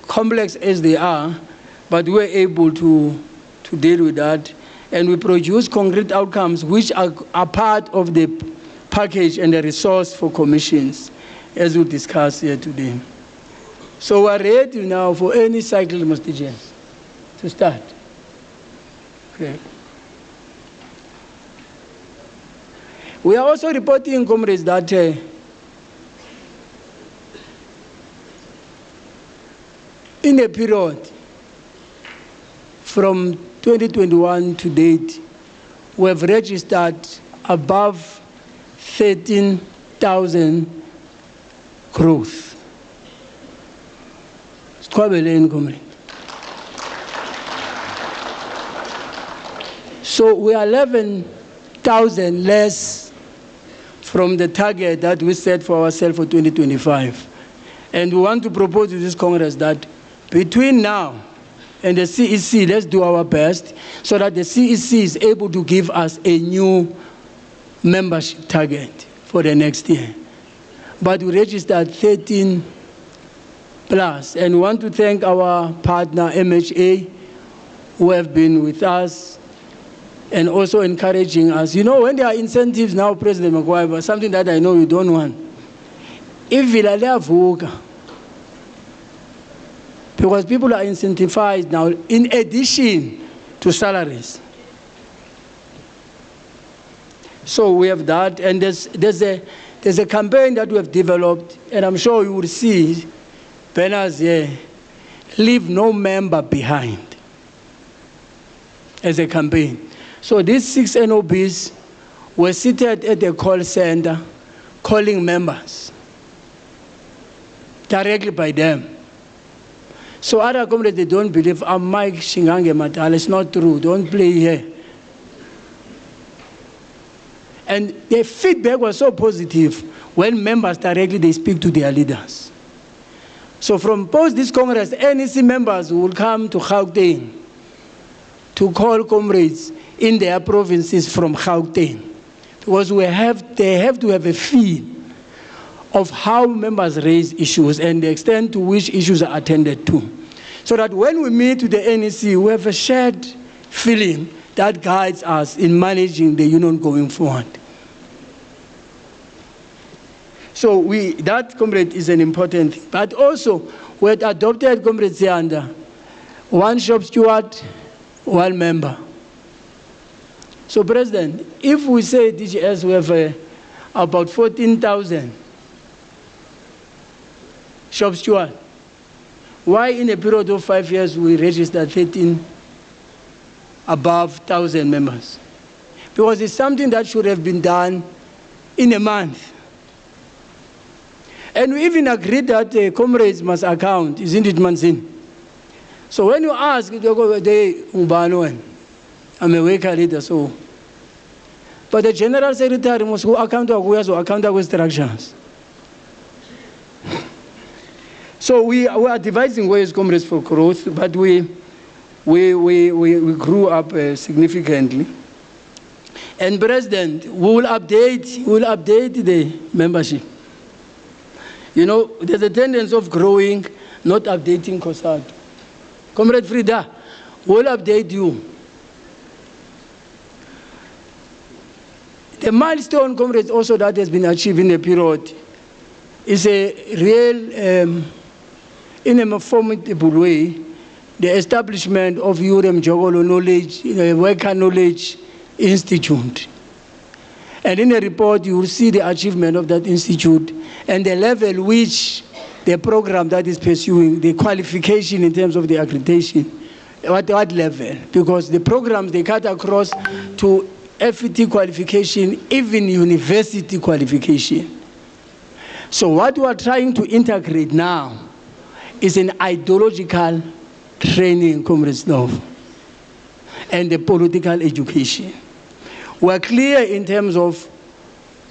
C: Complex as they are, but we were able to deal with that. And we produce concrete outcomes which are part of the package and the resource for commissions, as we discussed here today. So we're ready now for any cycle demonstrations to start. Okay. We are also reporting, comrades, that in a period from 2021 to date, we have registered above 13,000 growth. So we are 11,000 less from the target that we set for ourselves for 2025. And we want to propose to this Congress that between now and the CEC, let's do our best so that the CEC is able to give us a new membership target for the next year. But we registered 13 plus, and we want to thank our partner MHA, who have been with us and also encouraging us. You know, when there are incentives now, President Magwai, something that I know you don't want. If because people are incentivized now in addition to salaries. So we have that, and there's a campaign that we have developed, and I'm sure you will see banners here, leave no member behind, as a campaign. So these 6 NOBs were seated at the call center, calling members directly by them. So other comrades, they don't believe, I'm Mike Shingange Matala, it's not true, don't play here. And the feedback was so positive when members directly, they speak to their leaders. So from post this Congress, NEC members will come to Gauteng to call comrades in their provinces from Gauteng, because they have to have a feel of how members raise issues and the extent to which issues are attended to, so that when we meet with the NEC, we have a shared feeling that guides us in managing the union going forward. So that, comrade, is an important thing. But also, we had adopted, comrade Zianda, 1 shop steward, 1 member. So, President, if we say DGS, we have about 14,000 shop steward, why in a period of 5 years we registered 13 above 1,000 members? Because it's something that should have been done in a month. And we even agreed that comrades must account, isn't it, Manzin? So when you ask, they go, I'm a worker leader, so. But the General Secretary must account with instructions. So we are devising ways, comrades, for growth, but we grew up significantly. And President, we will update the membership. You know, there's a tendency of growing, not updating COSATU. Comrade Frida, we'll update you. The milestone, comrades, also that has been achieved in the period is a real, in a formidable way, the establishment of UREM Jogolo Knowledge, Worker Knowledge Institute. And in the report, you will see the achievement of that institute and the level which the program that is pursuing, the qualification in terms of the accreditation, at what level? Because the programs, they cut across to FET qualification, even university qualification. So what we are trying to integrate now is an ideological training, Comrades Love, and the political education. We are clear in terms of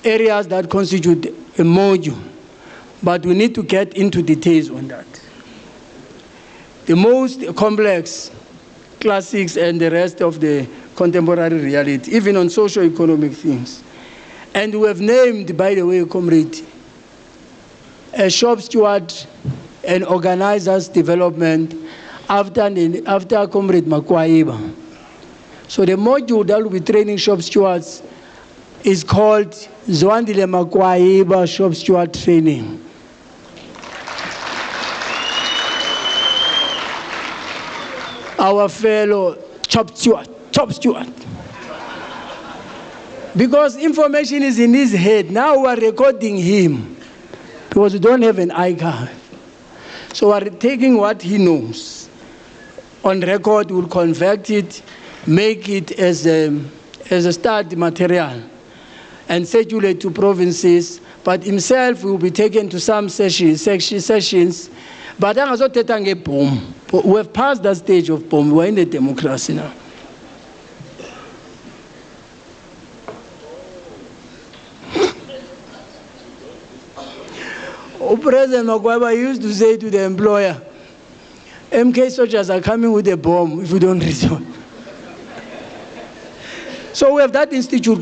C: areas that constitute a module, but we need to get into details on that. The most complex classics and the rest of the contemporary reality, even on socio-economic things. And we have named, by the way, comrade, a shop steward and organizers development after Comrade Makwaiba. So the module that will be training shop stewards is called Zwandile Makwaiba Shop Steward Training. Our fellow shop steward. Because information is in his head. Now we are recording him because we don't have an archive. So we are taking what he knows on record, we'll convert it, make it as a study material and circulate to provinces, but himself will be taken to some sessions. But we have passed that stage of bomb. We're in the democracy now. President Makwaiba used to say to the employer, MK soldiers are coming with a bomb if we don't resolve. So we have that institute,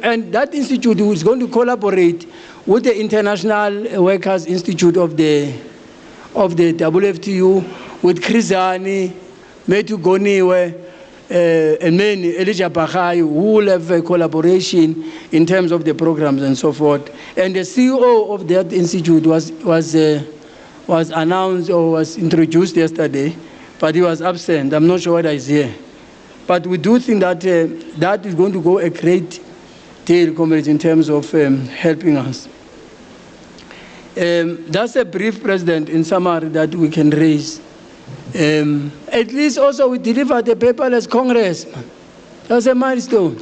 C: and that institute is going to collaborate with the International Workers Institute of the WFTU, with Krizani, Metu Goniwe, and many, Elijah Bakhai, who will have a collaboration in terms of the programs and so forth. And the CEO of that institute was announced or was introduced yesterday, but he was absent. I'm not sure whether he's here. But we do think that that is going to go a great deal, comrades, in terms of helping us. That's a brief, President, in summary that we can raise. At least also we delivered a paperless Congress. That's a milestone.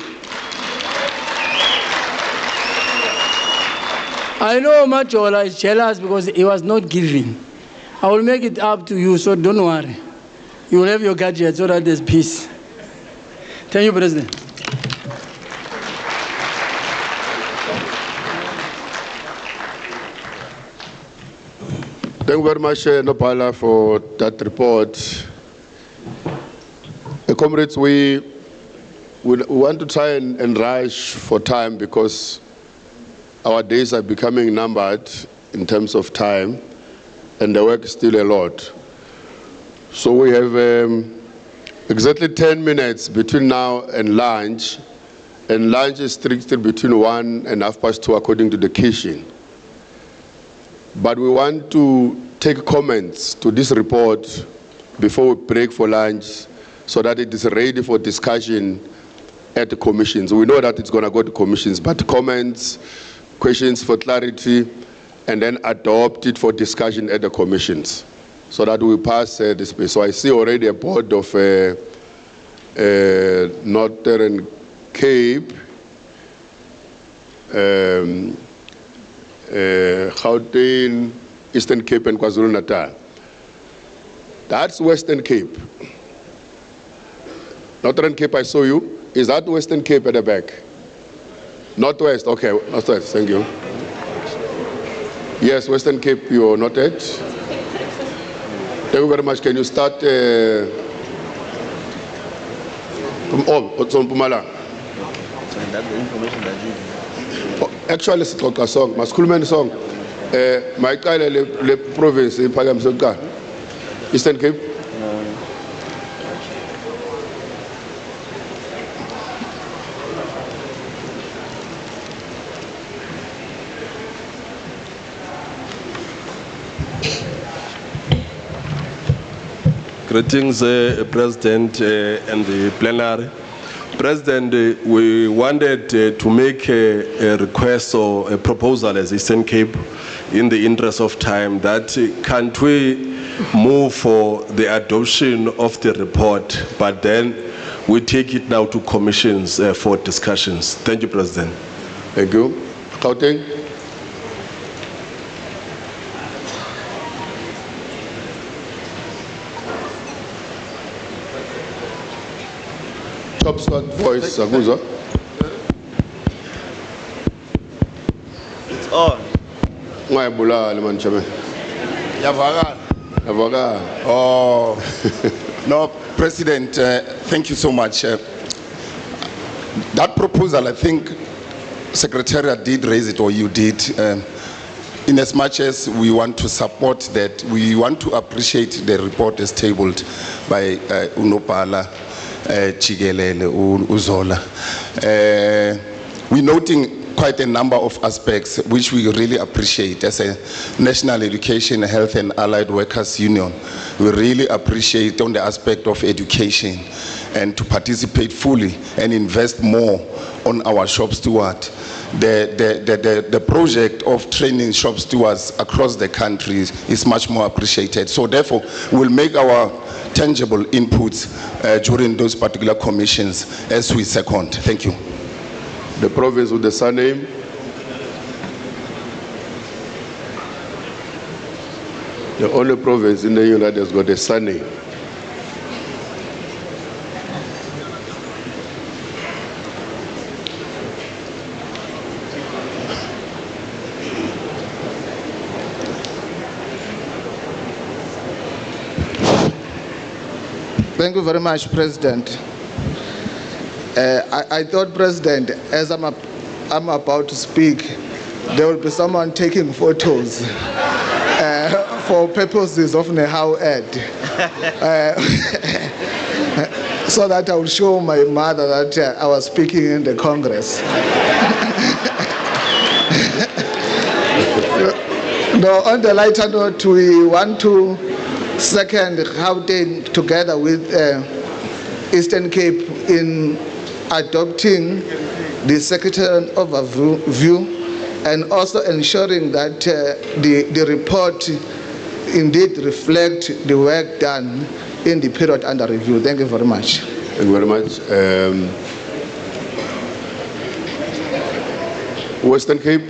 C: I know Majola is jealous because he was not given. I will make it up to you, so don't worry. You will have your gadget so that there's peace. Thank you, President.
A: Thank you very much, Nopala, for that report. Comrades, we want to try and rush for time because our days are becoming numbered in terms of time, and the work is still a lot. So we have exactly 10 minutes between now and lunch is strictly between 1 and 2:30 according to the kitchen. But we want to take comments to this report before we break for lunch so that it is ready for discussion at the commissions. We know that it's going to go to commissions, but comments, questions for clarity, and then adopt it for discussion at the commissions so that we pass this place. So I see already a board of Northern Cape, Gauteng, Eastern Cape, and KwaZulu-Natal. That's Western Cape. Northern Cape, I saw you. Is that Western Cape at the back? Northwest, okay, Northwest, thank you. Yes, Western Cape, you're noted. Thank you very much. Can you start from what's on Pumala?
D: That's the information that you...
A: Actually, it's a song, masculine song. My le province, Eastern Cape.
E: Greetings, President and the plenary. President, we wanted to make a request or a proposal as Eastern Cape in the interest of time that can't we move for the adoption of the report, but then we take it now to commissions for discussions. Thank you, President.
A: Thank you. Gauteng. Top start voice, Saguza.
D: It's on.
A: Ngayibulala man chame.
F: Yavakala.
A: Yavakala.
F: Oh, no, President, thank you so much. That proposal, I think Secretariat did raise it, or you did. In as much as we want to support that, we want to appreciate the report as tabled by Unopala Chigelele Uzola. We're noting quite a number of aspects which we really appreciate as a National Education, Health and Allied Workers Union. We really appreciate on the aspect of education and to participate fully and invest more on our shop steward. The project of training shop stewards across the country is much more appreciated. So therefore, we'll make our tangible inputs during those particular commissions as we second. Thank you.
A: The province with the surname. The only province in the union that has got a surname.
G: Thank you very much, President. I thought, President, as I'm about to speak, there will be someone taking photos for purposes of Nehau Ed, so that I will show my mother that I was speaking in the Congress. No, on the lighter note, we want to second Gauteng together with Eastern Cape in adopting the secretarial overview and also ensuring that the report indeed reflects the work done in the period under review. Thank you very much.
A: Thank you very much. Western Cape.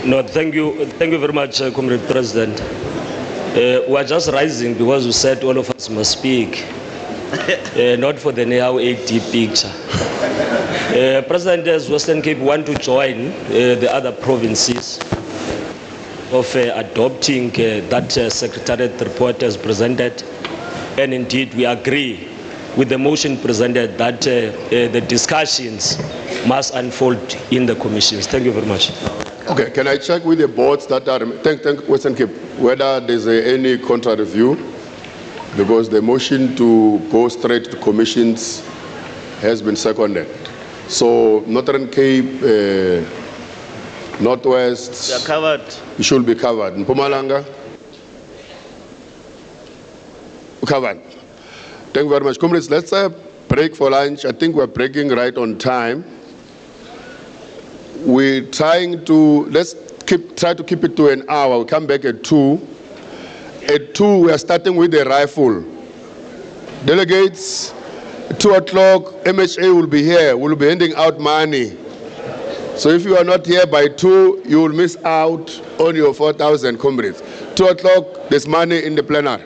H: No, thank you very much, Comrade President. We are just rising because we said all of us must speak, not for the Nehau AD picture. President, as Western Cape want to join the other provinces of adopting that Secretariat report as presented, and indeed we agree with the motion presented that the discussions must unfold in the commissions. Thank you very much.
A: Okay, can I check with the boards that are, thank Western Cape, whether there's any contra review? Because the motion to go straight to commissions has been seconded. So Northern Cape, Northwest,
D: They are covered.
A: it should be covered. Mpumalanga? Covered. Thank you very much. Comrades, let's break for lunch. I think we're breaking right on time. We're trying to, try to keep it to an hour. We'll come back at 2. At 2, we are starting with the rifle. Delegates, 2 o'clock, MHA will be here. We'll be handing out money. So if you are not here by 2, you will miss out on your 4,000 comrades. 2 o'clock, there's money in the plenary.